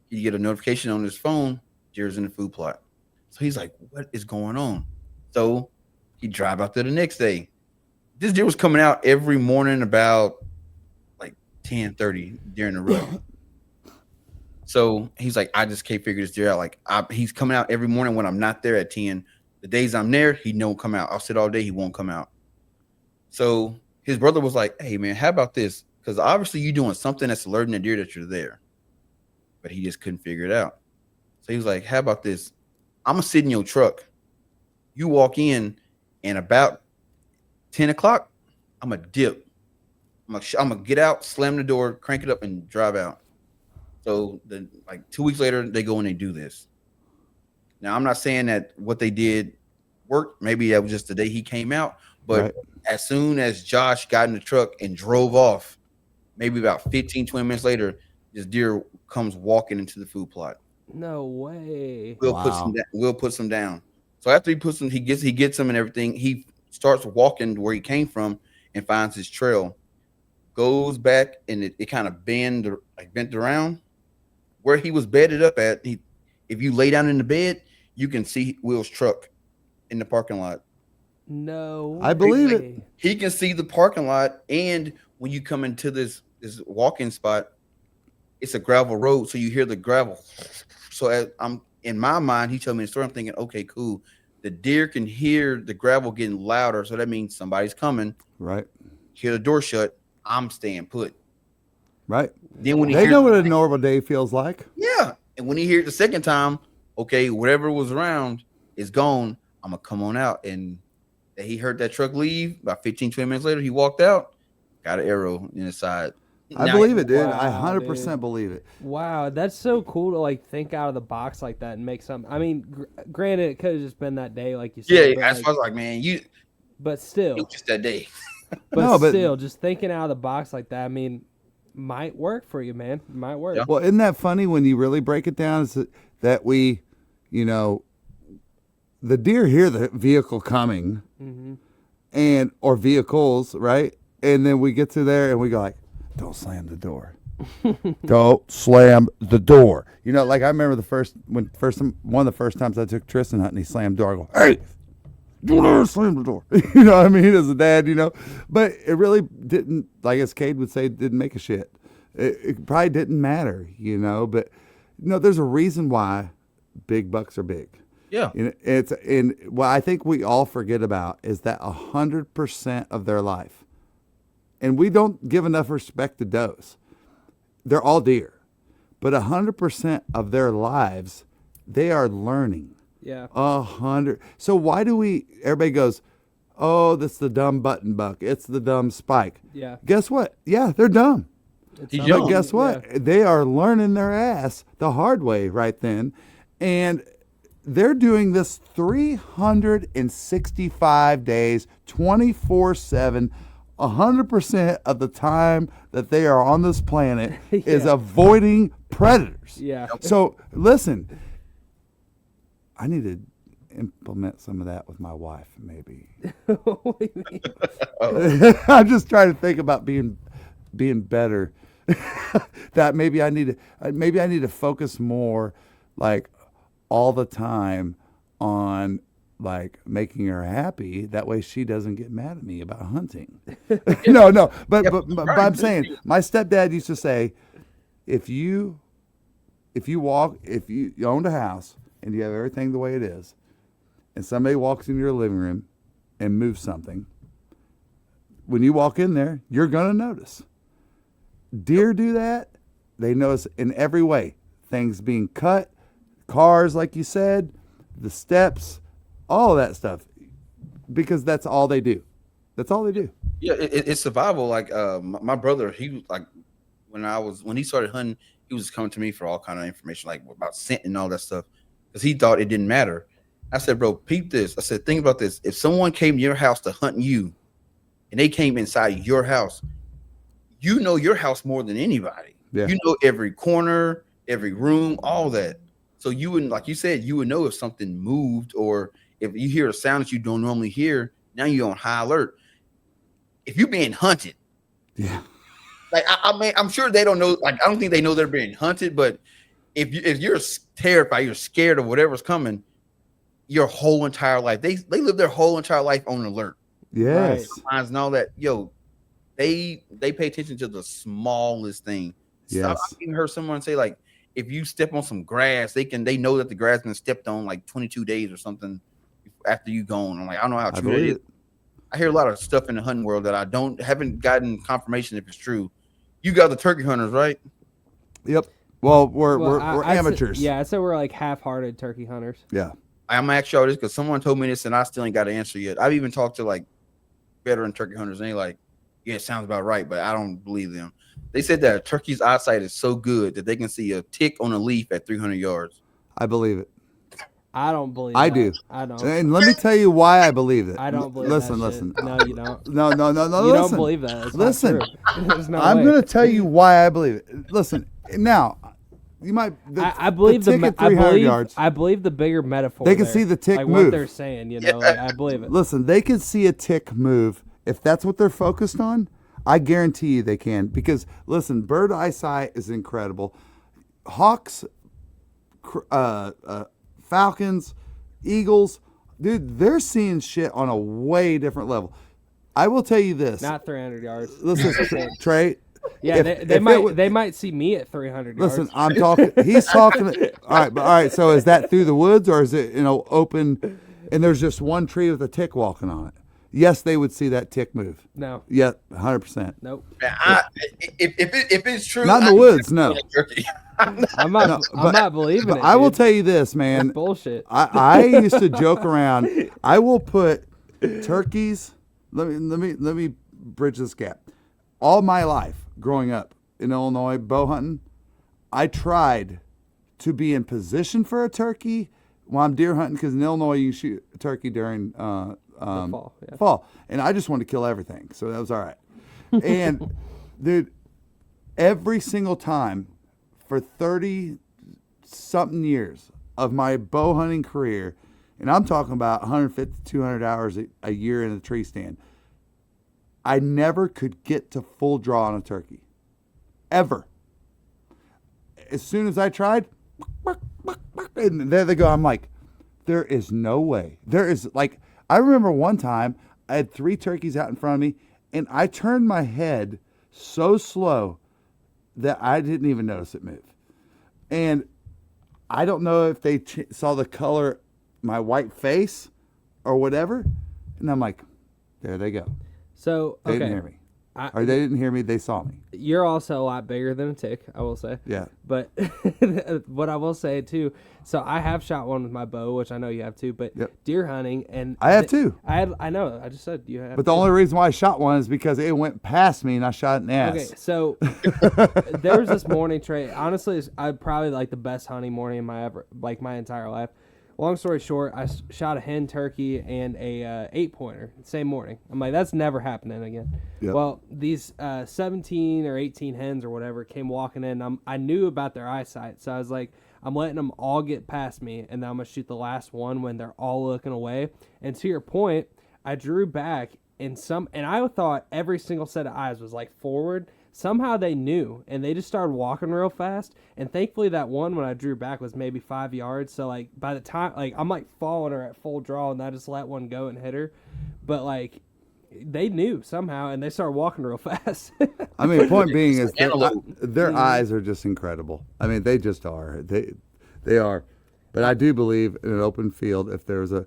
he'd get a notification on his phone, deer's in the food plot. So he's like, what is going on? So he'd drive out there the next day. This deer was coming out every morning about like 10:30 during the rut. So he's like, I just can't figure this deer out. Like, he's coming out every morning when I'm not there at 10. The days I'm there, he don't come out. I'll sit all day, he won't come out. So his brother was like, hey, man, how about this? Because obviously you're doing something that's alerting the deer that you're there. But he just couldn't figure it out. So he was like, how about this? I'm going to sit in your truck. You walk in, and about 10 o'clock, I'm going to dip. I'm going to get out, slam the door, crank it up, and drive out. So then, like 2 weeks later, they go and they do this. Now, I'm not saying that what they did worked. Maybe that was just the day he came out. But as soon as Josh got in the truck and drove off, maybe about 15, 20 minutes later, this deer comes walking into the food plot. No way. Will puts him down. So after he puts him, he gets him and everything. He starts walking where he came from and finds his trail. Goes back, and it kind of bent around where he was bedded up at. If you lay down in the bed, you can see Will's truck in the parking lot. No, I believe it. He can see the parking lot, and when you come into this walking spot, it's a gravel road, so you hear the gravel. So as I'm in my mind, he told me the story. I'm thinking, okay, cool. The deer can hear the gravel getting louder, so that means somebody's coming. Right. Hear the door shut. I'm staying put. Right. Then when they know what a normal day feels like. Yeah. And when he heard it the second time, okay, whatever was around is gone. I'm going to come on out. And he heard that truck leave. About 15, 20 minutes later, he walked out, got an arrow in his side. I believe it, dude. Wow, I 100% believe it. Wow, that's so cool to like think out of the box like that and make something. I mean, granted, it could have just been that day, like you said. Yeah, that's why I was like, man, but still, it was just that day. but still, just thinking out of the box like that, I mean, might work for you, man. Might work. Yeah. Well, isn't that funny when you really break it down? Is that we, the deer hear the vehicle coming, or vehicles, right? And then we get to there and we go like, don't slam the door. Don't slam the door. Like I remember one of the first times I took Tristan hunting, he slammed the door. I go, hey, don't ever slam the door. You know what I mean? As a dad, But it really didn't, like as Cade would say, didn't make a shit. It probably didn't matter, But there's a reason why big bucks are big. Yeah. What I think we all forget about is that 100% of their life, and we don't give enough respect to does. They're all deer, but 100% of their lives, they are learning. Yeah. 100. So why do everybody goes, oh, that's the dumb button buck. It's the dumb spike. Yeah. Guess what? Yeah, they're dumb. He's But young. guess what? Yeah. They are learning their ass the hard way right then. And they're doing this 365 days, 24/7, 100% of the time that they are on this planet is avoiding predators. Yeah. So listen, I need to implement some of that with my wife, maybe. What do you mean? I'm just trying to think about being better. That maybe I need to focus more, like all the time, on like making her happy. That way she doesn't get mad at me about hunting. No. But I'm saying my stepdad used to say, if you owned a house and you have everything the way it is, and somebody walks into your living room and moves something, when you walk in there, you're gonna notice. Deer do that. They notice in every way. Things being cut, cars, like you said, the steps, all that stuff, because that's all they do. That's all they do. Yeah, it's survival. Like my brother, he was like when he started hunting, he was coming to me for all kind of information, like about scent and all that stuff, because he thought it didn't matter. I said, bro, peep this. I said, think about this. If someone came to your house to hunt you, and they came inside your house, you know your house more than anybody. Yeah. You know every corner, every room, all that. So you would, like you said, you would know if something moved, or if you hear a sound that you don't normally hear. Now you're on high alert. If you're being hunted, Yeah. like I mean, I'm sure they don't know. Like I don't think they know they're being hunted. But if you're terrified, you're scared of whatever's coming. Your whole entire life, they live their whole entire life on alert. Yes. Signs and all that. Yo, they pay attention to the smallest thing. Yes. I've even heard someone say, like, if you step on some grass, they know that the grass has been stepped on like 22 days or something after you gone. I'm like, I don't know how true it is. I hear a lot of stuff in the hunting world that I haven't gotten confirmation if it's true. You got the turkey hunters, right? Yep. Well, we're amateurs. I'd say we're like half-hearted turkey hunters. Yeah. I'm gonna ask y'all this because someone told me this and I still ain't got an answer yet. I've even talked to like veteran turkey hunters and they like, yeah, it sounds about right, but I don't believe them. They said that a turkey's eyesight is so good that they can see a tick on a leaf at 300 yards. I believe it. I don't believe I that. do. I don't. And let me tell you why I believe it. I don't believe Listen, that listen. shit. No, you don't. No. You listen. don't believe that. It's Listen. not true. There's no I'm way. going to tell you why I believe it. Listen, now, you might. I believe the tick at I 300 believe yards. I believe the bigger metaphor. They can there. see the tick like move. what they're saying. You know, like, I believe it. Listen, they can see a tick move. If that's what they're focused on, I guarantee you they can. Because, listen, bird eyesight is incredible. Hawks, falcons, eagles, dude, they're seeing shit on a way different level. I will tell you this. Not 300 yards. Listen, Trey. Yeah, they might see me at 300 yards. Listen, I'm talking. He's talking. All right. So is that through the woods or is it open? And there's just one tree with a tick walking on it. Yes, they would see that tick move. No. Yeah, 100%. Nope. If it's true, Not in the woods. No. I'm not believing it. I will dude. tell you this, man. That's bullshit. I used to joke around. I will put turkeys. Let me bridge this gap. All my life growing up in Illinois, bow hunting, I tried to be in position for a turkey while I'm deer hunting, because in Illinois you shoot a turkey during fall, yeah. fall, and I just wanted to kill everything, so that was all right. And dude, every single time for 30 something years of my bow hunting career, and I'm talking about 150 to 200 hours a year in a tree stand, I never could get to full draw on a turkey. Ever. As soon as I tried, and there they go. I'm like, there is no way. There is, like, I remember one time I had 3 turkeys out in front of me, and I turned my head so slow that I didn't even notice it move. And I don't know if they saw the color, my white face or whatever. And I'm like, there they go. So They okay, didn't hear me. Or they didn't hear me, they saw me. you're also a lot bigger than a tick, I will say. Yeah. But what I will say too, so I have shot one with my bow, which I know you have too. But Yep. deer hunting, and I have too. I know. I just said you have. But the only reason why I shot one is because it went past me and I shot it in the ass. Okay, so there was this morning, Trey. Honestly, it's probably like the best hunting morning in my entire life. Long story short, I shot a hen turkey and a 8-pointer same morning. I'm like, that's never happening again. Yep. Well, these 17 or 18 hens or whatever came walking in. I knew about their eyesight, so I was like, I'm letting them all get past me, and then I'm gonna shoot the last one when they're all looking away. And to your point, I drew back, and I thought every single set of eyes was like forward. Somehow they knew, and they just started walking real fast. And thankfully, that one when I drew back was maybe 5 yards. So like by the time, like I'm like following her at full draw, and I just let one go and hit her. But like they knew somehow, and they started walking real fast. I mean, point being is Antelope. their eyes are just incredible. I mean, they just are. They are. But I do believe in an open field, if there's a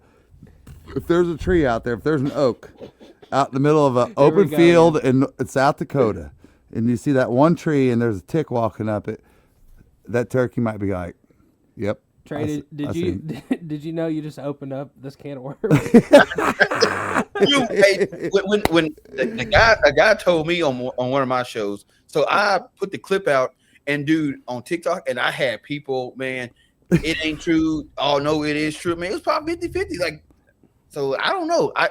tree out there, if there's an oak out in the middle of an open go, field in South Dakota, and you see that one tree and there's a tick walking up it, that turkey might be like, yep. Trey, I see him. Did you know you just opened up this can of worms? When a guy told me on one of my shows, so I put the clip out and dude on TikTok, and I had people, man, it ain't true. Oh no, it is true, man. It was probably 50-50. Like, so I don't know. I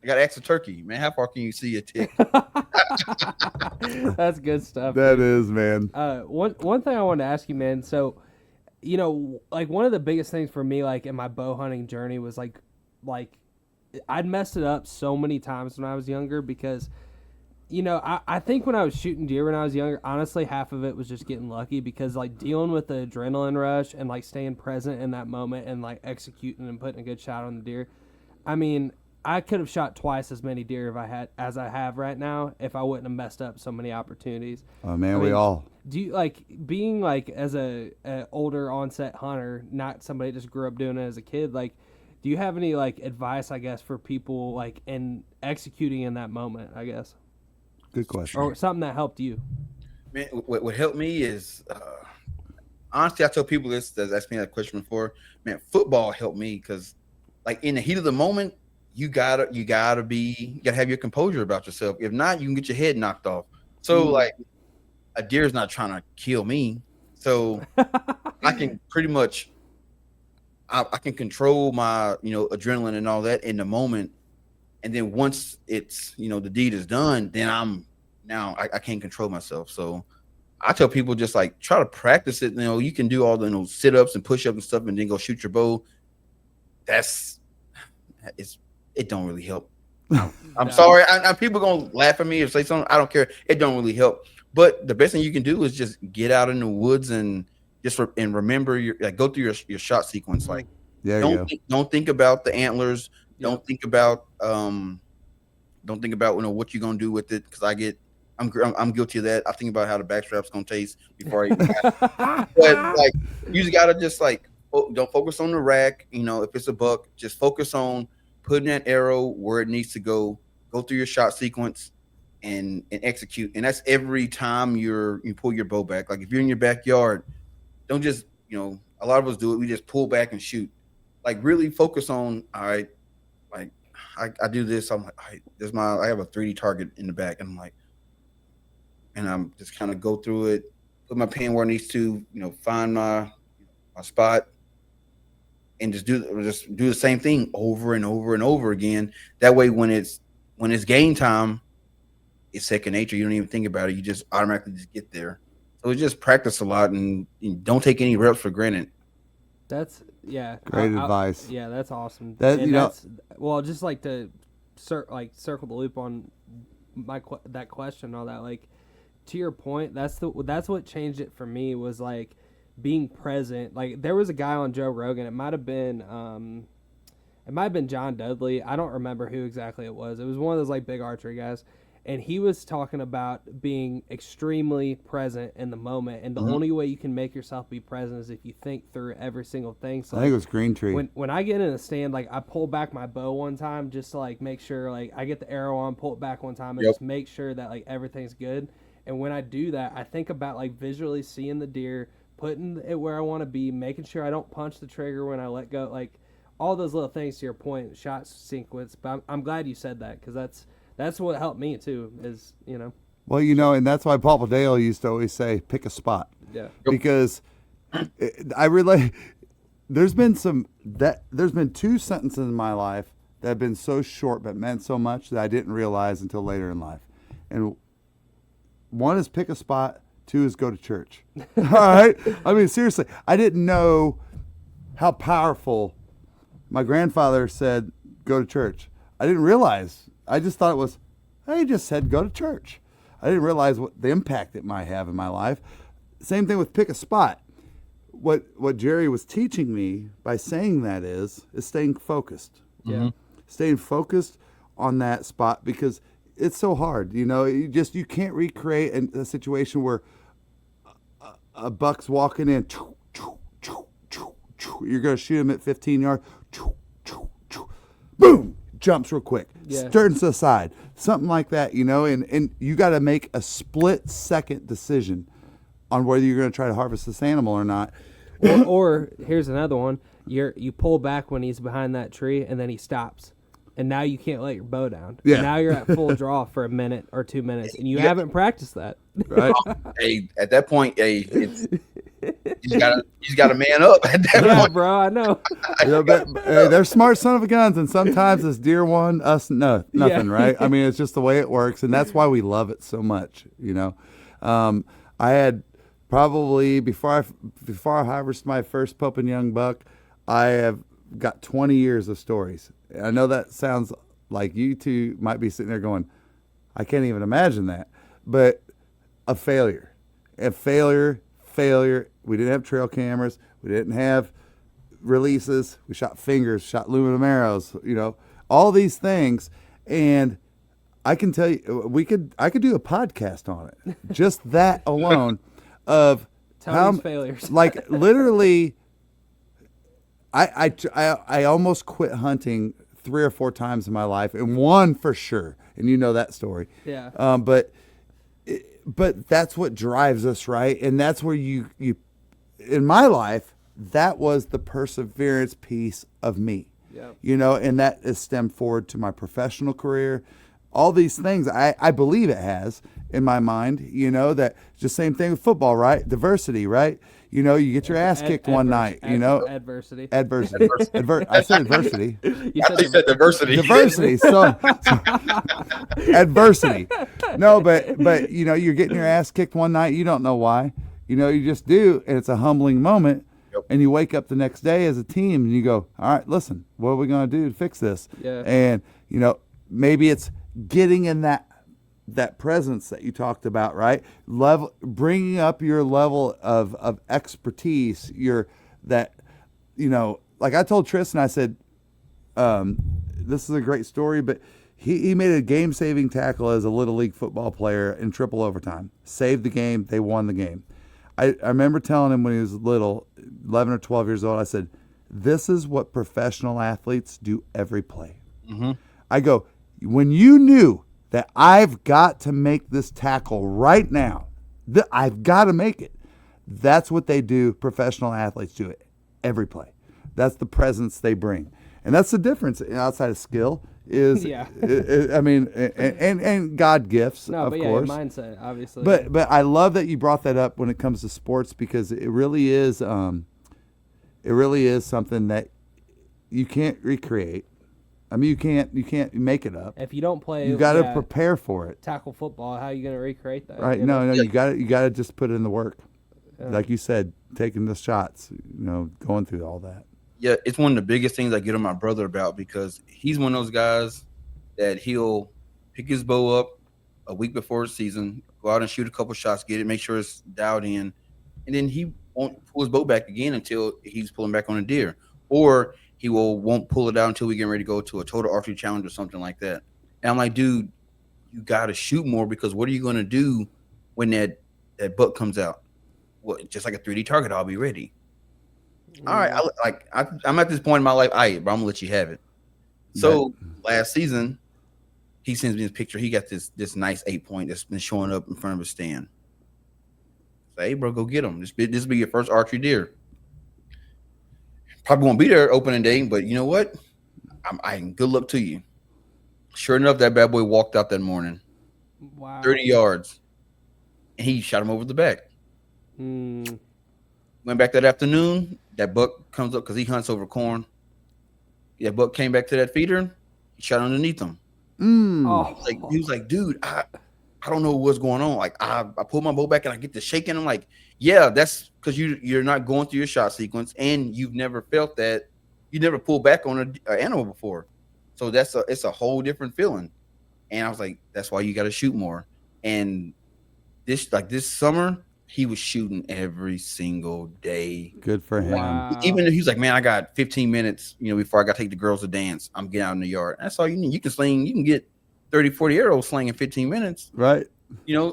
gotta ask the turkey, man. How far can you see a tick? That's good stuff. That is, man. One thing I wanted to ask you, man. So, you know, like one of the biggest things for me, like in my bow hunting journey, was like I'd messed it up so many times when I was younger because, you know, I think when I was shooting deer when I was younger, honestly, half of it was just getting lucky because like dealing with the adrenaline rush and like staying present in that moment and like executing and putting a good shot on the deer. I mean, I could have shot twice as many deer as I have right now if I wouldn't have messed up so many opportunities. Oh man, we all. Do you like being like as a older onset hunter, not somebody that just grew up doing it as a kid? Like, do you have any like advice, I guess, for people like in executing in that moment? I guess. Good question. Or something that helped you. Man, what helped me is honestly, I tell people this that's asked me that question before. Man, football helped me because, like, in the heat of the moment, you gotta have your composure about yourself. If not, you can get your head knocked off. So like, a deer's not trying to kill me, so I can pretty much I can control my adrenaline and all that in the moment. And then once it's, the deed is done, then I can't control myself. So I tell people just like try to practice it. You can do all the sit-ups and push-ups and stuff and then go shoot your bow. It don't really help. I'm sorry. People going to laugh at me or say something. I don't care. It don't really help. But the best thing you can do is just get out in the woods and just remember go through your shot sequence. Like, don't think about the antlers. Don't think about what you're gonna do with it, because I'm guilty of that. I think about how the backstrap's gonna taste before I even but like, you just gotta just like don't focus on the rack. If it's a buck, just focus on putting that arrow where it needs to go through your shot sequence and execute. And that's every time you pull your bow back. Like if you're in your backyard, don't just a lot of us do it, we just pull back and shoot. Like really focus on, all right, like I do this. I'm like, all right, I have a 3D target in the back, and I'm just kind of go through it, put my pin where it needs to, find my spot, and just do the same thing over and over and over again. That way, when it's game time, it's second nature. You don't even think about it. You just automatically just get there. So just practice a lot and don't take any reps for granted. That's great advice. Yeah, that's awesome. Well, just like to circle the loop on that question and all that. Like, to your point, that's what changed it for me, was like being present. Like there was a guy on Joe Rogan. It might have been John Dudley. I don't remember who exactly it was. It was one of those like big archery guys. And he was talking about being extremely present in the moment. And the only way you can make yourself be present is if you think through every single thing. So I think it was Green Tree. When I get in a stand, like I pull back my bow one time just to like make sure like I get the arrow on, pull it back one time, and just make sure that like everything's good. And when I do that, I think about like visually seeing the deer, putting it where I want to be, making sure I don't punch the trigger when I let go. Like all those little things to your point, shot sequence. But I'm glad you said that, because that's what helped me too, is, Well, and that's why Paul Dale used to always say, pick a spot. Yeah. Because there's been two sentences in my life that have been so short but meant so much that I didn't realize until later in life. And one is pick a spot, two is go to church. All right? I mean, seriously, I didn't know how powerful my grandfather said, go to church. I didn't realize. I just thought it was, he just said go to church. I didn't realize what the impact it might have in my life. Same thing with pick a spot. What Jerry was teaching me by saying that is staying focused. Yeah. Staying focused on that spot, because it's so hard. You can't recreate a situation where a buck's walking in. You're going to shoot him at 15 yards. Boom! Jumps real quick, turns to the side, something like that, and you got to make a split second decision on whether you're going to try to harvest this animal or not. or here's another one. You pull back when he's behind that tree, and then he stops, and now you can't let your bow down. Yeah. Now you're at full draw for a minute or 2 minutes, and you haven't practiced that. Right. Hey, at that point, he's got to man up at that Yeah, point. bro, I know. But, they're smart son of a guns, and sometimes it's deer one, us nothing, Yeah. right? I mean, it's just the way it works, and that's why we love it so much. I had probably before I harvested my first Pope and Young buck, I have got 20 years of stories. I know that sounds like you two might be sitting there going, I can't even imagine that, but a failure. We didn't have trail cameras. We didn't have releases. We shot fingers, shot aluminum arrows, all these things. And I can tell you, I could do a podcast on it. Just that alone of Tony's failures. like literally, I almost quit hunting 3 or 4 times in my life, and one for sure. And you know that story. Yeah. But that's what drives us, right? And that's where you in my life, that was the perseverance piece of me. Yeah. And that is stemmed forward to my professional career. All these things, I believe it has in my mind, that just same thing with football, right? Diversity, right? You get your ass kicked one night, Adversity. Adversity. I said adversity. You I said diversity. Diversity. So adversity. No, but you're getting your ass kicked one night. You don't know why. You just do, and it's a humbling moment. Yep. And you wake up the next day as a team, and you go, "All right, listen, what are we going to do to fix this?" Yeah. And maybe it's getting in that presence that you talked about, right? Bringing up your level of expertise. Like I told Tristan, I said, this is a great story, but he made a game-saving tackle as a Little League football player in triple overtime. Saved the game. They won the game. I remember telling him when he was little, 11 or 12 years old, I said, this is what professional athletes do every play. Mm-hmm. I go, when you knew that I've got to make this tackle right now, I've got to make it. That's what they do. Professional athletes do it every play. That's the presence they bring. And that's the difference outside of skill is, Yeah. and God gifts, No, of but course. yeah, mindset, obviously. But I love that you brought that up when it comes to sports, because it really is something that you can't recreate. I mean, you can't make it up. if you don't play, You got to prepare for it, tackle football. How are you going to recreate that? right? you know? No, you got to just put in the work, like you said, taking the shots, going through all that. Yeah, it's one of the biggest things I get on my brother about, because he's one of those guys that he'll pick his bow up a week before the season, go out and shoot a couple shots, get it, make sure it's dialed in, and then he won't pull his bow back again until he's pulling back on a deer, or he won't pull it out until we get ready to go to a total archery challenge or something like that. And I'm like, dude, you got to shoot more, because what are you going to do when that buck comes out? What, just like a 3D target, I'll be ready. All right, I'm at this point in my life. All right, bro, I'm gonna let you have it. So last season, he sends me this picture. He got this nice 8-point that's been showing up in front of his stand. Say, hey, bro, go get him. This will be your first archery deer. Probably won't be there opening day, but you know what? I'm good luck to you. Sure enough, that bad boy walked out that morning, Wow. 30 yards, and he shot him over the back. Mm. Went back that afternoon. That buck comes up because he hunts over corn. That buck came back to that feeder. He shot underneath him. Oh. He was like, dude, I don't know what's going on. Like, I pull my bow back and I get to shaking. I'm like, yeah, that's because you're not going through your shot sequence, and you've never felt that. You never pulled back on an animal before, so it's a whole different feeling. And I was like, that's why you got to shoot more. And this summer, he was shooting every single day. Good for him. Wow. Even if he was like, man, I got 15 minutes, before I got to take the girls to dance, I'm getting out in the yard. That's all you need. You can get 30, 40 arrows sling in 15 minutes. Right.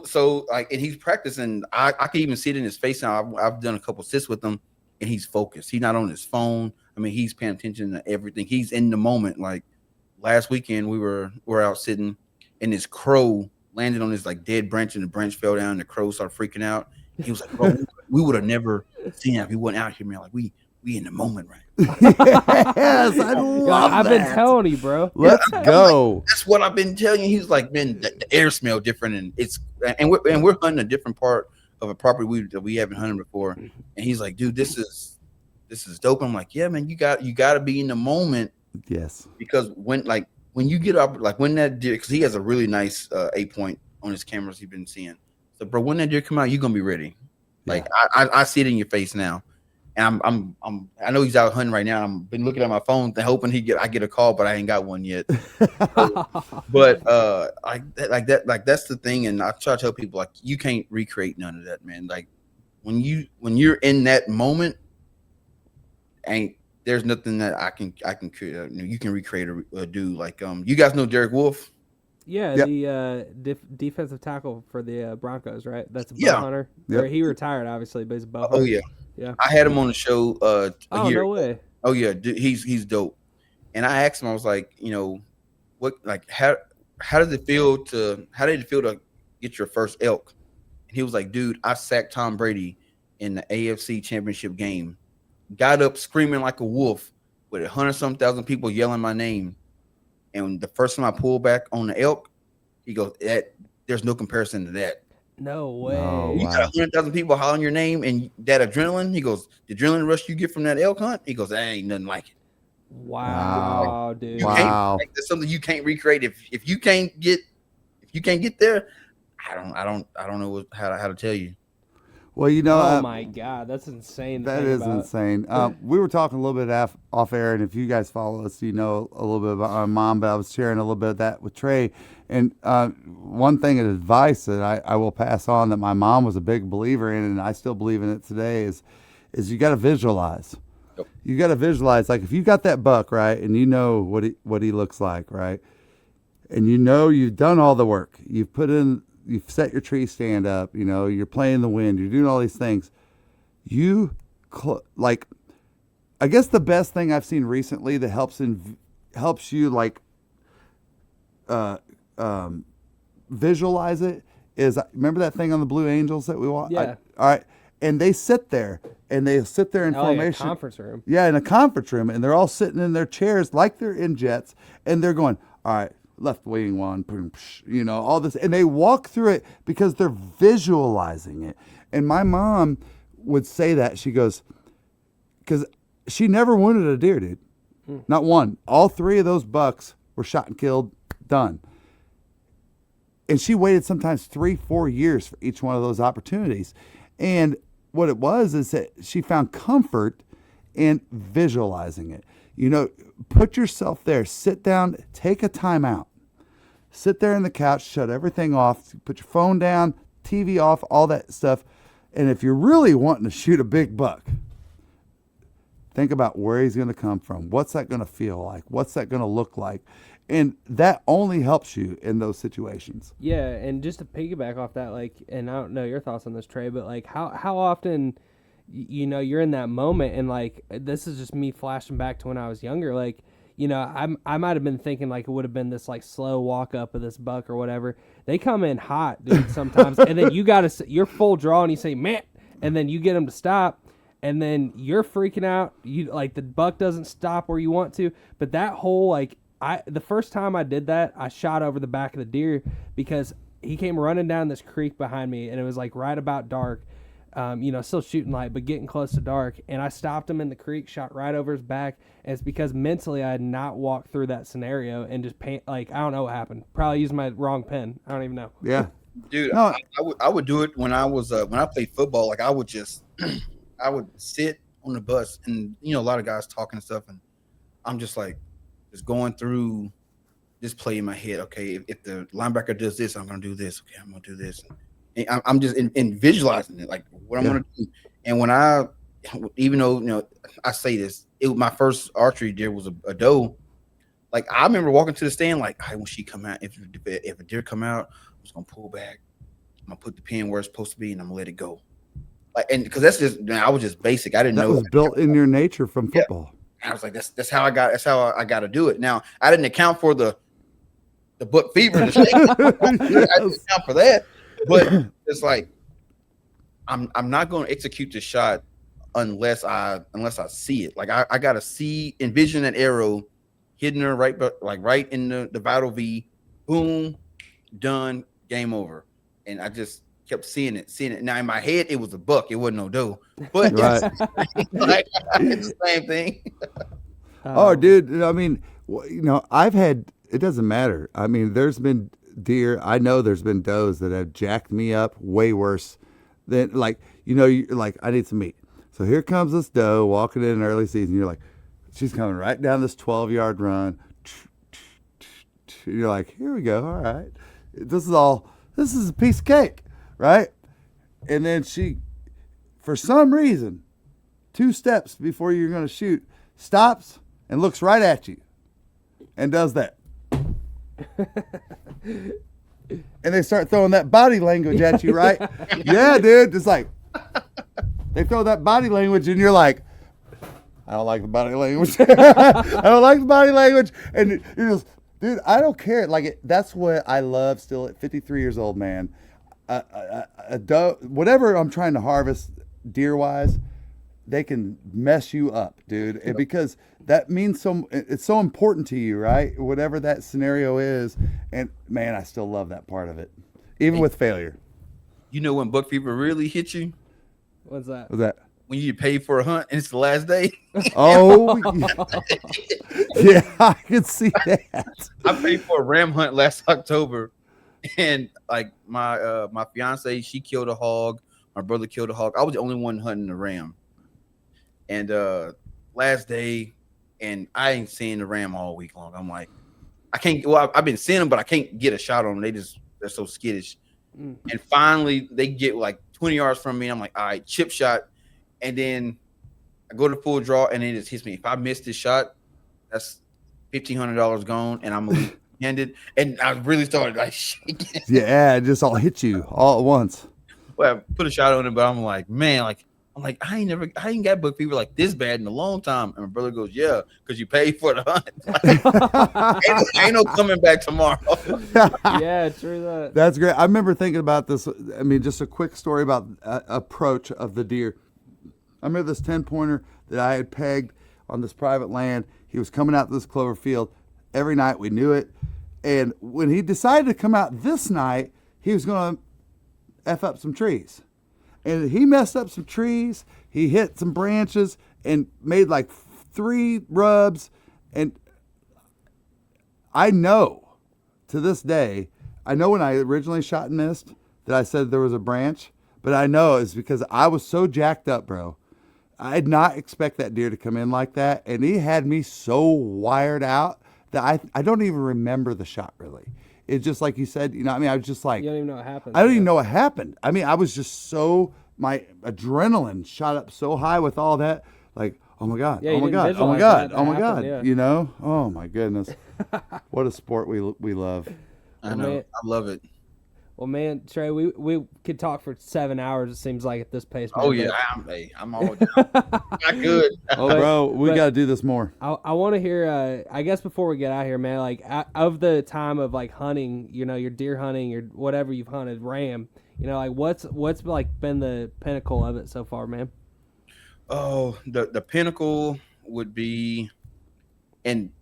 So and he's practicing. I can even see it in his face now. I've done a couple sits with him, and he's focused. He's not on his phone. I mean, he's paying attention to everything. He's in the moment. Like last weekend, we're out sitting, and this crow landed on this like dead branch, and the branch fell down. And the crow started freaking out. He was like, bro, we would have never seen that if he wasn't out here, man. Like we in the moment, right? Yes, I love I've been that. telling you, bro. Let's go. That's what I've been telling you. He's like, man, the air smell different, and we're hunting a different part of a property that we haven't hunted before. And he's like, dude, this is dope. I'm like, yeah, man, you got to be in the moment. Yes. Because when you get up, like when that deer, because he has a really nice 8-point on his cameras he's been seeing. So, bro, when that deer come out, you're gonna be ready. Like I see it in your face now. And I know he's out hunting right now. I've been looking at my phone and hoping I get a call, but I ain't got one yet. But that's the thing. And I try to tell people, like, you can't recreate none of that, man. Like when you're in that moment, there's nothing that I can create. You can recreate or do. Like you guys know Derek Wolf? Yeah, Yep. the defensive tackle for the Broncos, right? That's a bow hunter. Yep. Or he retired, obviously, but he's a bow hunter. Oh yeah. Yeah. I had him on the show a year no ago. way. Oh yeah, he's dope. And I asked him, I was like, what, like, how did it feel to get your first elk? And he was like, dude, I sacked Tom Brady in the AFC Championship game. Got up screaming like a wolf with 100-some-thousand people yelling my name. And the first time I pulled back on the elk, he goes, there's no comparison to that. No way. Oh, You got 100,000 people hollering your name and that adrenaline. He goes, the adrenaline rush you get from that elk hunt. He goes, that ain't nothing like it. Wow, dude. Wow. That's something you can't recreate. If you can't get there, I don't know how to tell you. Well, Oh my God, that's insane. That is insane. We were talking a little bit off air, and if you guys follow us, you know a little bit about my mom, but I was sharing a little bit of that with Trey. And one thing of advice that I will pass on that my mom was a big believer in, and I still believe in it today, is you got to visualize. Yep. You got to visualize. Like if you got that buck, right, and you know what he looks like, right, and you know you've done all the work. You've set your tree stand up, you're playing the wind, you're doing all these things. I guess the best thing I've seen recently that helps you like visualize it is, remember that thing on the Blue Angels that we watched? Yeah. All right. And they sit there in formation. Like a conference room. Yeah, in a conference room, and they're all sitting in their chairs like they're in jets, and they're going, all right, left wing one, all this. And they walk through it because they're visualizing it. And my mom would say that. She goes, because she never wounded a deer, dude. Not one. All 3 of those bucks were shot and killed, done. And she waited sometimes 3-4 years for each one of those opportunities. And what it was is that she found comfort in visualizing it. Put yourself there, sit down, take a time out. Sit there on the couch, shut everything off, put your phone down, TV off, all that stuff. And if you're really wanting to shoot a big buck, think about where he's going to come from. What's that going to feel like? What's that going to look like? And that only helps you in those situations. Yeah, and just to piggyback off that, and I don't know your thoughts on this, Trey, but how often, you're in that moment, and this is just me flashing back to when I was younger, I might have been thinking it would have been this slow walk up of this buck or whatever. They come in hot, dude, sometimes, and then you're full draw and you say, man, and then you get them to stop, and then you're freaking out. The buck doesn't stop where you want to, but that whole the first time I did that, I shot over the back of the deer because he came running down this creek behind me, and it was right about dark. Still shooting light, but getting close to dark. And I stopped him in the creek, shot right over his back. And it's because mentally I had not walked through that scenario and just I don't know what happened. Probably used my wrong pen. I don't even know. Yeah. Dude, No. I would do it when I was when I played football. I would just I would sit on the bus, and a lot of guys talking and stuff, and I'm just just going through this play in my head. Okay, if the linebacker does this, I'm gonna do this. Okay, I'm gonna do this. And I'm just in visualizing it, what I'm gonna do. And when even though I say this, my first archery deer was a doe. I remember walking to the stand, hey, when she come out, if a deer come out, I'm just gonna pull back. I'm gonna put the pin where it's supposed to be, and I'm gonna let it go. And because that's just, I was just basic. I didn't know that was built in your nature from football. I was like, that's how I got to do it. Now I didn't account for the buck fever. I didn't account for that, but it's I'm not going to execute the shot unless I see it. Like I gotta envision that arrow hitting her right, but like right in the vital V, boom, done, game over. And I just kept seeing it. Now in my head, it was a buck. It wasn't no doe, but Right. like, it's the same thing. Oh, dude. I mean, I've had, it doesn't matter. I mean, there's been deer. I know there's been does that have jacked me up way worse than, like, you're like, I need some meat. So here comes this doe walking in early season. You're like, she's coming right down this 12-yard run. You're like, here we go. All right. This is a piece of cake, right? And then she, for some reason, 2 steps before you're going to shoot, stops and looks right at you and does that. And they start throwing that body language at you, right? Yeah, dude. It's like, they throw that body language and you're like, I don't like the body language. I don't like the body language. And you're just, dude, I don't care. Like, that's what I love still at 53 years old, man. A doe, whatever I'm trying to harvest deer-wise, they can mess you up, dude. And because that means it's so important to you, right? Whatever that scenario is. And, man, I still love that part of it, even with failure. You know when buck fever really hit you? What's that? What's that? When you pay for a hunt and it's the last day. Oh, yeah, I can see that. I paid for a ram hunt last October, and like my fiance, she killed a hog. My brother killed a hog. I was the only one hunting the ram. And last day, and I ain't seeing the ram all week long. I'm like, I can't. Well, I've been seeing them, but I can't get a shot on them. They're so skittish. And finally, they get like 20 yards from me. I'm like, all right, chip shot. And then I go to full draw, and it just hits me. If I miss this shot, that's $1,500 gone, and I'm handed. And I really started like shaking. Yeah, it just all hit you all at once. Well, I put a shot on it, but I'm like, man, I ain't got buck fever like this bad in a long time. And my brother goes, yeah, because you paid for the hunt. ain't no coming back tomorrow. Yeah, true that. That's great. I remember thinking about this. I mean, just a quick story about approach of the deer. I remember this 10-pointer that I had pegged on this private land. He was coming out to this clover field every night. We knew it. And when he decided to come out this night, he was going to F up some trees. And he messed up some trees. He hit some branches and made like 3 rubs. And I know to this day, I know when I originally shot and missed that I said there was a branch, but I know it's because I was so jacked up, bro. I did not expect that deer to come in like that. And he had me so wired out that I don't even remember the shot really. It's just like you said, I mean, I was just like, You don't even know what happened. I don't even know what happened. I mean, I was just my adrenaline shot up so high with all that. Like, oh my God, Yeah, oh you my didn't God, oh my visualize God, that oh my happen, God. yeah. Oh my goodness. What a sport we love. I know. Man. I love it. Well, man, Trey, we could talk for 7 hours. It seems like at this pace. Man, Oh, yeah. I'm all down. Not good. Oh, bro, we but- got to do this more. I want to hear. I guess before we get out here, man, like of the time of like hunting, your deer hunting, your whatever you've hunted, ram. Like what's like been the pinnacle of it so far, man? Oh, the pinnacle would be, and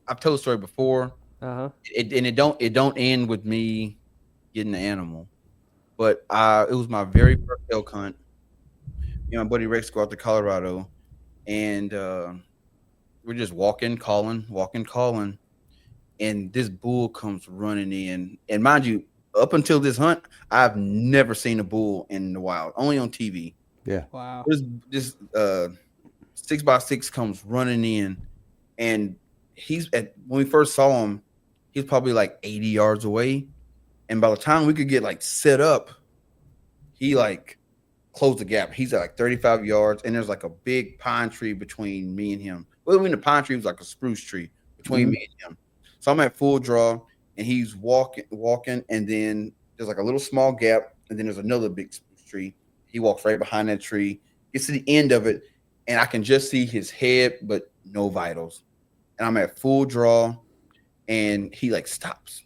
I've told the story before. It don't end with me getting the animal, but it was my very first elk hunt. My buddy Rex go out to Colorado, and we're just walking, calling, and this bull comes running in. And mind you, up until this hunt, I've never seen a bull in the wild, only on TV. Yeah. Wow. This 6x6 comes running in, and when we first saw him, he's probably like 80 yards away. And by the time we could get like set up, he like closed the gap. He's at like 35 yards, and there's like a big pine tree between me and him. Well, when the pine tree was like a spruce tree between me and him. So I'm at full draw, and he's walking, and then there's like a little small gap, and then there's another big spruce tree. He walks right behind that tree, gets to the end of it, and I can just see his head, but no vitals. And I'm at full draw, and he like stops.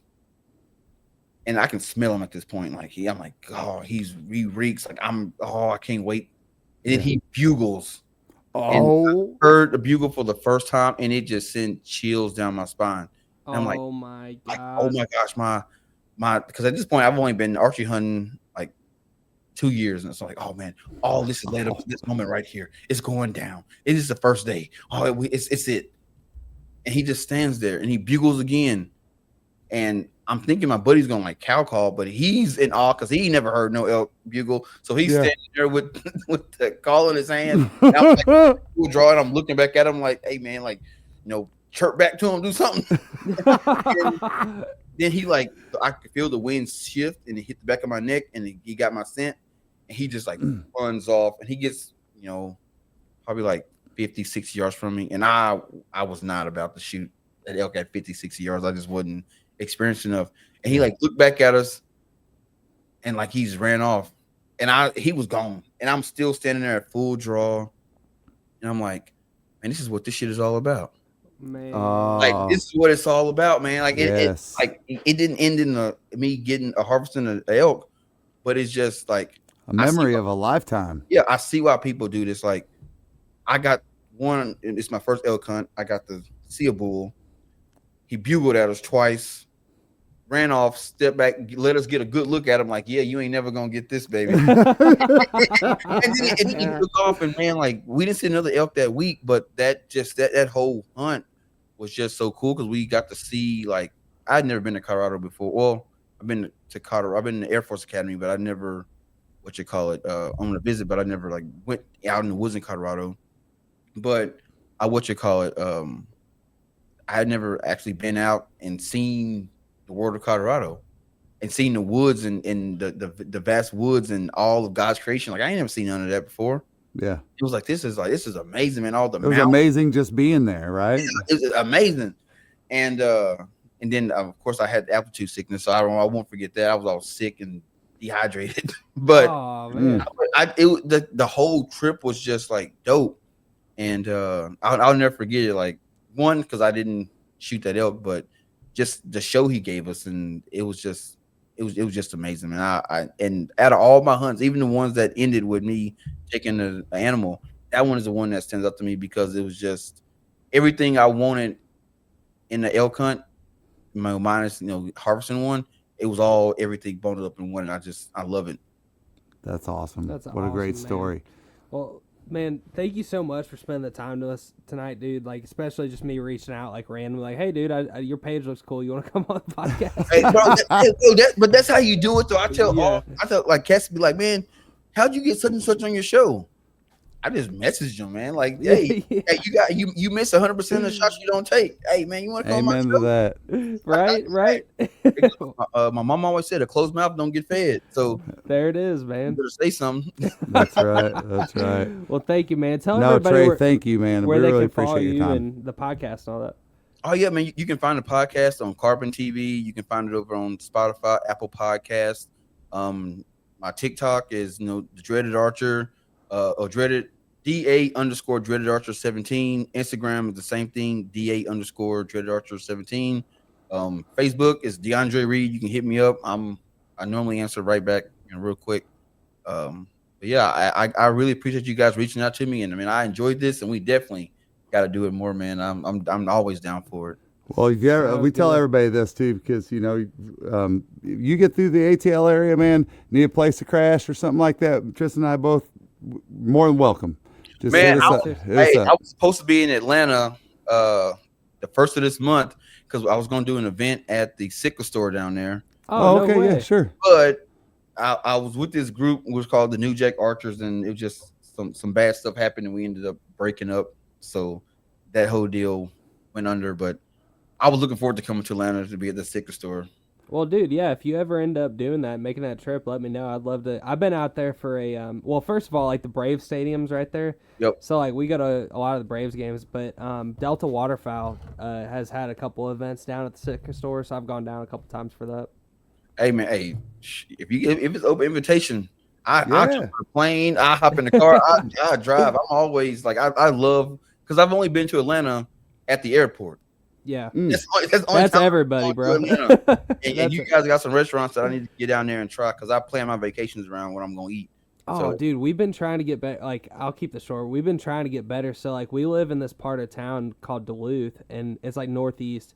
and I can smell him at this point. Like I'm like, oh, he reeks. Like I can't wait. And then he bugles. And Oh, I heard the bugle for the first time, and it just sent chills down my spine. And I'm like, Oh my oh god. my gosh, my because at this point I've only been archery hunting like 2 years, and it's like, oh man, all this is led up to this moment right here. It's going down. It is the first day. Oh, it's it. And he just stands there and he bugles again. And I'm thinking my buddy's gonna like cow call, but he's in awe because he never heard no elk bugle. So he's standing there with the call in his hand. And I'm like, we'll draw it. I'm looking back at him like, hey man, like, chirp back to him, do something. Then he like, I could feel the wind shift and it hit the back of my neck, and he got my scent, and he just like runs off, and he gets, probably like 50, 60 yards from me. And I was not about to shoot that elk at 50, 60 yards. I just wasn't experienced enough. And he like looked back at us and like he's ran off, and he was gone. And I'm still standing there at full draw. And I'm like, man, this is what this shit is all about. Man. Like this is what it's all about, man. Like yes. it didn't end in me getting harvesting an elk, but it's just like a memory of a lifetime. Yeah, I see why people do this. Like I got one, it's my first elk hunt. I got to see a bull. He bugled at us twice, ran off, stepped back, let us get a good look at him. Like, yeah, you ain't never gonna get this, baby. and then he took off, and man, like we didn't see another elk that week, but that whole hunt was just so cool because we got to see, like, I'd never been to Colorado before. Well, I've been to Colorado. I've been in the Air Force Academy, but I never, on a visit, but I never like went out in the woods in Colorado. But I had never actually been out and seen the world of Colorado and seen the woods and the vast woods and all of God's creation. Like I ain't never seen none of that before. Yeah. It was like, this is amazing, man. All the It was amazing just being there, right? It was amazing. And then of course I had altitude sickness, so I won't forget that. I was all sick and dehydrated. But the whole trip was just like dope. And I'll never forget it. Like, one, because I didn't shoot that elk, but just the show he gave us, and it was just amazing, man. And out of all my hunts, even the ones that ended with me taking the animal, that one is the one that stands up to me because it was just everything I wanted in the elk hunt, minus harvesting one. It was all everything bundled up in one, and I love it. That's awesome. That's what a great awesome, story. Man. Well, man, thank you so much for spending the time to us tonight, dude. Like, especially just me reaching out like randomly, like, hey, dude, your page looks cool. You want to come on the podcast? Hey, bro, but that's how you do it, though. I tell like Cass be like, man, how'd you get such and such on your show? I just messaged him, man. Like, hey, you miss 100% of the shots you don't take. Hey, man, you want to come on my show? That. Right. My mom always said a closed mouth don't get fed. So there it is, man. You better say something. That's right. Well, thank you, man. Tell everybody Trey, thank you, man. Where we they really can follow appreciate you your time. and the podcast and all that. Oh yeah, man. You can find the podcast on Carbon TV. You can find it over on Spotify, Apple Podcasts. My TikTok is the Dreaded Archer, or Dreaded DA_Dreaded Archer 17. Instagram is the same thing, DA_Dreaded Archer 17. Facebook is DeAndre Reed. You can hit me up. I normally answer right back real quick. But yeah, I really appreciate you guys reaching out to me, and I mean I enjoyed this, and we definitely got to do it more, man. I'm always down for it. Well, we tell everybody this too, because you get through the ATL area, man, need a place to crash or something like that. Tristan and I both more than welcome. Just man, I was supposed to be in Atlanta the first of this month because I was going to do an event at the Sickle store down there. Oh, okay, yeah, sure. But I was with this group, it was called the New Jack Archers, and it was just some bad stuff happened, and we ended up breaking up. So that whole deal went under. But I was looking forward to coming to Atlanta to be at the Sickle store. Well, dude, yeah, if you ever end up doing that, making that trip, let me know. I'd love to. I've been out there for well, first of all, like the Braves stadium's right there. Yep. So, like, we go to a lot of the Braves games, but Delta Waterfowl has had a couple events down at the Sitka store, so I've gone down a couple times for that. Hey, man, if it's open invitation, I jump on the plane, I hop in the car, I drive. I'm always like, I love, because I've only been to Atlanta at the airport. Yeah. That's the only That's time everybody, I'm bro. going to Atlanta. And That's you it. guys got some restaurants that I need to get down there and try because I plan my vacations around what I'm going to eat. Oh, So- dude, we've been trying to get better. Like, I'll keep this short. We've been trying to get better. So, like, we live in this part of town called Duluth, and it's like northeast.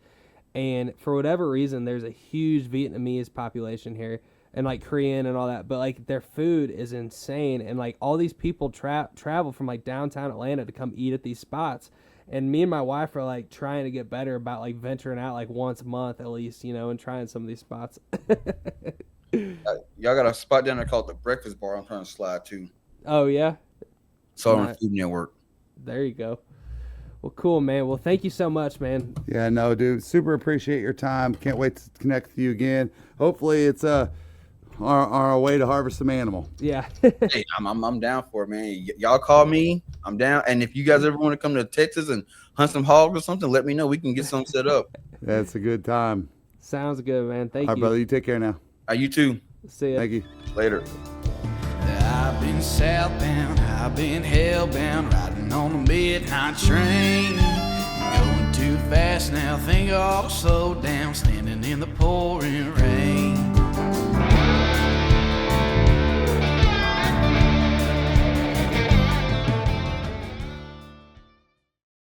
And for whatever reason, there's a huge Vietnamese population here, and like Korean and all that. But like, their food is insane, and like all these people travel from like downtown Atlanta to come eat at these spots. And me and my wife are like trying to get better about like venturing out like once a month at least, you know, and trying some of these spots. Y'all got a spot down there called the Breakfast Bar. I'm trying to slide to. Oh yeah, So on Right. Food Network. there you go. Well, cool, man. Well, thank you so much, man. Yeah, no, dude. Super appreciate your time. Can't wait to connect with you again. Hopefully, it's our way to harvest some animal. Yeah. Hey, I'm down for it, man. Y'all call me. I'm down. And if you guys ever want to come to Texas and hunt some hogs or something, let me know. We can get something set up. That's a good time. Sounds good, man. Thank All right, you. brother. You take care now. You too. See ya. Thank you. Later. I've been southbound, I've been hellbound, riding on the midnight train. Going too fast now, think I ought to slow down, standing in the pouring rain.